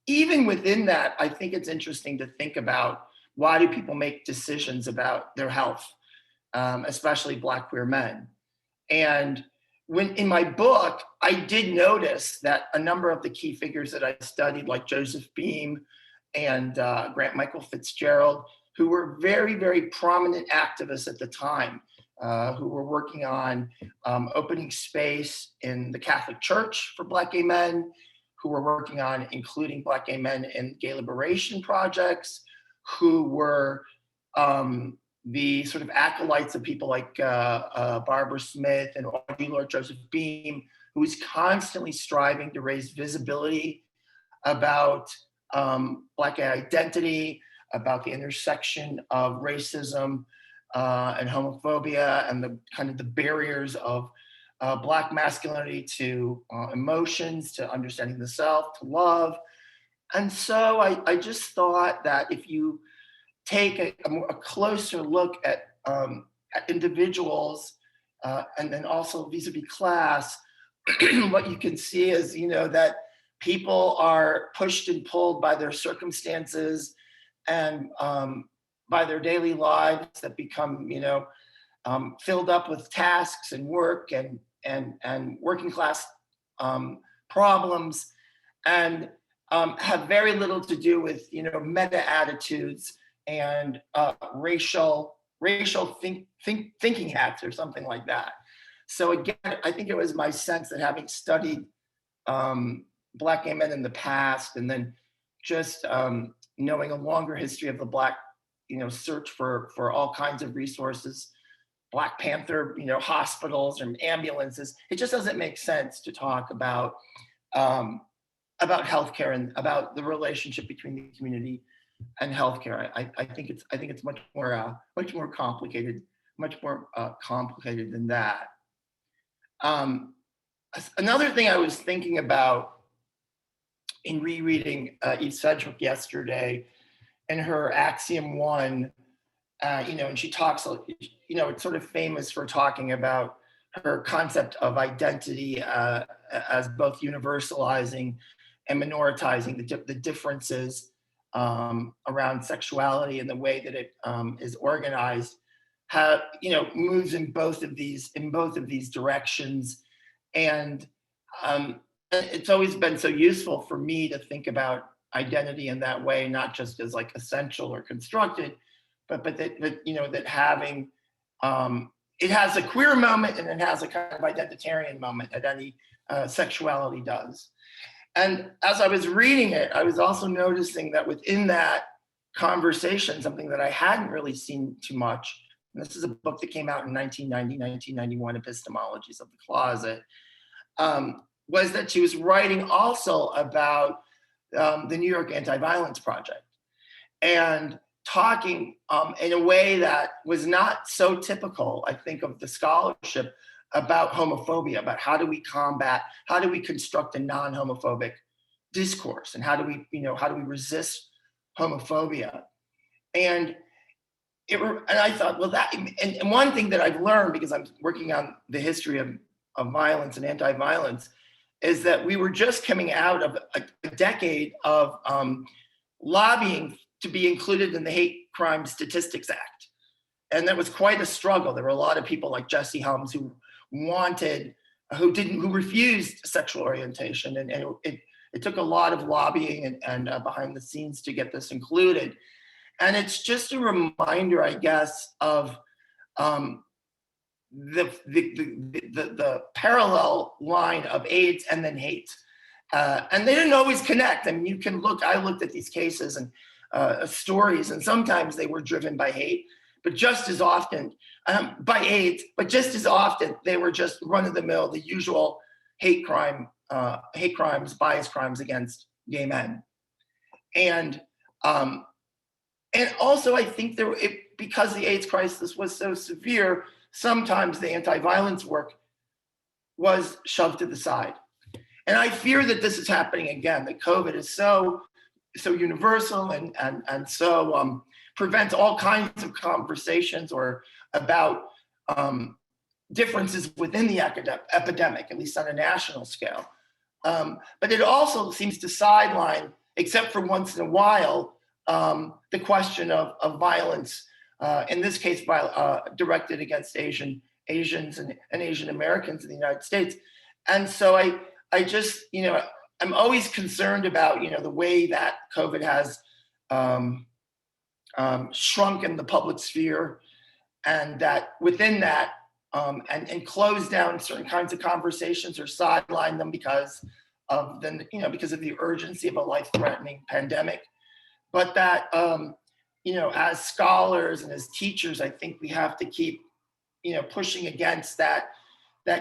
Even within that, I think it's interesting to think about, why do people make decisions about their health, especially Black queer men? And when in my book, I did notice that a number of the key figures that I studied, like Joseph Beam and Grant Michael Fitzgerald, who were very, very prominent activists at the time, who were working on opening space in the Catholic Church for Black gay men, who were working on including Black gay men in gay liberation projects, who were the sort of acolytes of people like Barbara Smith and Audre Lorde Joseph Beam, who was constantly striving to raise visibility about Black gay identity, about the intersection of racism and homophobia, and the kind of the barriers of Black masculinity to emotions, to understanding the self, to love. And so I just thought that if you take a closer look at individuals and then also vis-a-vis class, what you can see is, that people are pushed and pulled by their circumstances and by their daily lives that become, filled up with tasks and work and working class problems, and have very little to do with, meta attitudes and racial thinking hats or something like that. So again, I think it was my sense that, having studied Black gay men in the past, and then just knowing a longer history of the Black, search for all kinds of resources, Black Panther, hospitals and ambulances, it just doesn't make sense to talk about healthcare and about the relationship between the community and healthcare. I think it's much more complicated than that. Another thing I was thinking about in rereading Eve Sedgwick yesterday, and her Axiom 1, and she talks, it's sort of famous for talking about her concept of identity as both universalizing and minoritizing the differences around sexuality, and the way that it is organized, moves in both of these directions. And it's always been so useful for me to think about identity in that way, not just as like essential or constructed, but that having it has a queer moment, and it has a kind of identitarian moment that any sexuality does. And as I was reading it, I was also noticing that within that conversation, something that I hadn't really seen too much, and this is a book that came out in 1990, 1991, Epistemologies of the Closet, was that she was writing also about the New York Anti-Violence Project, and talking in a way that was not so typical, I think, of the scholarship about homophobia, about how do we construct a non-homophobic discourse, and how do we resist homophobia. And I thought, well, and one thing that I've learned, because I'm working on the history of violence and anti-violence, is that we were just coming out of a decade of lobbying to be included in the Hate Crime Statistics Act. And that was quite a struggle. There were a lot of people like Jesse Helms who refused sexual orientation. And it took a lot of lobbying and behind the scenes to get this included. And it's just a reminder, I guess, of the parallel line of AIDS and then hate. And they didn't always connect. I mean, I looked at these cases and stories, and sometimes they were driven by hate, but just as often, by AIDS, but just as often, they were just run-of-the-mill, the usual hate crimes, bias crimes against gay men. And also I think because the AIDS crisis was so severe, sometimes the anti-violence work was shoved to the side. And I fear that this is happening again, that COVID is so universal and so prevents all kinds of conversations or about differences within the epidemic, at least on a national scale. But it also seems to sideline, except for once in a while, the question of violence, in this case, directed against Asians and Asian Americans in the United States. And so I just, I'm always concerned about, the way that COVID has shrunken the public sphere, and that within that, and closed down certain kinds of conversations or sideline them because of the urgency of a life-threatening pandemic. But that, as scholars and as teachers, I think we have to keep, pushing against that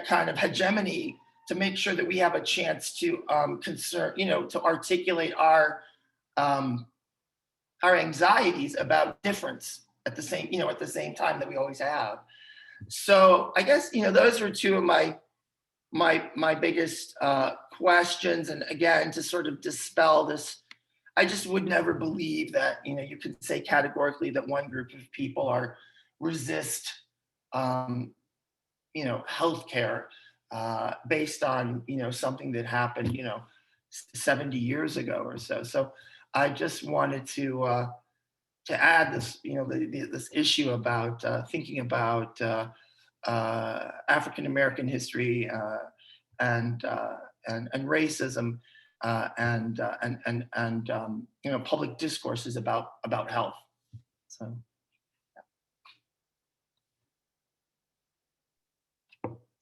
kind of hegemony to make sure that we have a chance to to articulate our anxieties about difference at the same time that we always have. So I guess, those are two of my biggest questions. And again, to sort of dispel this, I just would never believe that, you could say categorically that one group of people resist, healthcare based on, something that happened, 70 years ago or so. So I just wanted to add this, this issue about thinking about African American history and racism and public discourses about health. So.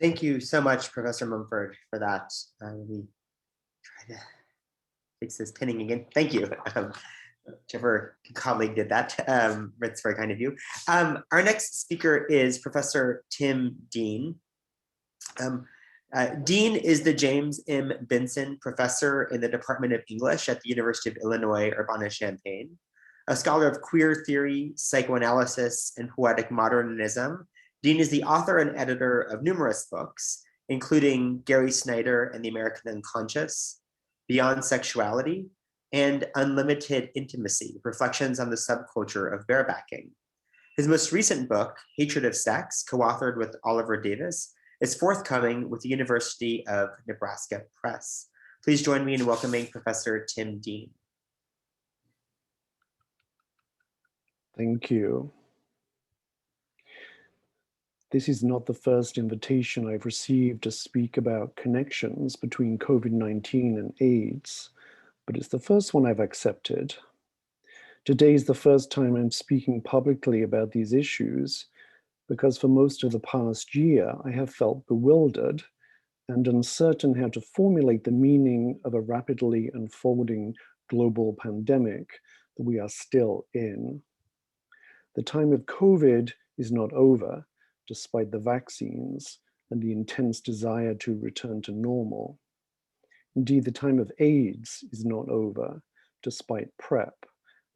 Thank you so much, Professor Mumford, for that. Let me try to fix this pinning again. Thank you. Whichever colleague did that. It's very kind of you. Our next speaker is Professor Tim Dean. Dean is the James M. Benson Professor in the Department of English at the University of Illinois, Urbana-Champaign, a scholar of queer theory, psychoanalysis, and poetic modernism. Dean is the author and editor of numerous books, including Gary Snyder and the American Unconscious, Beyond Sexuality, and Unlimited Intimacy, Reflections on the Subculture of Barebacking. His most recent book, Hatred of Sex, co-authored with Oliver Davis, is forthcoming with the University of Nebraska Press. Please join me in welcoming Professor Tim Dean. Thank you. This is not the first invitation I've received to speak about connections between COVID-19 and AIDS, but it's the first one I've accepted. Today is the first time I'm speaking publicly about these issues, because for most of the past year, I have felt bewildered and uncertain how to formulate the meaning of a rapidly unfolding global pandemic that we are still in. The time of COVID is not over, despite the vaccines and the intense desire to return to normal. Indeed, the time of AIDS is not over, despite PrEP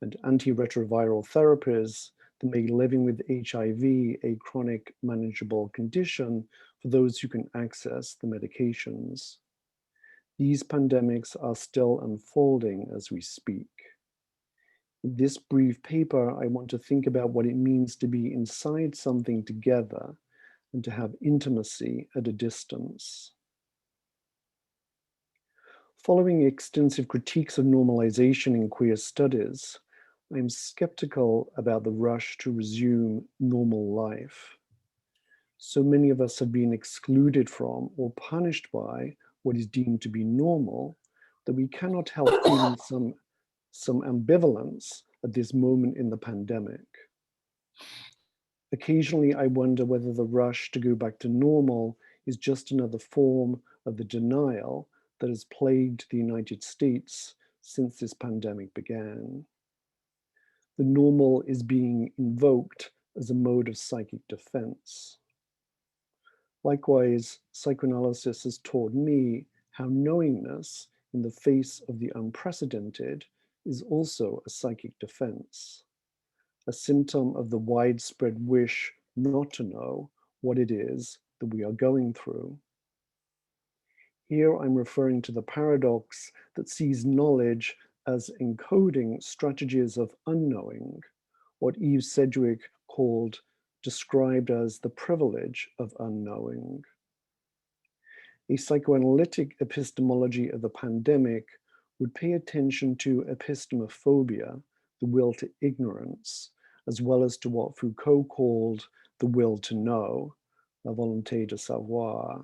and antiretroviral therapies that make living with HIV a chronic manageable condition for those who can access the medications. These pandemics are still unfolding as we speak. In this brief paper, I want to think about what it means to be inside something together and to have intimacy at a distance. Following extensive critiques of normalization in queer studies, I'm skeptical about the rush to resume normal life. So many of us have been excluded from or punished by what is deemed to be normal that we cannot help feeling some ambivalence at this moment in the pandemic. Occasionally, I wonder whether the rush to go back to normal is just another form of the denial that has plagued the United States since this pandemic began. The normal is being invoked as a mode of psychic defense. Likewise, psychoanalysis has taught me how knowingness in the face of the unprecedented is also a psychic defense, a symptom of the widespread wish not to know what it is that we are going through. Here I'm referring to the paradox that sees knowledge as encoding strategies of unknowing, what Sedgwick described as the privilege of unknowing. A psychoanalytic epistemology of the pandemic would pay attention to epistemophobia, the will to ignorance, as well as to what Foucault called the will to know, la volonté de savoir.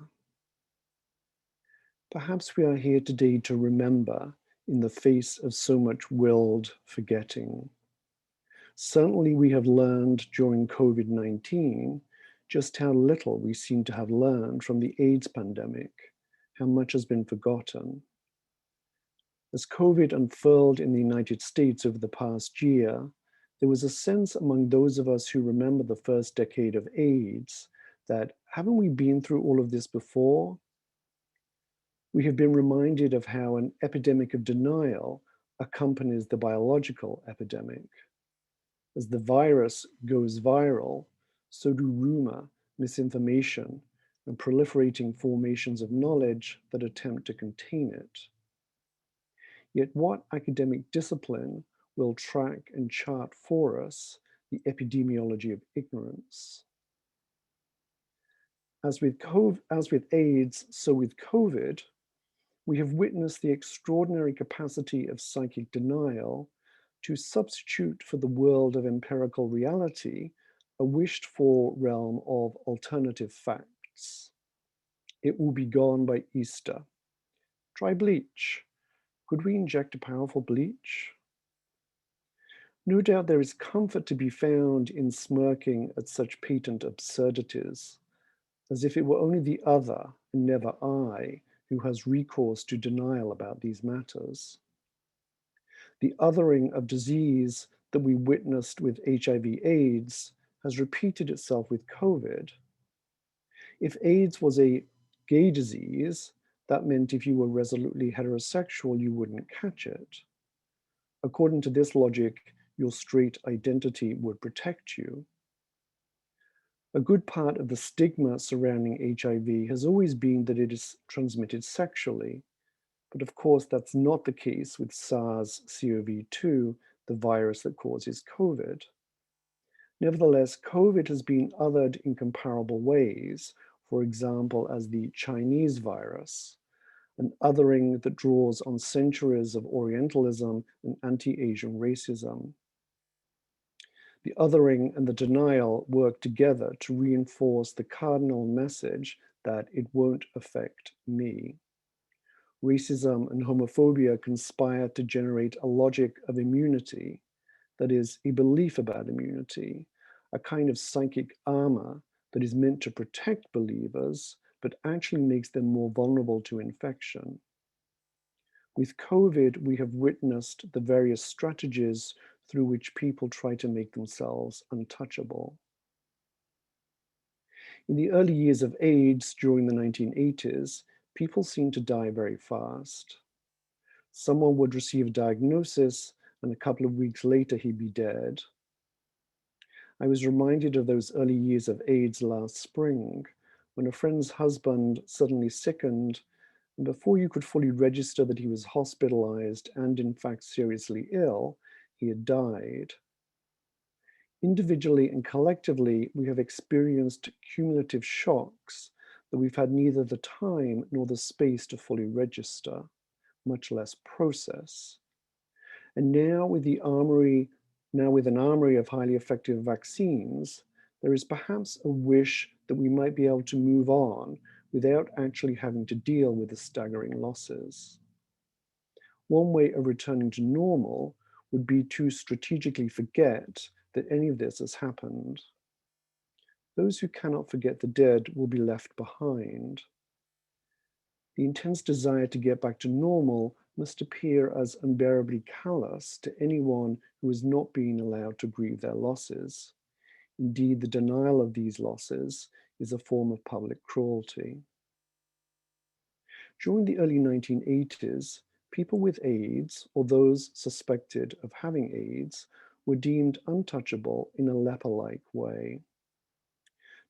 Perhaps we are here today to remember in the face of so much willed forgetting. Certainly we have learned during COVID-19 just how little we seem to have learned from the AIDS pandemic, how much has been forgotten. As COVID unfurled in the United States over the past year, there was a sense among those of us who remember the first decade of AIDS that, haven't we been through all of this before? We have been reminded of how an epidemic of denial accompanies the biological epidemic. As the virus goes viral, so do rumor, misinformation, and proliferating formations of knowledge that attempt to contain it. Yet what academic discipline will track and chart for us the epidemiology of ignorance? As with AIDS, so with COVID, we have witnessed the extraordinary capacity of psychic denial to substitute for the world of empirical reality a wished-for realm of alternative facts. It will be gone by Easter. Try bleach. Could we inject a powerful bleach? No doubt there is comfort to be found in smirking at such patent absurdities, as if it were only the other and never I who has recourse to denial about these matters. The othering of disease that we witnessed with HIV/AIDS has repeated itself with COVID. If AIDS was a gay disease, that meant if you were resolutely heterosexual, you wouldn't catch it. According to this logic, your straight identity would protect you. A good part of the stigma surrounding HIV has always been that it is transmitted sexually. But of course, that's not the case with SARS-CoV-2, the virus that causes COVID. Nevertheless, COVID has been othered in comparable ways, for example, as the Chinese virus, an othering that draws on centuries of Orientalism and anti-Asian racism. The othering and the denial work together to reinforce the cardinal message that it won't affect me. Racism and homophobia conspire to generate a logic of immunity, that is, a belief about immunity, a kind of psychic armor that is meant to protect believers, but actually makes them more vulnerable to infection. With COVID, we have witnessed the various strategies through which people try to make themselves untouchable. In the early years of AIDS during the 1980s, people seemed to die very fast. Someone would receive a diagnosis and a couple of weeks later he'd be dead. I was reminded of those early years of AIDS last spring, when a friend's husband suddenly sickened, and before you could fully register that he was hospitalized and in fact seriously ill, he had died. Individually and collectively, we have experienced cumulative shocks that we've had neither the time nor the space to fully register, much less process. And now with an armory of highly effective vaccines, there is perhaps a wish that we might be able to move on without actually having to deal with the staggering losses. One way of returning to normal would be to strategically forget that any of this has happened. Those who cannot forget the dead will be left behind. The intense desire to get back to normal must appear as unbearably callous to anyone who is not being allowed to grieve their losses. Indeed, the denial of these losses is a form of public cruelty. During the early 1980s, People with AIDS or those suspected of having AIDS were deemed untouchable in a leper-like way.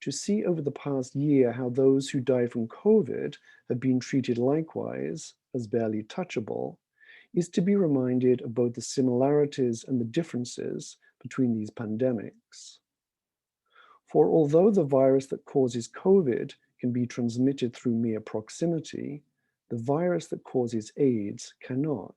To see over the past year how those who died from COVID have been treated likewise as barely touchable is to be reminded of both the similarities and the differences between these pandemics. For although the virus that causes COVID can be transmitted through mere proximity, the virus that causes AIDS cannot.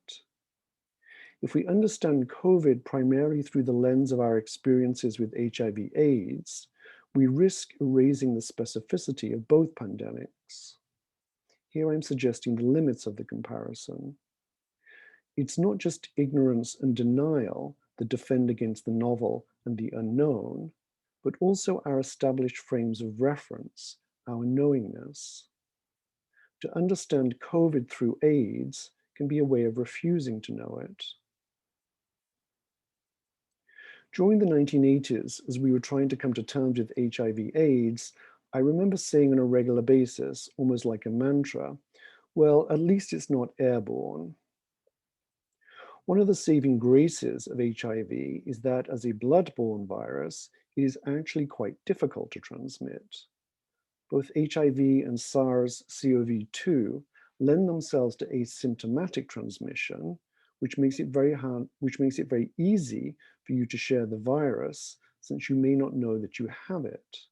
If we understand COVID primarily through the lens of our experiences with HIV/AIDS, we risk erasing the specificity of both pandemics. Here I'm suggesting the limits of the comparison. It's not just ignorance and denial that defend against the novel and the unknown, but also our established frames of reference, our knowingness. To understand COVID through AIDS can be a way of refusing to know it. During the 1980s, as we were trying to come to terms with HIV/AIDS, I remember saying on a regular basis, almost like a mantra, well, at least it's not airborne. One of the saving graces of HIV is that as a blood-borne virus, it is actually quite difficult to transmit. Both HIV and SARS-CoV-2 lend themselves to asymptomatic transmission, which makes it very easy for you to share the virus, since you may not know that you have it.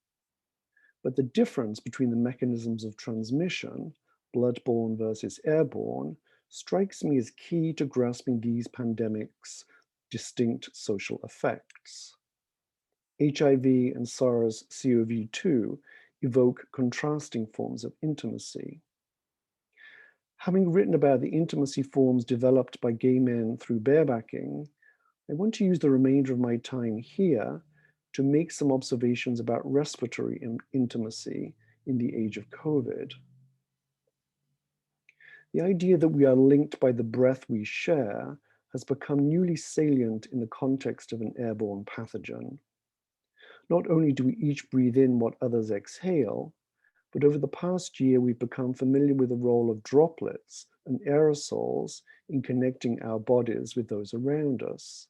But the difference between the mechanisms of transmission, blood-borne versus airborne, strikes me as key to grasping these pandemics' distinct social effects. HIV and SARS-CoV-2 evoke contrasting forms of intimacy. Having written about the intimacy forms developed by gay men through barebacking, I want to use the remainder of my time here to make some observations about respiratory intimacy in the age of COVID. The idea that we are linked by the breath we share has become newly salient in the context of an airborne pathogen. Not only do we each breathe in what others exhale, but over the past year, we've become familiar with the role of droplets and aerosols in connecting our bodies with those around us.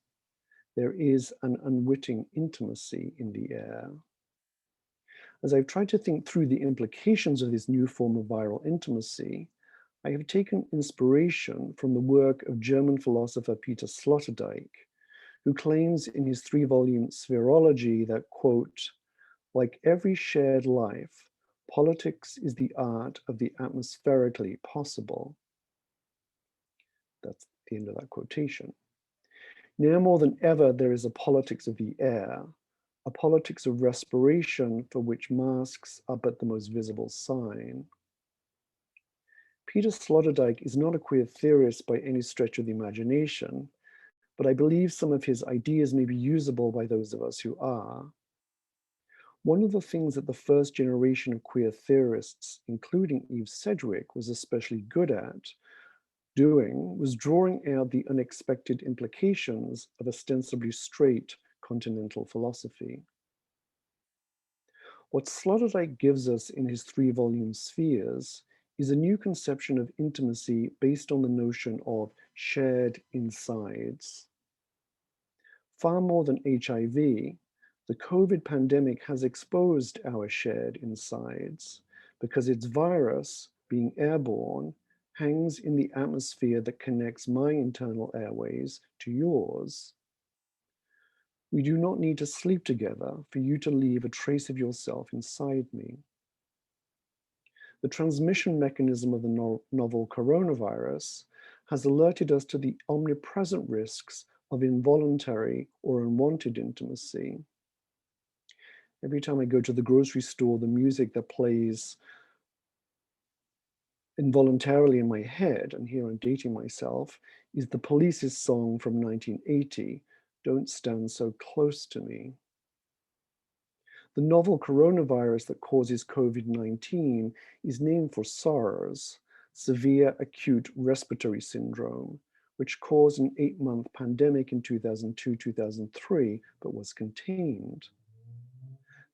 There is an unwitting intimacy in the air. As I've tried to think through the implications of this new form of viral intimacy, I have taken inspiration from the work of German philosopher Peter Sloterdijk, who claims in his 3-volume Spherology that, quote, like every shared life, politics is the art of the atmospherically possible. That's the end of that quotation. Now more than ever, there is a politics of the air, a politics of respiration for which masks are but the most visible sign. Peter Sloterdijk is not a queer theorist by any stretch of the imagination, but I believe some of his ideas may be usable by those of us who are. One of the things that the first generation of queer theorists, including Eve Sedgwick, was especially good at doing was drawing out the unexpected implications of ostensibly straight continental philosophy. What Sloterdijk gives us in his 3-volume Spheres is a new conception of intimacy based on the notion of shared insides. Far more than HIV, the COVID pandemic has exposed our shared insides because its virus, being airborne, hangs in the atmosphere that connects my internal airways to yours. We do not need to sleep together for you to leave a trace of yourself inside me. The transmission mechanism of the novel coronavirus has alerted us to the omnipresent risks of involuntary or unwanted intimacy. Every time I go to the grocery store, the music that plays involuntarily in my head, and here I'm dating myself, is the Police's song from 1980, Don't Stand So Close to Me. The novel coronavirus that causes COVID-19 is named for SARS, Severe Acute Respiratory Syndrome, which caused an 8-month pandemic in 2002-2003, but was contained.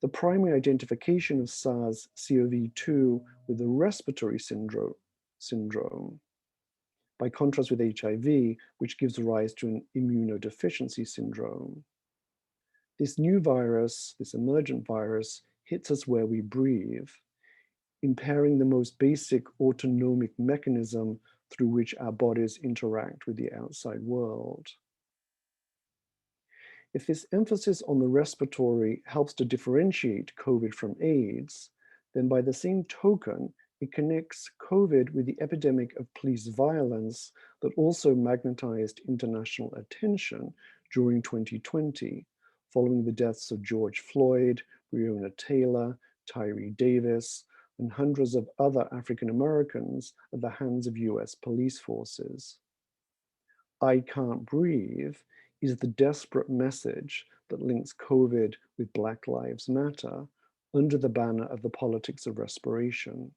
The primary identification of SARS-CoV-2 with the respiratory syndrome, by contrast with HIV, which gives rise to an immunodeficiency syndrome. This new virus, this emergent virus, hits us where we breathe, impairing the most basic autonomic mechanism through which our bodies interact with the outside world. If this emphasis on the respiratory helps to differentiate COVID from AIDS, then by the same token, it connects COVID with the epidemic of police violence that also magnetized international attention during 2020, following the deaths of George Floyd, Breonna Taylor, Tyree Davis, and hundreds of other African Americans at the hands of US police forces. I can't breathe is the desperate message that links COVID with Black Lives Matter under the banner of the politics of respiration.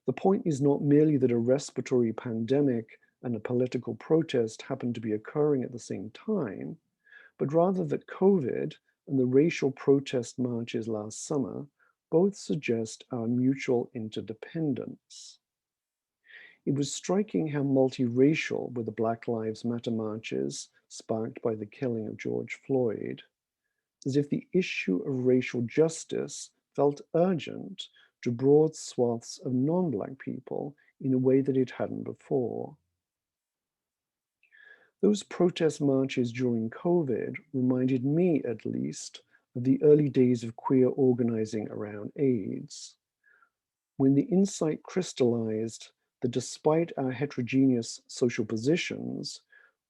The point is not merely that a respiratory pandemic and a political protest happen to be occurring at the same time, but rather that COVID and the racial protest marches last summer both suggest our mutual interdependence. It was striking how multiracial were the Black Lives Matter marches sparked by the killing of George Floyd, as if the issue of racial justice felt urgent to broad swaths of non-Black people in a way that it hadn't before. Those protest marches during COVID reminded me, at least, of the early days of queer organizing around AIDS, when the insight crystallized that despite our heterogeneous social positions,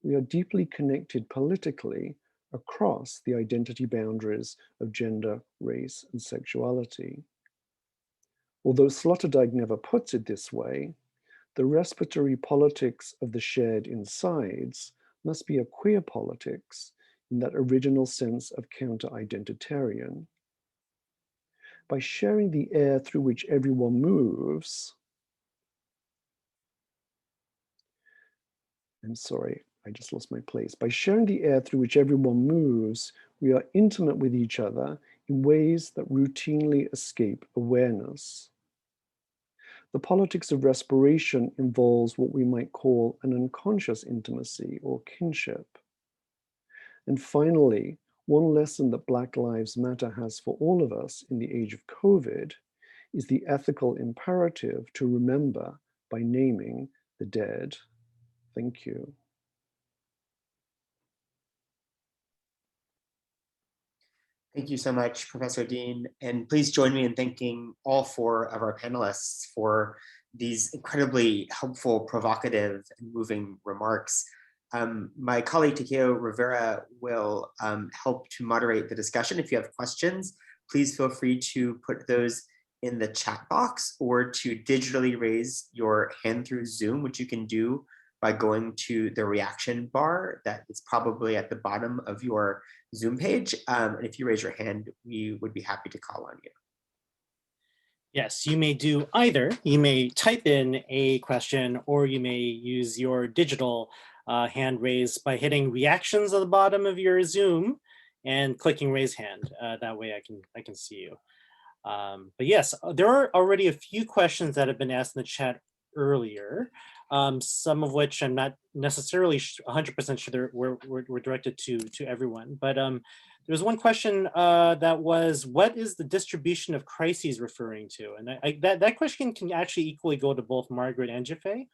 we are deeply connected politically across the identity boundaries of gender, race, and sexuality. Although Sloterdijk never puts it this way, the respiratory politics of the shared insides must be a queer politics in that original sense of counter-identitarian. By sharing the air through which everyone moves, I'm sorry, I just lost my place. By sharing the air through which everyone moves, we are intimate with each other in ways that routinely escape awareness. The politics of respiration involves what we might call an unconscious intimacy or kinship. And finally, one lesson that Black Lives Matter has for all of us in the age of COVID is the ethical imperative to remember by naming the dead. Thank you. Thank you so much, Professor Dean. And please join me in thanking all four of our panelists for these incredibly helpful, provocative, and moving remarks. My colleague Takeo Rivera will help to moderate the discussion. If you have questions, please feel free to put those in the chat box or to digitally raise your hand through Zoom, which you can do by going to the reaction bar that is probably at the bottom of your Zoom page. And if you raise your hand, we would be happy to call on you. Yes, you may do either. You may type in a question or you may use your digital hand raise by hitting reactions at the bottom of your Zoom and clicking raise hand. That way I can see you. But yes, there are already a few questions that have been asked in the chat earlier, some of which I'm not necessarily 100% sure were directed to everyone. But there's one question that was, what is the distribution of crises referring to? And that question can actually equally go to both Margaret and Jaffe.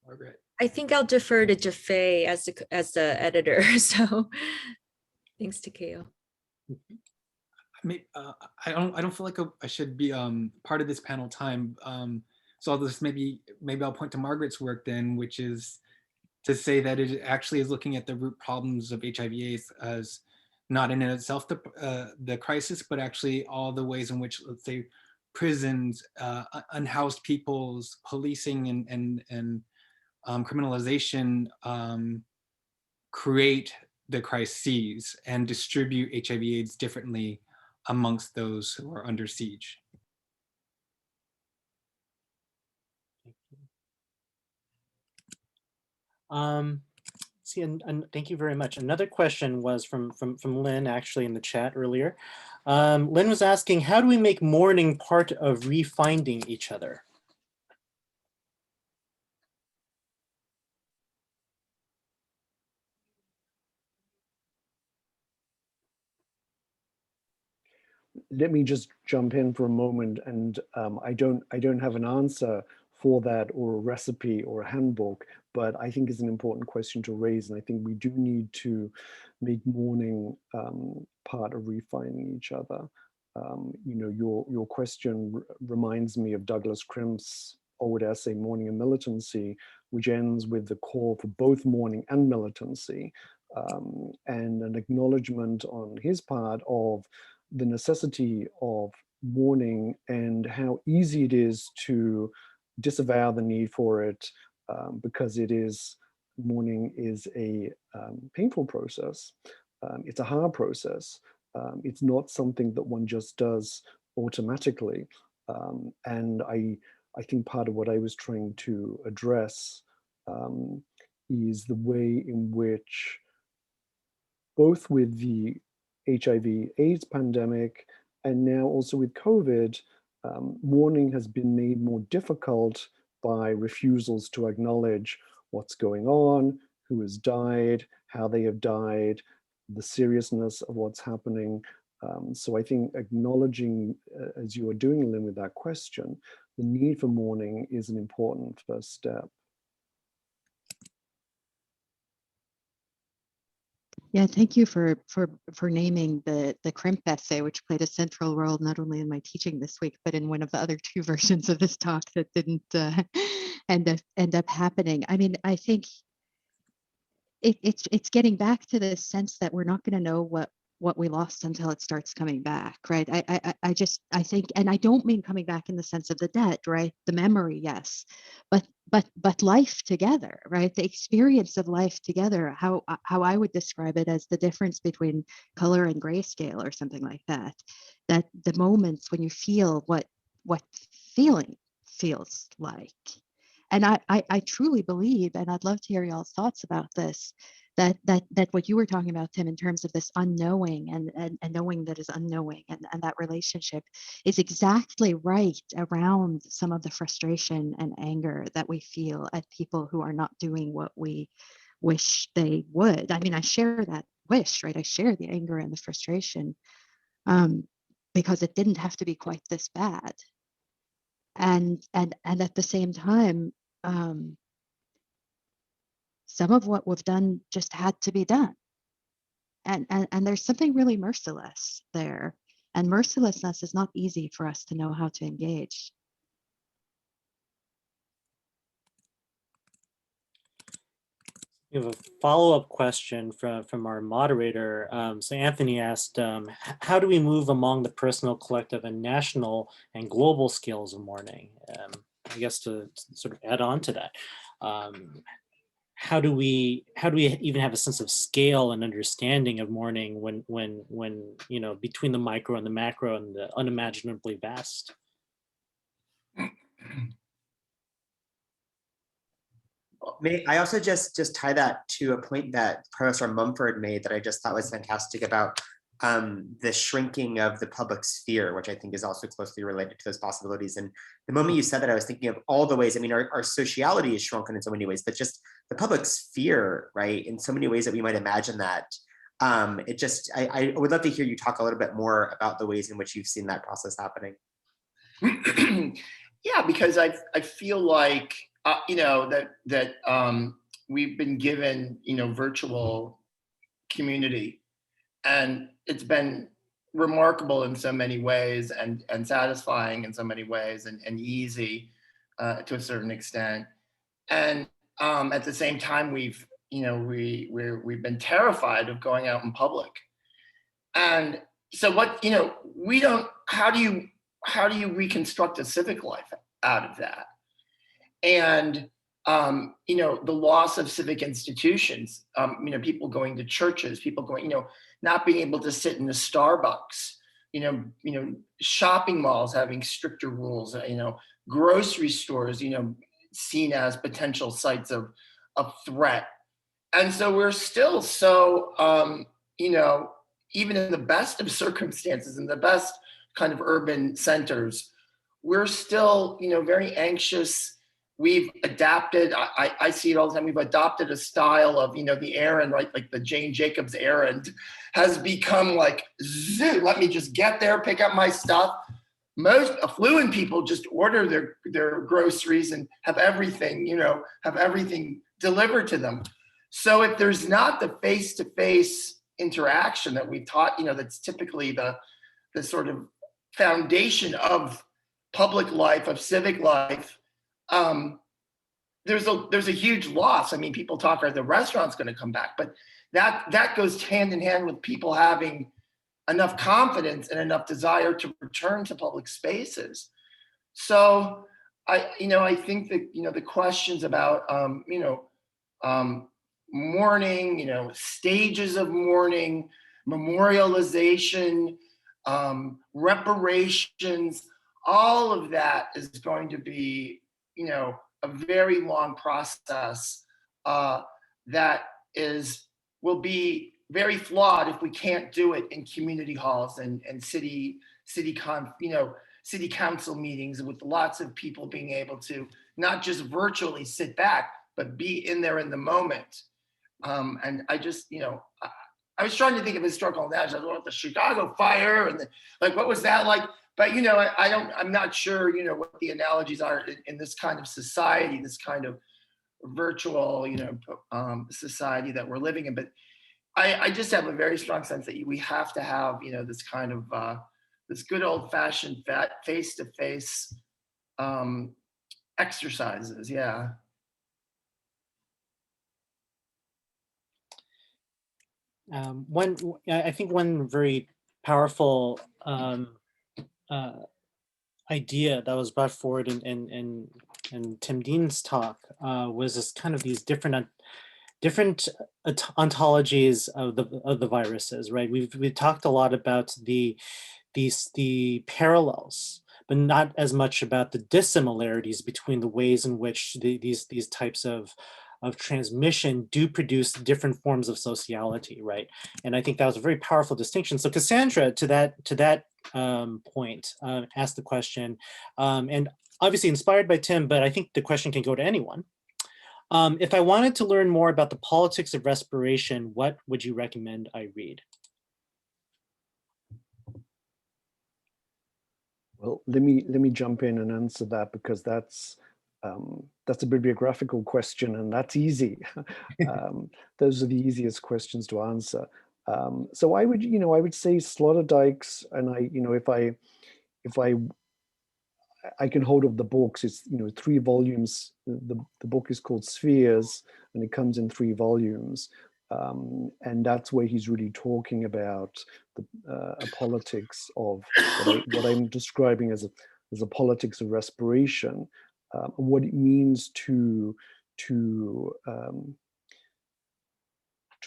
Margaret. I think I'll defer to Jaffe as the editor. So thanks to Takeo. I don't feel like I should be part of this panel time. So I'll just maybe I'll point to Margaret's work then, which is to say that it actually is looking at the root problems of HIV/AIDS as not in itself the crisis, but actually all the ways in which, let's say, prisons, unhoused people's policing and criminalization create the crises and distribute HIV/AIDS differently amongst those who are under siege. And thank you very much. Another question was from Lynn, actually, in the chat earlier. Lynn was asking, how do we make mourning part of refinding each other? Let me just jump in for a moment, and I don't have an answer for that or a recipe or a handbook, but I think it's an important question to raise, and I think we do need to make mourning part of refining each other. You know, your question reminds me of Douglas Crimp's old essay, Mourning and Militancy, which ends with the call for both mourning and militancy, and an acknowledgement on his part of the necessity of mourning and how easy it is to disavow the need for it, because mourning is a painful process. It's a hard process. It's not something that one just does automatically. And I think part of what I was trying to address is the way in which, both with the HIV/AIDS pandemic and now also with COVID, mourning has been made more difficult by refusals to acknowledge what's going on, who has died, how they have died, the seriousness of what's happening. So I think acknowledging, as you are doing, Lynn, with that question, the need for mourning is an important first step. Yeah, thank you for naming the Crimp essay, which played a central role not only in my teaching this week, but in one of the other two versions of this talk that didn't end up happening. I mean, I think it's getting back to the sense that we're not going to know what we lost until it starts coming back, right? I think, and I don't mean coming back in the sense of the debt, right? The memory, yes, but life together, right? The experience of life together, how I would describe it as the difference between color and grayscale or something like that. That the moments when you feel what feeling feels like. And I truly believe, and I'd love to hear y'all's thoughts about this, that what you were talking about, Tim, in terms of this unknowing and knowing that is unknowing, and that relationship is exactly right around some of the frustration and anger that we feel at people who are not doing what we wish they would. I mean, I share that wish, right? I share the anger and the frustration, because it didn't have to be quite this bad. And at the same time, some of what we've done just had to be done. And there's something really merciless there. And mercilessness is not easy for us to know how to engage. We have a follow-up question from our moderator. So Anthony asked, how do we move among the personal, collective, and national and global scales of mourning? I guess to sort of add on to that, how do we even have a sense of scale and understanding of mourning when you know, between the micro and the macro and the unimaginably vast? May I also just tie that to a point that Professor Mumford made that I just thought was fantastic about the shrinking of the public sphere, which I think is also closely related to those possibilities. And the moment you said that, I was thinking of all the ways, I mean, our sociality is shrunken in so many ways, but just the public sphere, right, in so many ways that we might imagine that. It just, I would love to hear you talk a little bit more about the ways in which you've seen that process happening. Yeah, because I feel like, you know, that we've been given, you know, virtual community, and it's been remarkable in so many ways, and satisfying in so many ways, and easy to a certain extent. And at the same time, we've been terrified of going out in public. And so what, you know, we don't, how do you reconstruct a civic life out of that? And you know, the loss of civic institutions, you know, people going to churches, people going, you know, not being able to sit in a Starbucks, you know, shopping malls having stricter rules, you know, grocery stores, you know, seen as potential sites of threat. And so we're still so, you know, even in the best of circumstances, in the best kind of urban centers, we're still, very anxious. We've adapted, I see it all the time, we've adopted a style of, the errand, right? Like the Jane Jacobs errand has become like, zoo, let me just get there, pick up my stuff. Most affluent people just order their groceries and have everything, have everything delivered to them. So if there's not the face-to-face interaction that we've taught, that's typically the sort of foundation of public life, of civic life, there's a huge loss. I mean, people talk, are the restaurants going to come back? But that goes hand in hand with people having enough confidence and enough desire to return to public spaces. So I think that, the questions about, mourning, stages of mourning, memorialization, reparations, all of that is going to be, a very long process that will be very flawed if we can't do it in community halls and city council meetings with lots of people being able to not just virtually sit back, but be in there in the moment. And I just, I was trying to think of historical analogies. I thought the Chicago fire and what was that like? But, I'm not sure, what the analogies are in this kind of society, this kind of virtual, society that we're living in. But I just have a very strong sense that we have to have, this kind of, this good old fashioned face-to-face exercises. Yeah. I think one very powerful idea that was brought forward in Tim Dean's talk was this kind of these different ontologies of the viruses, right? We've talked a lot about the parallels, but not as much about the dissimilarities between the ways in which these types of transmission do produce different forms of sociality, right? And I think that was a very powerful distinction. So Cassandra, to that point, asked the question, and obviously inspired by Tim, but I think the question can go to anyone. If I wanted to learn more about the politics of respiration, what would you recommend I read? Well, let me jump in and answer that, because that's a bibliographical question, and that's easy. Those are the easiest questions to answer. So I would say Sloterdijk's, and if I can hold up the books, it's 3 volumes. The book is called Spheres, and it comes in 3 volumes. And that's where he's really talking about a politics of what I'm describing as a politics of respiration, what it means to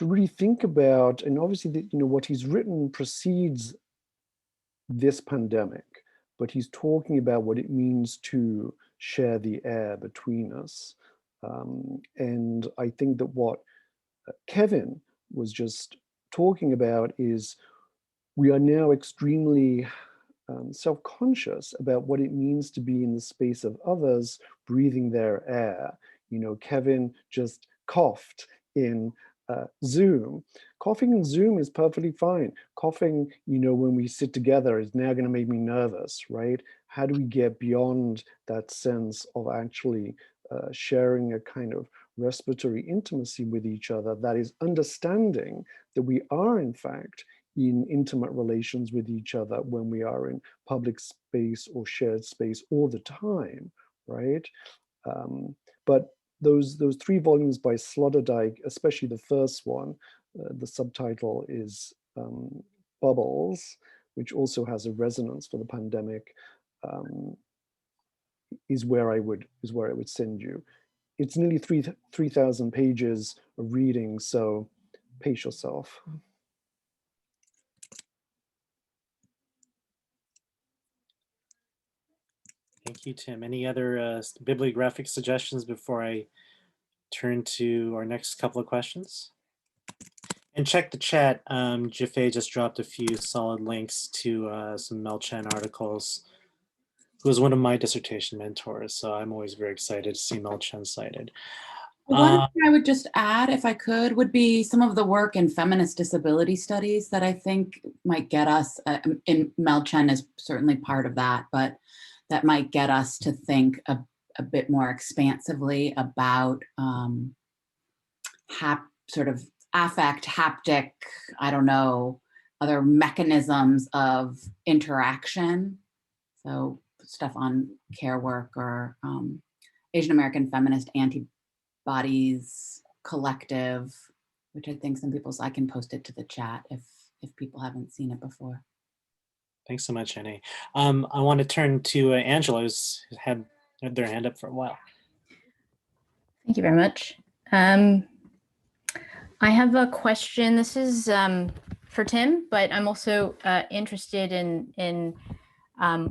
really think about, and obviously what he's written precedes this pandemic, but he's talking about what it means to share the air between us. And I think that what Kevin was just talking about is we are now extremely self-conscious about what it means to be in the space of others, breathing their air. Kevin just coughed in Zoom. Coughing in Zoom is perfectly fine. Coughing, when we sit together is now going to make me nervous, right? How do we get beyond that sense of actually sharing a kind of respiratory intimacy with each other that is understanding that we are in fact in intimate relations with each other when we are in public space or shared space all the time, right? But those 3 volumes by Sloterdijk, especially the first one, the subtitle is Bubbles, which also has a resonance for the pandemic, is where I would send you. It's nearly 3,000 pages of reading, so pace yourself. Thank you, Tim. Any other bibliographic suggestions before I turn to our next couple of questions? And check the chat. Jaffe just dropped a few solid links to some Mel Chen articles, who was one of my dissertation mentors. So I'm always very excited to see Mel Chen cited. One thing I would just add, if I could, would be some of the work in feminist disability studies that I think might get us, and Mel Chen is certainly part of that, but that might get us to think a bit more expansively about sort of affect, haptic, I don't know, other mechanisms of interaction. So stuff on care work or Asian American feminist antibodies collective, which I think some people, I can post it to the chat if people haven't seen it before. Thanks so much, Annie. I want to turn to Angela, who's had their hand up for a while. Thank you very much. I have a question. This is for Tim, but I'm also interested in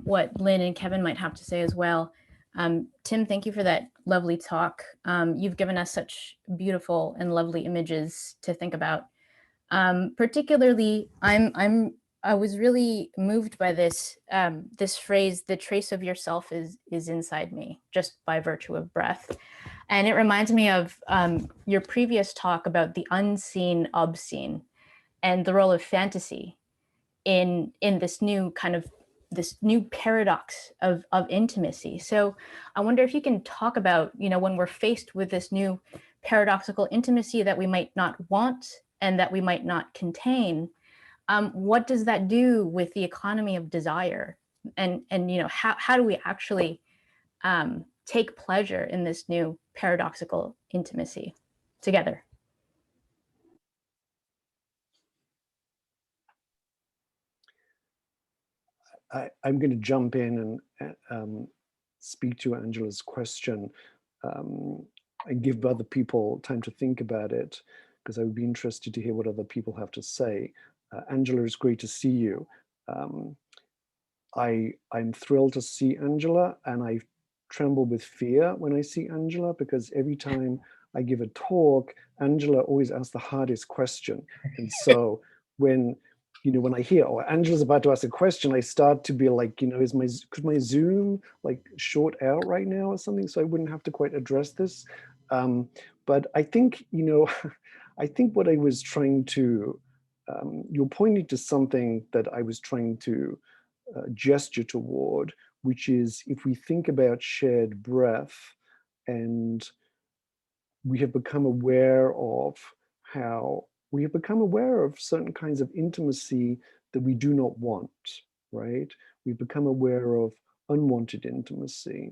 what Lynn and Kevin might have to say as well. Tim, thank you for that lovely talk. You've given us such beautiful and lovely images to think about. Particularly, I was really moved by this this phrase, "the trace of yourself is inside me," just by virtue of breath. And it reminds me of your previous talk about the unseen obscene and the role of fantasy in this new kind of this new paradox of intimacy. So I wonder if you can talk about, you know, when we're faced with this new paradoxical intimacy that we might not want and that we might not contain, what does that do with the economy of desire? And you know, how do we actually take pleasure in this new paradoxical intimacy together? I'm going to jump in and speak to Angela's question and give other people time to think about it, because I would be interested to hear what other people have to say. Angela, it's great to see you. I'm thrilled to see Angela, and I tremble with fear when I see Angela, because every time I give a talk, Angela always asks the hardest question. And so when I hear, oh, Angela's about to ask a question, I start to be like, you know, could my Zoom like short out right now or something, so I wouldn't have to quite address this. But I think, you know, I think what I was trying to, you're pointing to something that I was trying to gesture toward, which is if we think about shared breath, and we have become aware of how we have become aware of certain kinds of intimacy that we do not want, right? We've become aware of unwanted intimacy.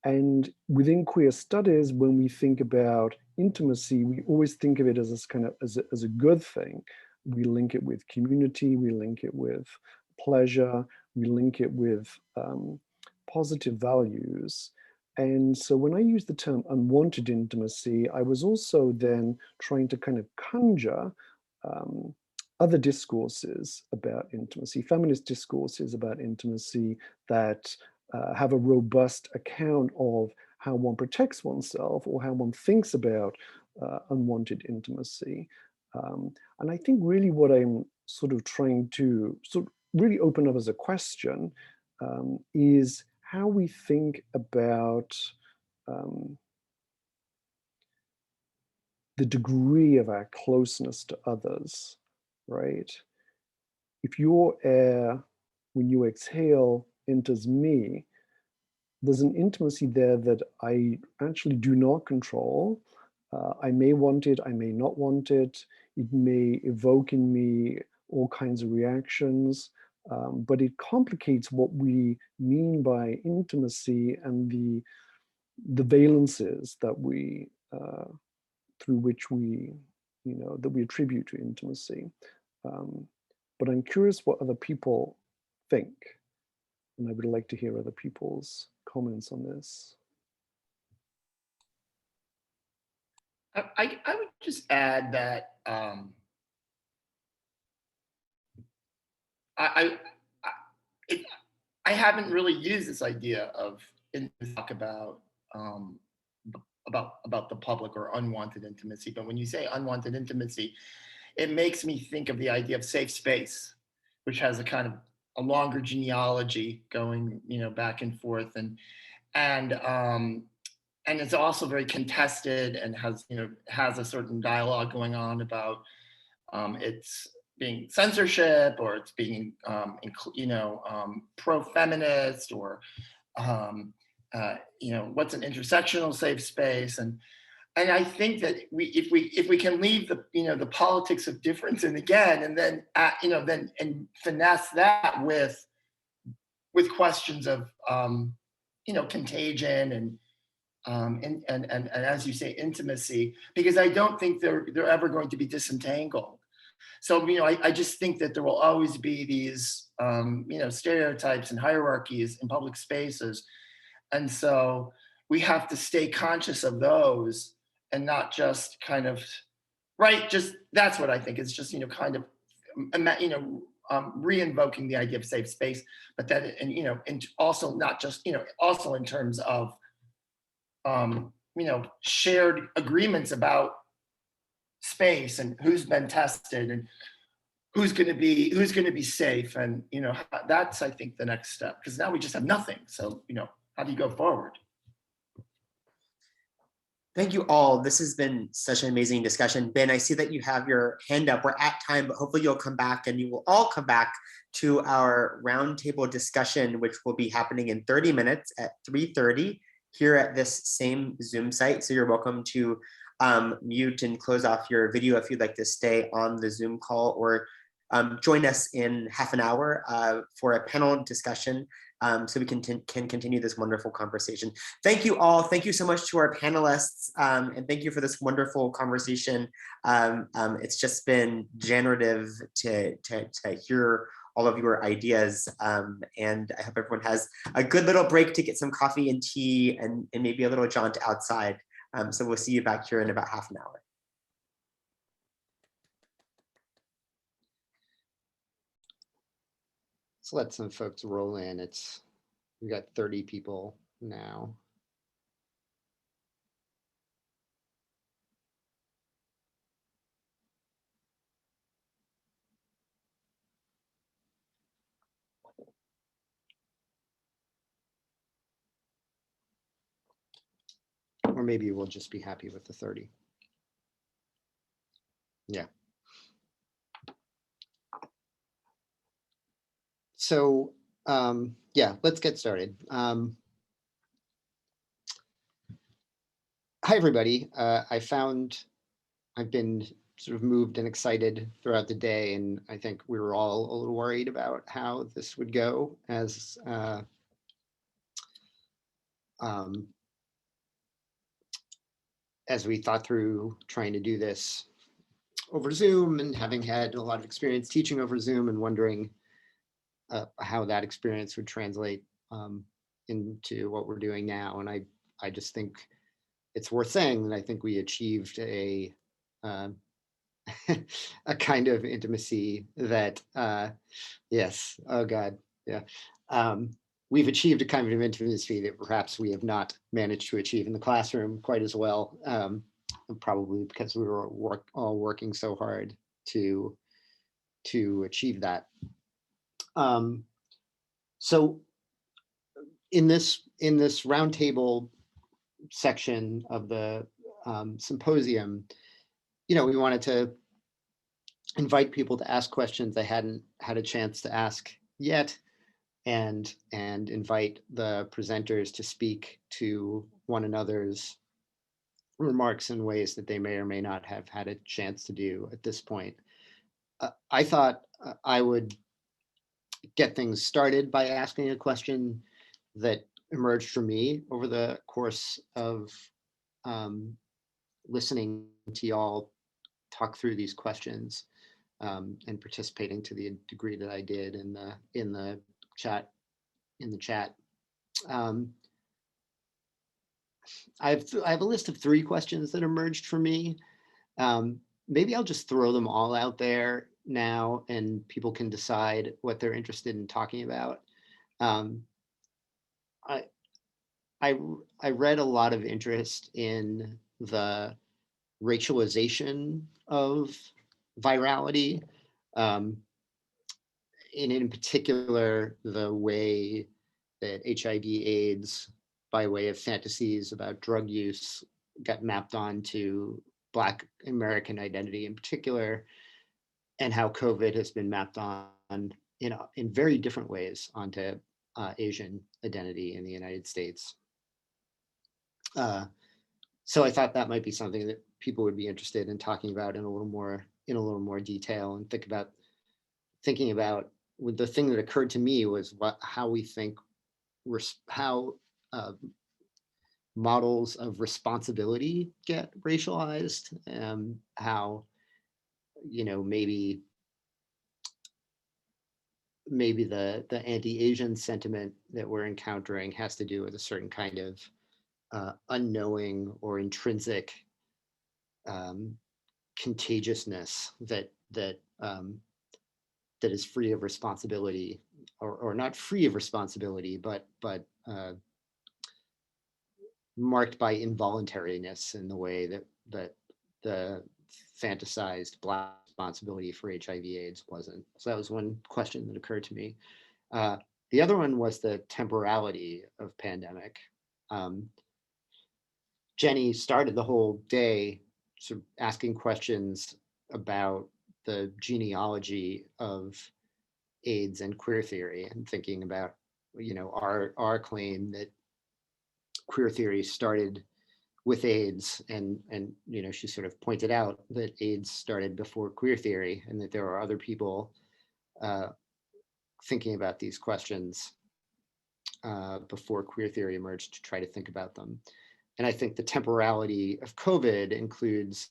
And within queer studies, when we think about intimacy, we always think of it as this kind of as a good thing. We link it with community, we link it with pleasure, we link it with positive values. And so when I use the term unwanted intimacy, I was also then trying to kind of conjure other discourses about intimacy, feminist discourses about intimacy that have a robust account of how one protects oneself or how one thinks about unwanted intimacy. And I think really what I'm sort of trying to really open up as a question is how we think about the degree of our closeness to others, right? If your air, when you exhale, enters me, there's an intimacy there that I actually do not control. I may want it, I may not want it. It may evoke in me all kinds of reactions, but it complicates what we mean by intimacy and the valences that we, through which we, you know, that we attribute to intimacy. But I'm curious what other people think, and I would like to hear other people's comments on this. I would just add that I haven't really used this idea of talk about about the public or unwanted intimacy. But when you say unwanted intimacy, it makes me think of the idea of safe space, which has a kind of a longer genealogy going, back and forth, and it's also very contested and has a certain dialogue going on about it's being censorship, or it's being pro-feminist, or what's an intersectional safe space, and I think that if we can leave the politics of difference and again, and then and finesse that with questions of contagion and as you say, intimacy, because I don't think they're ever going to be disentangled. So I just think that there will always be these stereotypes and hierarchies in public spaces, and so we have to stay conscious of those and not just kind of just that's what I think is just kind of re-invoking the idea of safe space, but that and also not just also in terms of shared agreements about space and who's been tested and who's going to be safe, and that's I think the next step, because now we just have nothing. So how do you go forward? Thank you all. This has been such an amazing discussion. Ben, I see that you have your hand up. We're at time, but hopefully you'll come back, and you will all come back to our roundtable discussion, which will be happening in 30 minutes at 3:30 here at this same Zoom site. So you're welcome to mute and close off your video if you'd like to stay on the Zoom call, or join us in half an hour for a panel discussion, so we can continue this wonderful conversation. Thank you all. Thank you so much to our panelists, and thank you for this wonderful conversation. It's just been generative to hear all of your ideas, and I hope everyone has a good little break to get some coffee and tea and maybe a little jaunt outside. So we'll see you back here in about half an hour. Let's let some folks roll in. We got 30 people now. Or maybe we'll just be happy with the 30. Yeah. So yeah, let's get started. Hi, everybody. I've been sort of moved and excited throughout the day, and I think we were all a little worried about how this would go as we thought through trying to do this over Zoom, and having had a lot of experience teaching over Zoom, and wondering how that experience would translate into what we're doing now. And I just think it's worth saying that I think we achieved a kind of intimacy that, yes, oh God, yeah. We've achieved a kind of intimacy that perhaps we have not managed to achieve in the classroom quite as well, probably because we were all working so hard to achieve that. So in this roundtable section of the symposium, we wanted to invite people to ask questions they hadn't had a chance to ask yet, and invite the presenters to speak to one another's remarks in ways that they may or may not have had a chance to do at this point. I thought I would get things started by asking a question that emerged for me over the course of listening to y'all talk through these questions, and participating to the degree that I did in the chat. I have a list of 3 questions that emerged for me. Maybe I'll just throw them all out there now, and people can decide what they're interested in talking about. I read a lot of interest in the racialization of virality, and in particular, the way that HIV/AIDS, by way of fantasies about drug use, got mapped onto Black American identity in particular, and how COVID has been mapped on in very different ways onto Asian identity in the United States. So I thought that might be something that people would be interested in talking about in a little more detail, and thinking about the thing that occurred to me was how we think how models of responsibility get racialized, and how maybe the anti-Asian sentiment that we're encountering has to do with a certain kind of unknowing or intrinsic contagiousness that is free of responsibility, or not free of responsibility, but marked by involuntariness in the way that the fantasized Black responsibility for HIV/AIDS wasn't. So that was one question that occurred to me. The other one was the temporality of pandemic. Jenny started the whole day sort of asking questions about the genealogy of AIDS and queer theory, and thinking about our claim that queer theory started with AIDS, and she sort of pointed out that AIDS started before queer theory, and that there are other people thinking about these questions before queer theory emerged to try to think about them. And I think the temporality of COVID includes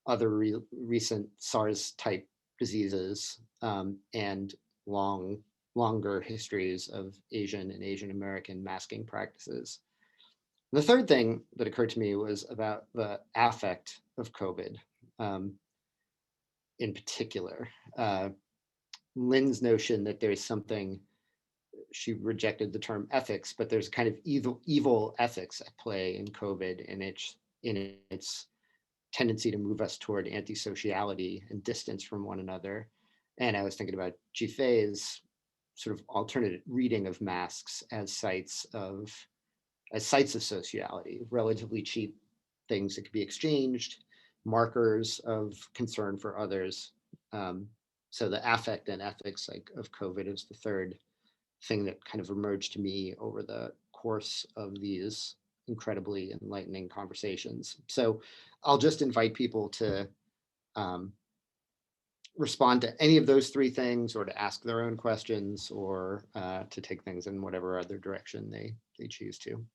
other recent SARS-type diseases, and longer histories of Asian and Asian American masking practices. The third thing that occurred to me was about the affect of COVID, in particular. Lynn's notion that there's something, she rejected the term ethics, but there's kind of evil ethics at play in COVID, and in its tendency to move us toward anti-sociality and distance from one another. And I was thinking about Jifei's sort of alternate reading of masks as sites of sociality, relatively cheap things that could be exchanged, markers of concern for others. So the affect and ethics of COVID is the third thing that kind of emerged to me over the course of these incredibly enlightening conversations. So I'll just invite people to respond to any of those three things, or to ask their own questions, or to take things in whatever other direction they choose to.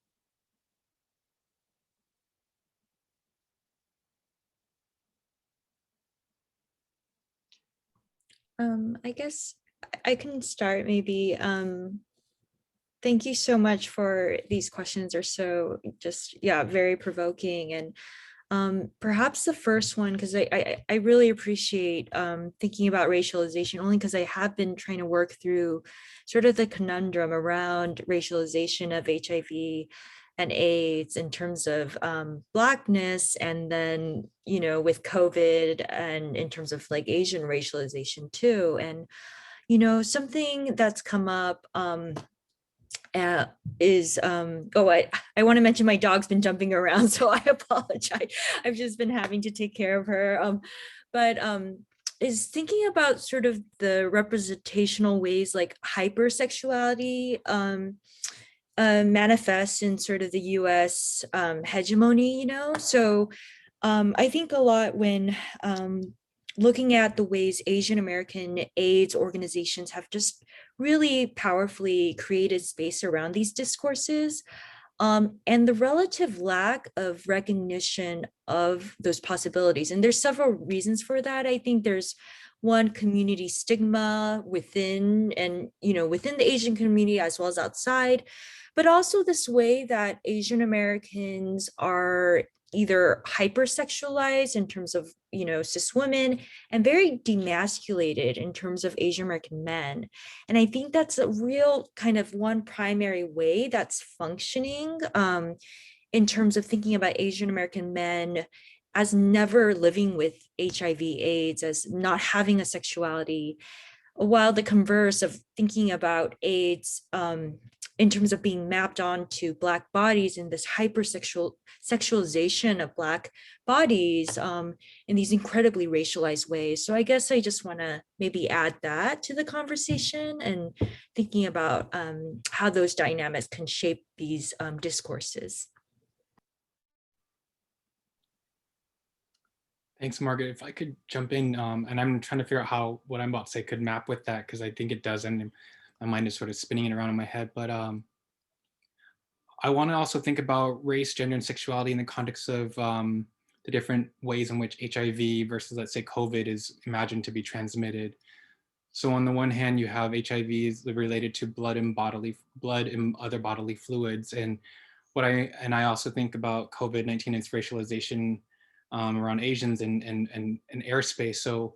I guess I can start maybe. Thank you so much for these questions. Are so just, yeah, very provoking. And perhaps the first one, because I really appreciate thinking about racialization, only because I have been trying to work through sort of the conundrum around racialization of HIV and AIDS in terms of Blackness, and then, with COVID, and in terms of like Asian racialization too. And, something that's come up is I want to mention my dog's been jumping around, so I apologize. I've just been having to take care of her. But is thinking about sort of the representational ways like hypersexuality manifests in sort of the US hegemony, So I think a lot when looking at the ways Asian American AIDS organizations have just really powerfully created space around these discourses, and the relative lack of recognition of those possibilities. And there's several reasons for that. I think there's one, community stigma within within the Asian community as well as outside, but also this way that Asian Americans are either hypersexualized in terms of, cis women, and very demasculated in terms of Asian American men. And I think that's a real kind of one primary way that's functioning in terms of thinking about Asian American men as never living with HIV/AIDS, as not having a sexuality, while the converse of thinking about AIDS in terms of being mapped onto Black bodies in this sexualization of Black bodies in these incredibly racialized ways. So I guess I just want to maybe add that to the conversation and thinking about how those dynamics can shape these discourses. Thanks, Margaret. If I could jump in, and I'm trying to figure out how what I'm about to say could map with that, because I think it does, and my mind is sort of spinning it around in my head. But I want to also think about race, gender, and sexuality in the context of the different ways in which HIV versus, let's say, COVID is imagined to be transmitted. So on the one hand, you have HIV is related to blood and other bodily fluids, and I also think about COVID-19 and its racialization around Asians and airspace. So,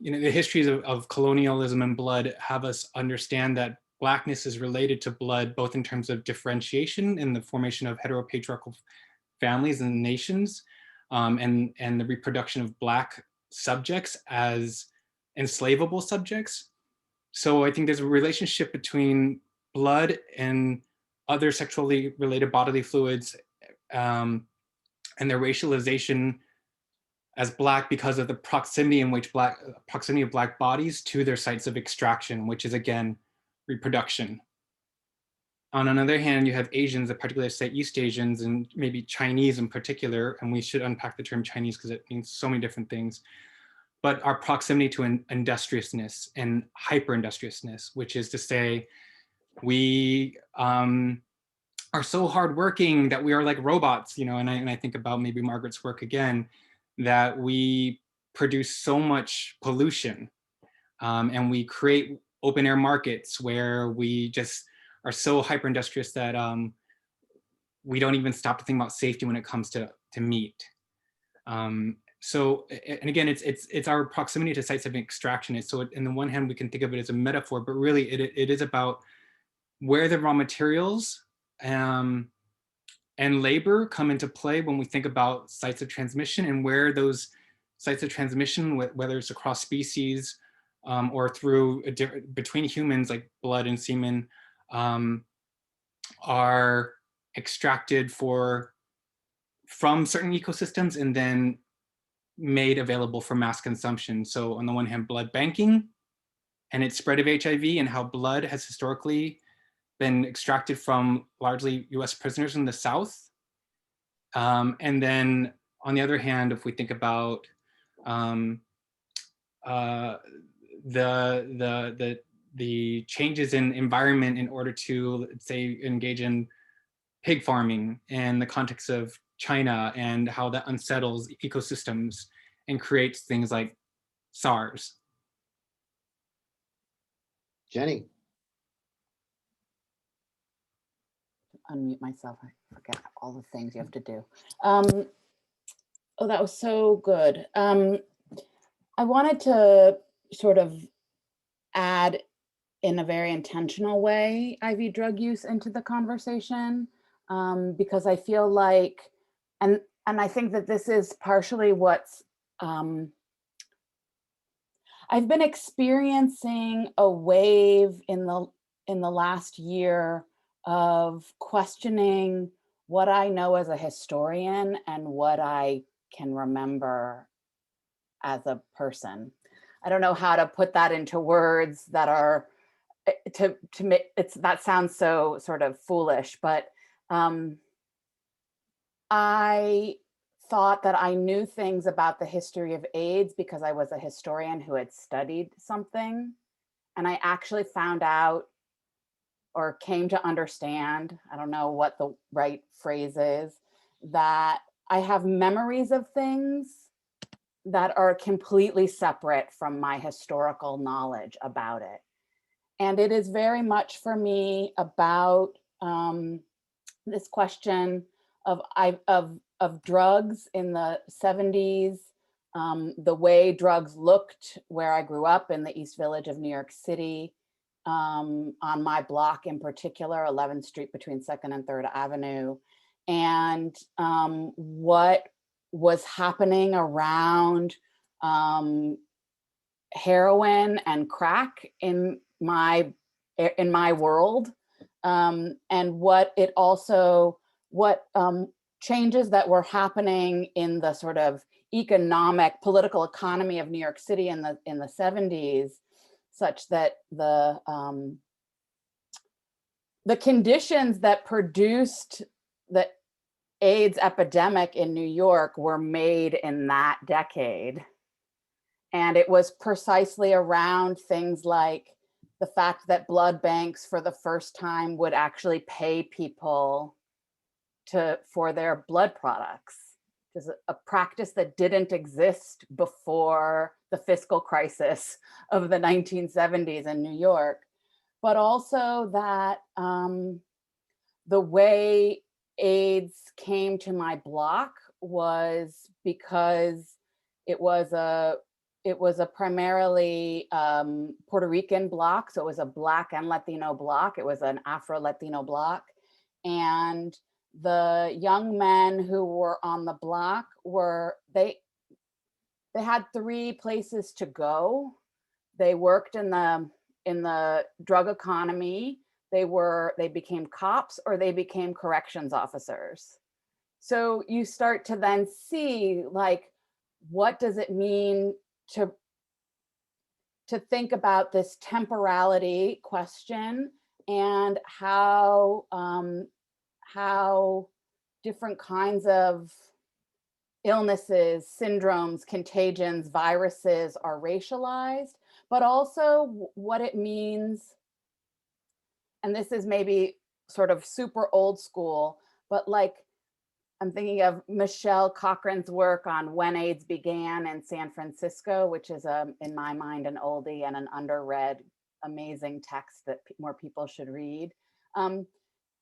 the histories of colonialism and blood have us understand that Blackness is related to blood, both in terms of differentiation in the formation of heteropatriarchal families and nations, and the reproduction of Black subjects as enslavable subjects. So I think there's a relationship between blood and other sexually related bodily fluids and their racialization as Black because of the proximity in which proximity of Black bodies to their sites of extraction, which is again, reproduction. On another hand, you have Asians, particularly say East Asians and maybe Chinese in particular, and we should unpack the term Chinese because it means so many different things, but our proximity to industriousness and hyper-industriousness, which is to say, we are so hardworking that we are like robots, and I think about maybe Margaret's work again, that we produce so much pollution and we create open air markets where we just are so hyper industrious that we don't even stop to think about safety when it comes to meat. So, and again, it's our proximity to sites of extraction. So in the one hand, we can think of it as a metaphor, but really it is about where the raw materials and labor come into play when we think about sites of transmission, and where those sites of transmission, whether it's across species or through between humans like blood and semen, are extracted from certain ecosystems and then made available for mass consumption. So on the one hand, blood banking and its spread of HIV, and how blood has historically been extracted from largely US prisoners in the South. And then on the other hand, if we think about the changes in environment in order to, let's say, engage in pig farming in the context of China, and how that unsettles ecosystems and creates things like SARS. Jenny. Unmute myself. I forget all the things you have to do. Oh, that was so good. I wanted to sort of add in a very intentional way IV drug use into the conversation, because I feel like, and I think that this is partially what's, I've been experiencing a wave in the last year of questioning what I know as a historian and what I can remember as a person. I don't know how to put that into words that are to make that sounds so sort of foolish, but I thought that I knew things about the history of AIDS because I was a historian who had studied something, and I actually found out, or came to understand, I don't know what the right phrase is, that I have memories of things that are completely separate from my historical knowledge about it. And it is very much for me about this question of drugs in the 70s, the way drugs looked where I grew up in the East Village of New York City, on my block in particular, 11th Street between 2nd and 3rd Avenue, and what was happening around heroin and crack in my world, and what changes that were happening in the sort of political economy of New York City in the 70s, such that the conditions that produced the AIDS epidemic in New York were made in that decade. And it was precisely around things like the fact that blood banks for the first time would actually pay people for their blood products. It's a practice that didn't exist before the fiscal crisis of the 1970s in New York, but also that the way AIDS came to my block was because it was a primarily Puerto Rican block. So it was a Black and Latino block. It was an Afro-Latino block. And the young men who were on the block they had 3 places to go. They worked in the drug economy. They became cops, or they became corrections officers. So you start to then see, like, what does it mean to think about this temporality question, and how different kinds of illnesses, syndromes, contagions, viruses are racialized, but also what it means, and this is maybe sort of super old school, but like, I'm thinking of Michelle Cochran's work on When AIDS Began in San Francisco, which is, in my mind, an oldie and an underread, amazing text that more people should read.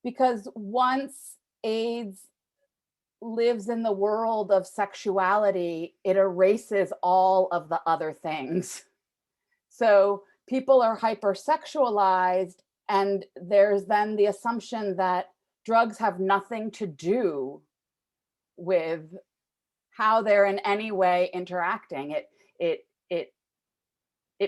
Because once AIDS lives in the world of sexuality, it erases all of the other things. So people are hypersexualized, and there's then the assumption that drugs have nothing to do with how they're in any way interacting. It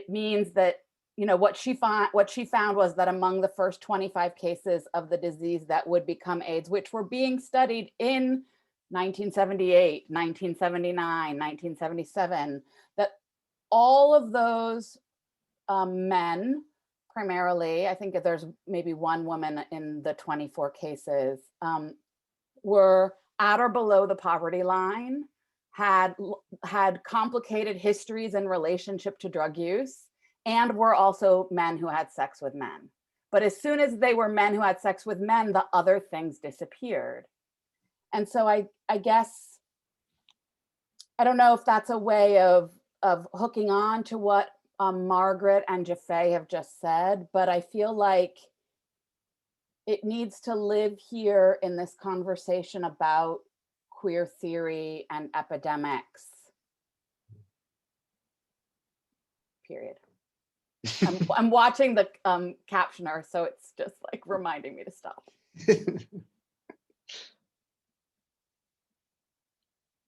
means that, you know, what she found was that among the first 25 cases of the disease that would become AIDS, which were being studied in 1978, 1979, 1977, that all of those men, primarily, I think there's maybe one woman in the 24 cases, were at or below the poverty line, had complicated histories in relationship to drug use, and were also men who had sex with men. But as soon as they were men who had sex with men, the other things disappeared. And so I guess, I don't know if that's a way of hooking on to what Margaret and Jaffe have just said, but I feel like it needs to live here in this conversation about queer theory and epidemics. Period. I'm watching the captioner, so it's just like reminding me to stop.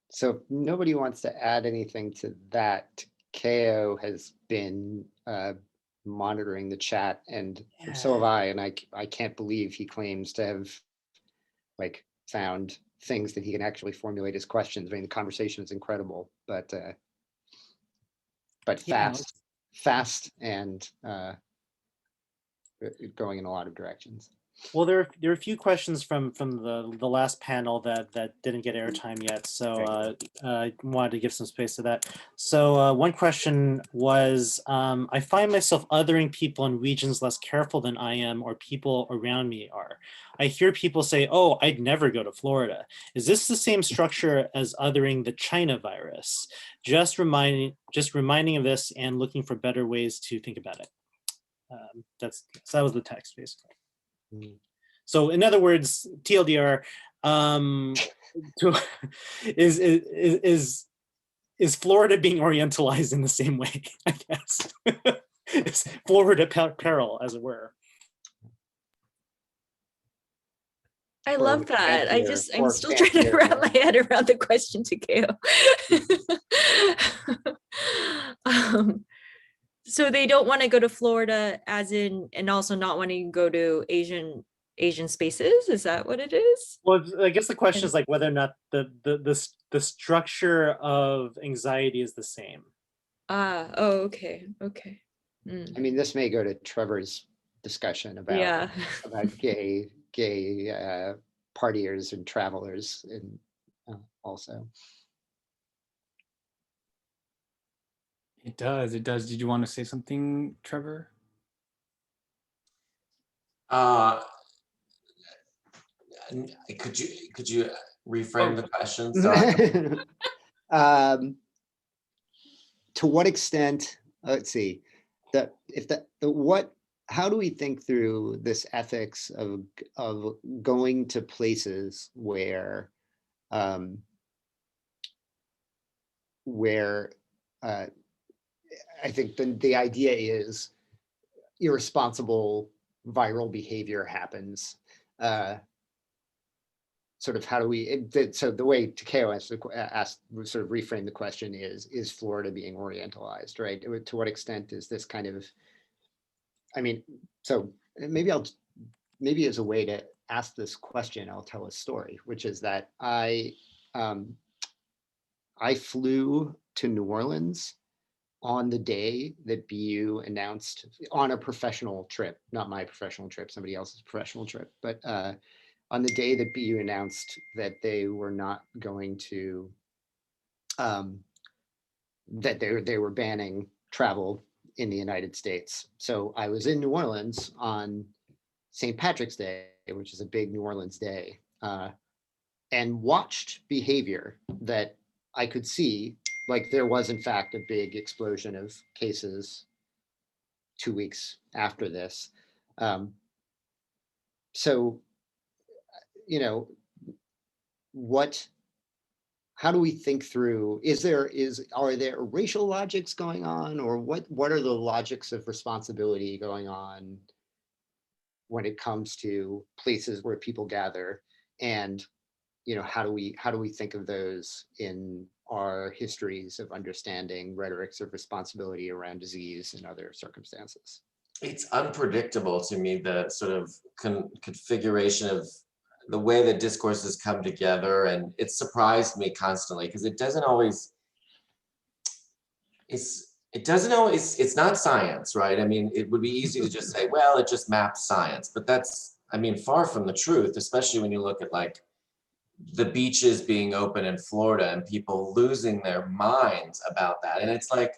So if nobody wants to add anything to that, Ko has been monitoring the chat, and so have I, and I can't believe he claims to have like found things that he can actually formulate his questions. I mean, the conversation is incredible, but fast and going in a lot of directions. Well, there are a few questions from the last panel that didn't get airtime yet, so I wanted to give some space to that. So one question was, I find myself othering people in regions less careful than I am or people around me are. I hear people say, oh, I'd never go to Florida. Is this the same structure as othering the China virus? Just reminding of this and looking for better ways to think about it. So that was the text, basically. So in other words, TLDR, Is Florida being Orientalized in the same way, I guess? Is Florida peril, as it were? I love that. I'm still trying to fancier. wrap my head around the question to Kale. So they don't want to go to Florida, as in, and also not wanting to go to Asian spaces. Is that what it is? Well, I guess the question is like whether or not the structure of anxiety is the same. Oh, okay. I mean, this may go to Trevor's discussion about about gay partiers and travelers, and also. It does. Did you want to say something, Trevor? Could you reframe the question? Sorry. To what extent? Let's see. How do we think through this ethics of going to places where I think the idea is irresponsible viral behavior happens. Sort of how do we, so the way Takeo asked, sort of reframe the question is Florida being Orientalized, right? To what extent is this kind of, I mean, so maybe as a way to ask this question, I'll tell a story, which is that I flew to New Orleans on the day that BU announced, on a professional trip, not my professional trip, somebody else's professional trip, but on the day that BU announced that they were not going to, that they were banning travel in the United States. So I was in New Orleans on St. Patrick's Day, which is a big New Orleans day, and watched behavior that I could see, like there was in fact a big explosion of cases 2 weeks after this. So, you know, how do we think through, are there racial logics going on, or what are the logics of responsibility going on when it comes to places where people gather? And, you know, how do we think of those in our histories of understanding rhetorics of responsibility around disease and other circumstances? It's unpredictable to me, the sort of configuration of the way that discourses come together, and it surprised me constantly because it's not science, right? I mean, it would be easy to just say, well, it just maps science, but that's, I mean, far from the truth, especially when you look at like the beaches being open in Florida and people losing their minds about that. And it's like,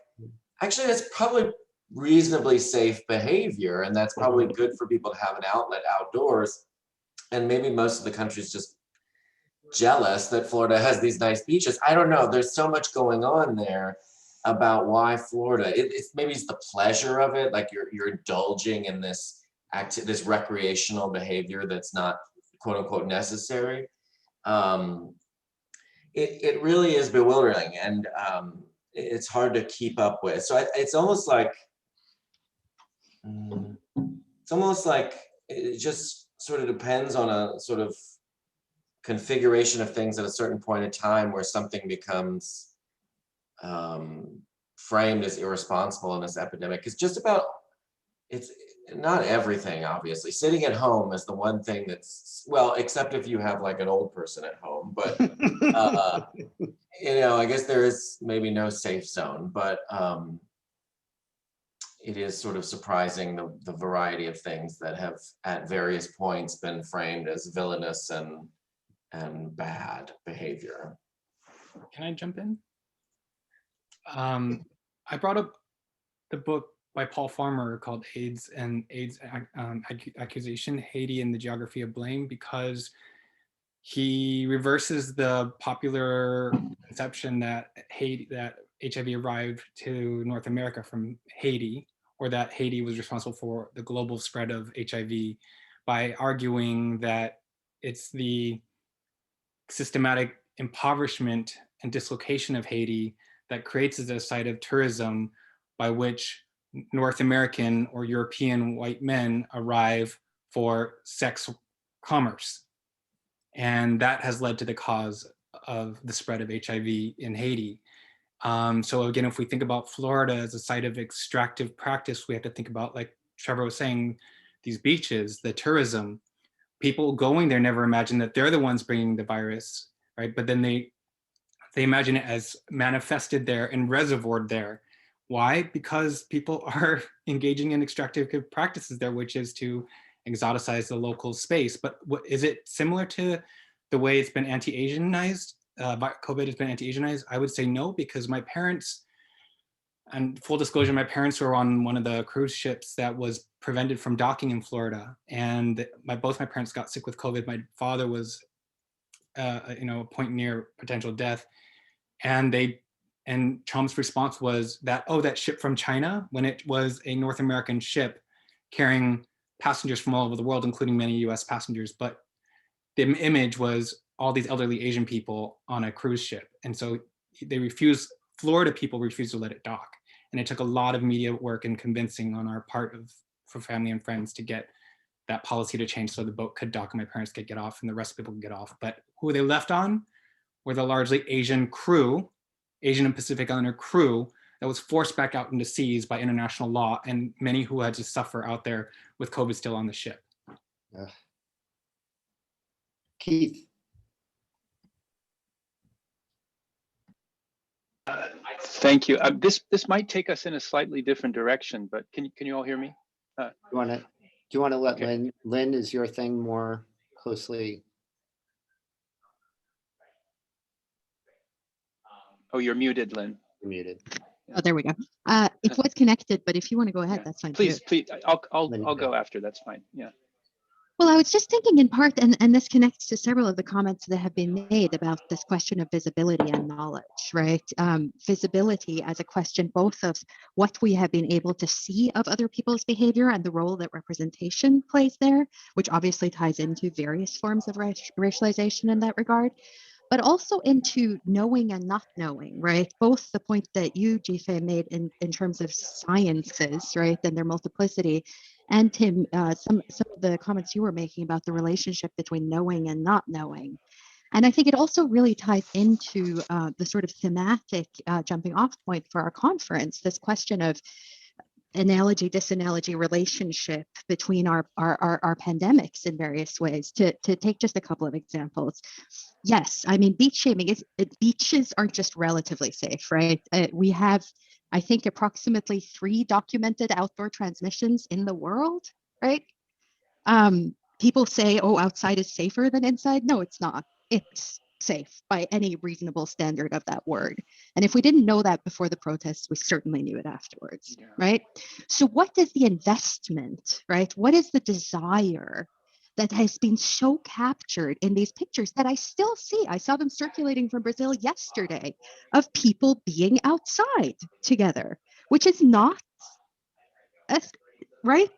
actually, that's probably reasonably safe behavior, and that's probably good for people to have an outlet outdoors. And maybe most of the country's just jealous that Florida has these nice beaches. I don't know. There's so much going on there about why Florida. Maybe it's the pleasure of it, like you're indulging in this recreational behavior that's not quote unquote necessary. It really is bewildering, and it's hard to keep up with. So it's almost like it just sort of depends on a sort of configuration of things at a certain point in time where something becomes framed as irresponsible in this epidemic. It's just about, it's not everything, obviously. Sitting at home is the one thing that's, well, except if you have like an old person at home, but you know, I guess there is maybe no safe zone, but it is sort of surprising the variety of things that have at various points been framed as villainous and bad behavior. Can I jump in? I brought up the book by Paul Farmer called AIDS and AIDS Accusation, Haiti and the Geography of Blame, because he reverses the popular conception that HIV arrived to North America from Haiti, or that Haiti was responsible for the global spread of HIV, by arguing that it's the systematic impoverishment and dislocation of Haiti that creates as a site of tourism by which North American or European white men arrive for sex commerce. And that has led to the cause of the spread of HIV in Haiti. So again, if we think about Florida as a site of extractive practice, we have to think about, like Trevor was saying, these beaches, the tourism. People going there never imagine that they're the ones bringing the virus, right? But then they imagine it as manifested there and reservoired there. Why? Because people are engaging in extractive practices there, which is to exoticize the local space. But is it similar to the way it's been anti-Asianized? COVID has been anti-Asianized? I would say no, because my parents, and full disclosure, my parents were on one of the cruise ships that was prevented from docking in Florida. And both my parents got sick with COVID. My father was, a point near potential death. And Trump's response was that, oh, that ship from China, when it was a North American ship carrying passengers from all over the world, including many US passengers. But the image was all these elderly Asian people on a cruise ship. And so Florida people refused to let it dock. And it took a lot of media work and convincing on our part for family and friends to get that policy to change so the boat could dock and my parents could get off and the rest of people could get off. But who they left on were the largely Asian crew, Asian and Pacific Islander crew that was forced back out into seas by international law, and many who had to suffer out there with COVID still on the ship. Keith. Thank you. This might take us in a slightly different direction, but can you all hear me? Do you want to let okay. Lynn, is your thing more closely? Oh, you're muted, Lynn. You're muted. Oh, there we go. It was connected, but if you want to go ahead, that's fine. Please, too. I'll go after. That's fine. Yeah. Well, I was just thinking in part, and this connects to several of the comments that have been made about this question of visibility and knowledge, right? Visibility as a question both of what we have been able to see of other people's behavior and the role that representation plays there, which obviously ties into various forms of racialization in that regard, but also into knowing and not knowing, right? Both the point that you, Jife, made in terms of sciences, right, and their multiplicity, and Tim, some of the comments you were making about the relationship between knowing and not knowing. And I think it also really ties into the sort of thematic jumping off point for our conference, this question of analogy, disanalogy relationship between our pandemics in various ways. To take just a couple of examples. Yes, I mean, beach shaming beaches aren't just relatively safe, right? We have, I think, approximately 3 documented outdoor transmissions in the world, right? People say, oh, outside is safer than inside. No, it's not. It's safe by any reasonable standard of that word. And if we didn't know that before the protests, we certainly knew it afterwards, right? So what is the investment, right? What is the desire that has been so captured in these pictures that I still see? I saw them circulating from Brazil yesterday of people being outside together, which is not, right?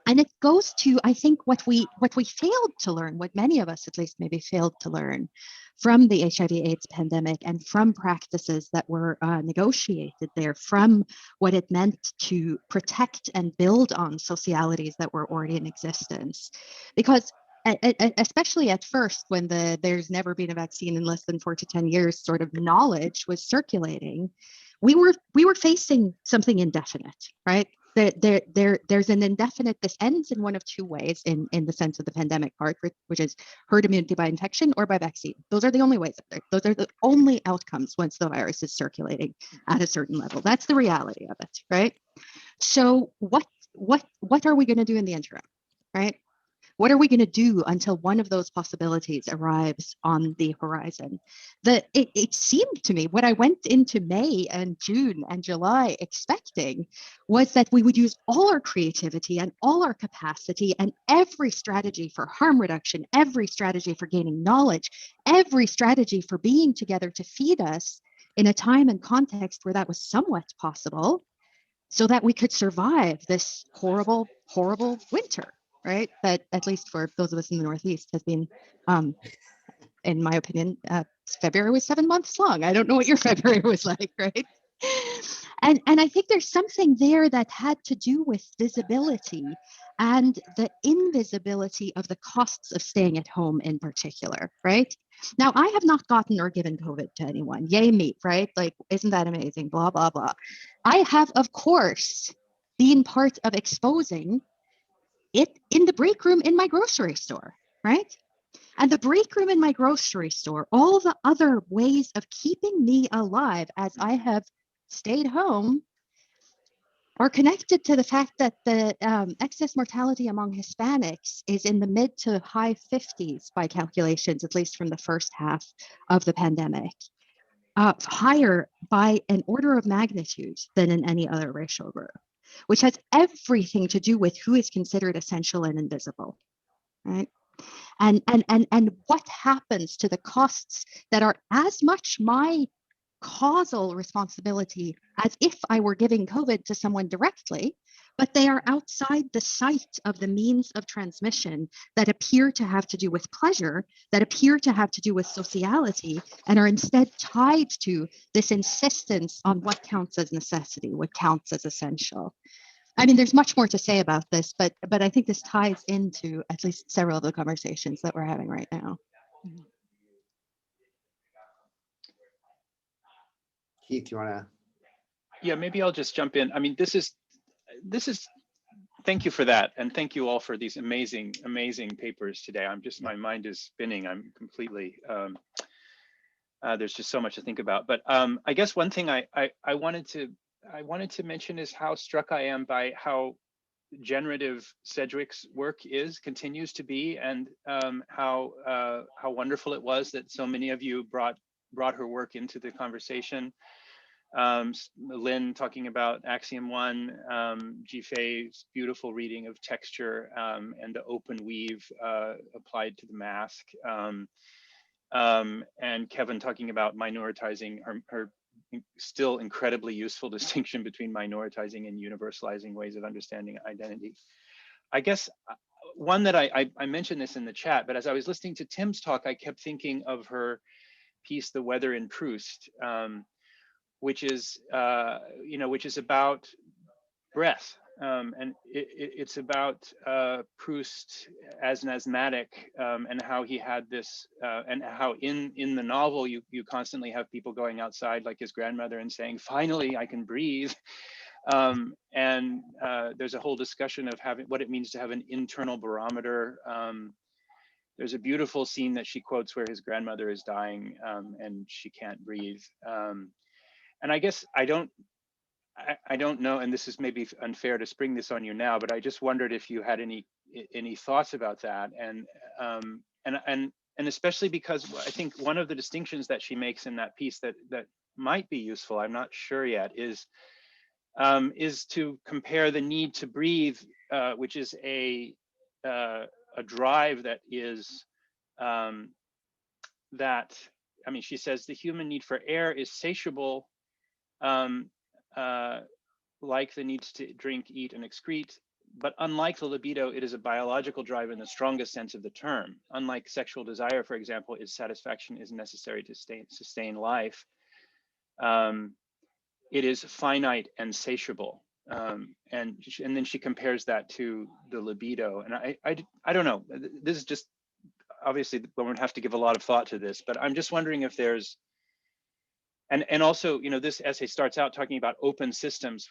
And it goes to, I think, what we failed to learn, what many of us at least maybe failed to learn from the HIV/AIDS pandemic and from practices that were negotiated there, from what it meant to protect and build on socialities that were already in existence. Because especially at first, when there's never been a vaccine in less than 4 to 10 years sort of knowledge was circulating, we were facing something indefinite, right? There's an indefinite, this ends in one of 2 ways in the sense of the pandemic part, which is herd immunity by infection or by vaccine. Those are the only ways. Those are the only outcomes once the virus is circulating at a certain level. That's the reality of it, right? So what are we going to do in the interim, right? What are we going to do until one of those possibilities arrives on the horizon? It seemed to me, what I went into May and June and July expecting was that we would use all our creativity and all our capacity and every strategy for harm reduction, every strategy for gaining knowledge, every strategy for being together to feed us in a time and context where that was somewhat possible, so that we could survive this horrible, horrible winter. Right, that at least for those of us in the Northeast has been in my opinion, February was 7 months long. I don't know what your February was like, right? And I think there's something there that had to do with visibility and the invisibility of the costs of staying at home in particular, right? Now, I have not gotten or given COVID to anyone. Yay me, right? Like, isn't that amazing? Blah, blah, blah. I have, of course, been part of exposing it in the break room in my grocery store, right? And the break room in my grocery store, all the other ways of keeping me alive as I have stayed home, are connected to the fact that the excess mortality among Hispanics is in the mid to high 50s by calculations, at least from the first half of the pandemic, higher by an order of magnitude than in any other racial group, which has everything to do with who is considered essential and invisible, right? And what happens to the costs that are as much my causal responsibility as if I were giving COVID to someone directly, but they are outside the sight of the means of transmission that appear to have to do with pleasure, that appear to have to do with sociality, and are instead tied to this insistence on what counts as necessity, what counts as essential. I mean, there's much more to say about this, but I think this ties into at least several of the conversations that we're having right now. Keith, you want to? Yeah, maybe I'll just jump in. I mean, this is, thank you for that. And thank you all for these amazing, amazing papers today. My mind is spinning. I'm completely, there's just so much to think about. But I guess one thing I wanted to mention is how struck I am by how generative Sedgwick's work continues to be, and how wonderful it was that so many of you brought her work into the conversation. Lynn talking about Axiom 1, Jifei's beautiful reading of texture and the open weave applied to the mask, and Kevin talking about minoritizing, her still incredibly useful distinction between minoritizing and universalizing ways of understanding identity. I guess one that I mentioned this in the chat, but as I was listening to Tim's talk, I kept thinking of her piece, The Weather in Proust, which is about breath, and it's about Proust as an asthmatic, and how he had this, and how in the novel you constantly have people going outside like his grandmother and saying, "Finally, I can breathe." And there's a whole discussion of what it means to have an internal barometer. There's a beautiful scene that she quotes where his grandmother is dying, and she can't breathe. And I guess I don't know, and this is maybe unfair to spring this on you now, but I just wondered if you had any thoughts about that, and especially because I think one of the distinctions that she makes in that piece that might be useful, I'm not sure yet, is to compare the need to breathe, which is a drive that is that, I mean, she says the human need for air is satiable, like the needs to drink, eat, and excrete, but unlike the libido, it is a biological drive in the strongest sense of the term. Unlike sexual desire, for example, its satisfaction is necessary to sustain life. It is finite and satiable, and then she compares that to the libido. And I don't know. This is just, obviously we're gonna have to give a lot of thought to this, but I'm just wondering if there's, and also, this essay starts out talking about open systems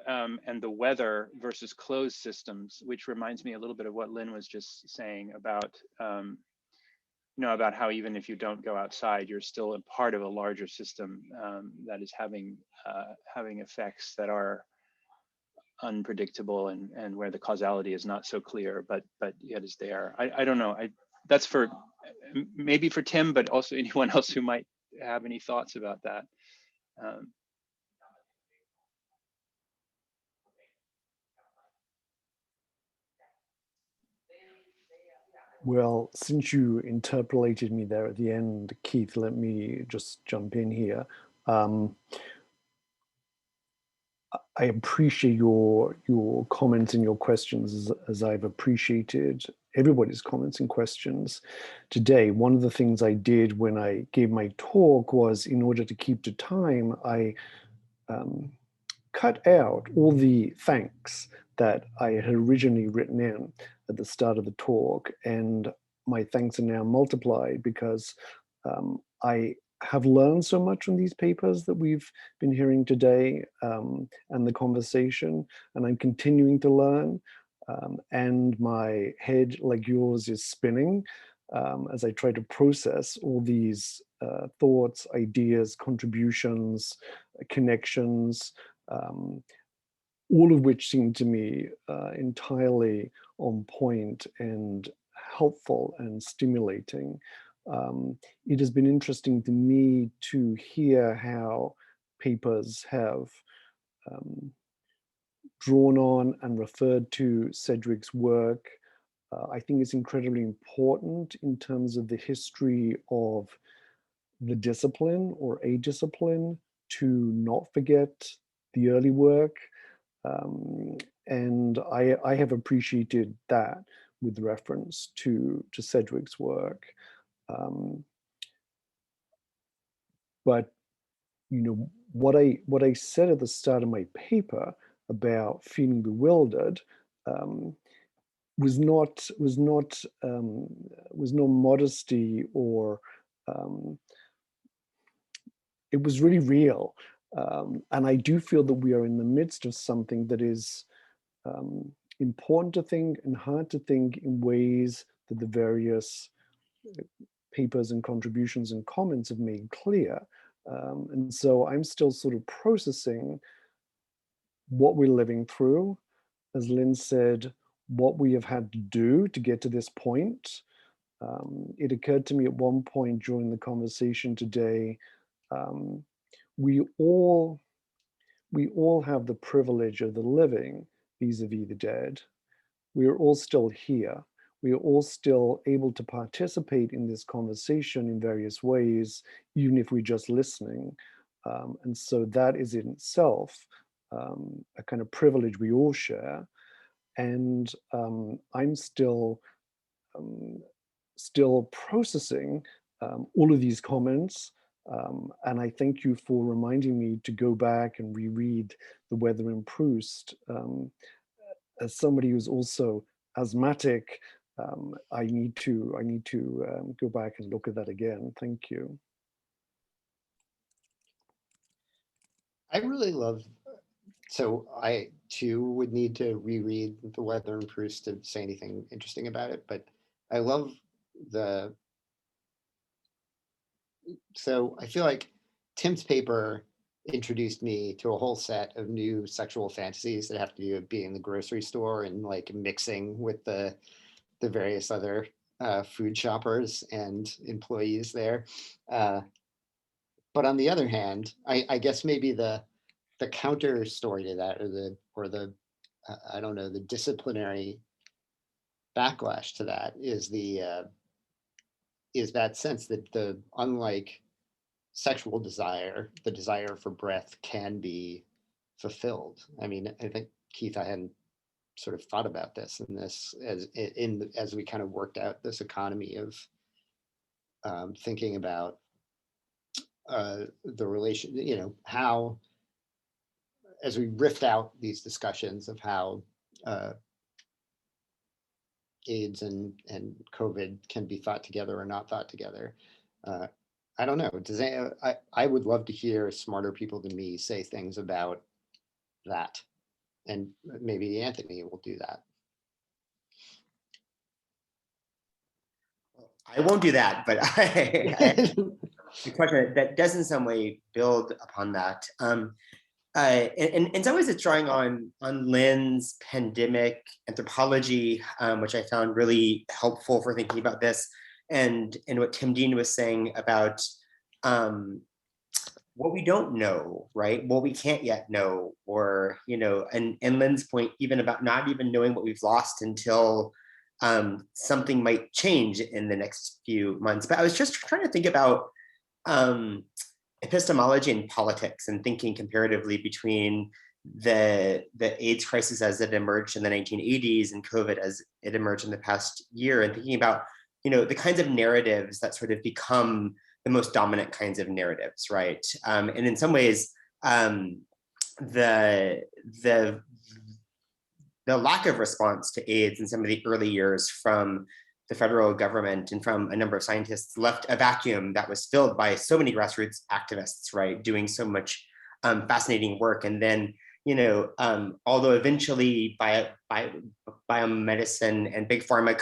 and the weather versus closed systems, which reminds me a little bit of what Lynn was just saying about, about how even if you don't go outside, you're still a part of a larger system that is having effects that are unpredictable, and where the causality is not so clear, but yet is there. I don't know. That's for maybe for Tim, but also anyone else who might have any thoughts about that. Well, since you interpolated me there at the end, Keith, let me just jump in here. I appreciate your comments and your questions as I've appreciated everybody's comments and questions today. One of the things I did when I gave my talk was, in order to keep to time, I cut out all the thanks that I had originally written in at the start of the talk, and my thanks are now multiplied because I have learned so much from these papers that we've been hearing today and the conversation, and I'm continuing to learn. And my head, like yours, is spinning as I try to process all these thoughts, ideas, contributions, connections, all of which seem to me entirely on point and helpful and stimulating. It has been interesting to me to hear how papers have drawn on and referred to Sedgwick's work. I think it's incredibly important in terms of the history of the discipline or a discipline to not forget the early work. And I have appreciated that with reference to Sedgwick's work. But you know, what I said at the start of my paper about feeling bewildered was not modesty, or it was really real. And I do feel that we are in the midst of something that is important to think and hard to think in ways that the various papers and contributions and comments have made clear. And so I'm still sort of processing what we're living through. As Lynn said, what we have had to do to get to this point. It occurred to me at one point during the conversation today, we all have the privilege of the living vis-a-vis the dead. We are all still here. We are all still able to participate in this conversation in various ways, even if we're just listening. And so that is in itself a kind of privilege we all share. And I'm still processing all of these comments. And I thank you for reminding me to go back and reread The Weather in Proust. As somebody who's also asthmatic, I need to go back and look at that again. Thank you. I really love, so I too would need to reread The Weather in Proust to say anything interesting about it, but I love so I feel like Tim's paper introduced me to a whole set of new sexual fantasies that have to do with being in the grocery store and like mixing with the various other food shoppers and employees there. But on the other hand, I guess maybe the counter story to that, or the I don't know, the disciplinary backlash to that is that sense that unlike sexual desire, the desire for breath can be fulfilled. I mean, I think, Keith, I hadn't sort of thought about this as we kind of worked out this economy of thinking about the relation, you know, how, as we riffed out these discussions of how AIDS and COVID can be thought together or not thought together. I don't know. I would love to hear smarter people than me say things about that, and maybe Anthony will do that. I won't do that, but the question that does in some way build upon that. And in some ways, it's drawing on Lynn's pandemic anthropology, which I found really helpful for thinking about this, and what Tim Dean was saying about what we don't know, right? What we can't yet know, or, you know, and Lynn's point even about not even knowing what we've lost until something might change in the next few months. But I was just trying to think about epistemology and politics, and thinking comparatively between, AIDS crisis as it emerged in the 1980s and COVID as it emerged in the past year, and thinking about, you know, the kinds of narratives that sort of become the most dominant kinds of narratives, right? And in some ways, the lack of response to AIDS in some of the early years from the federal government and from a number of scientists left a vacuum that was filled by so many grassroots activists, right, doing so much fascinating work. And then, you know, although eventually biomedicine and big pharma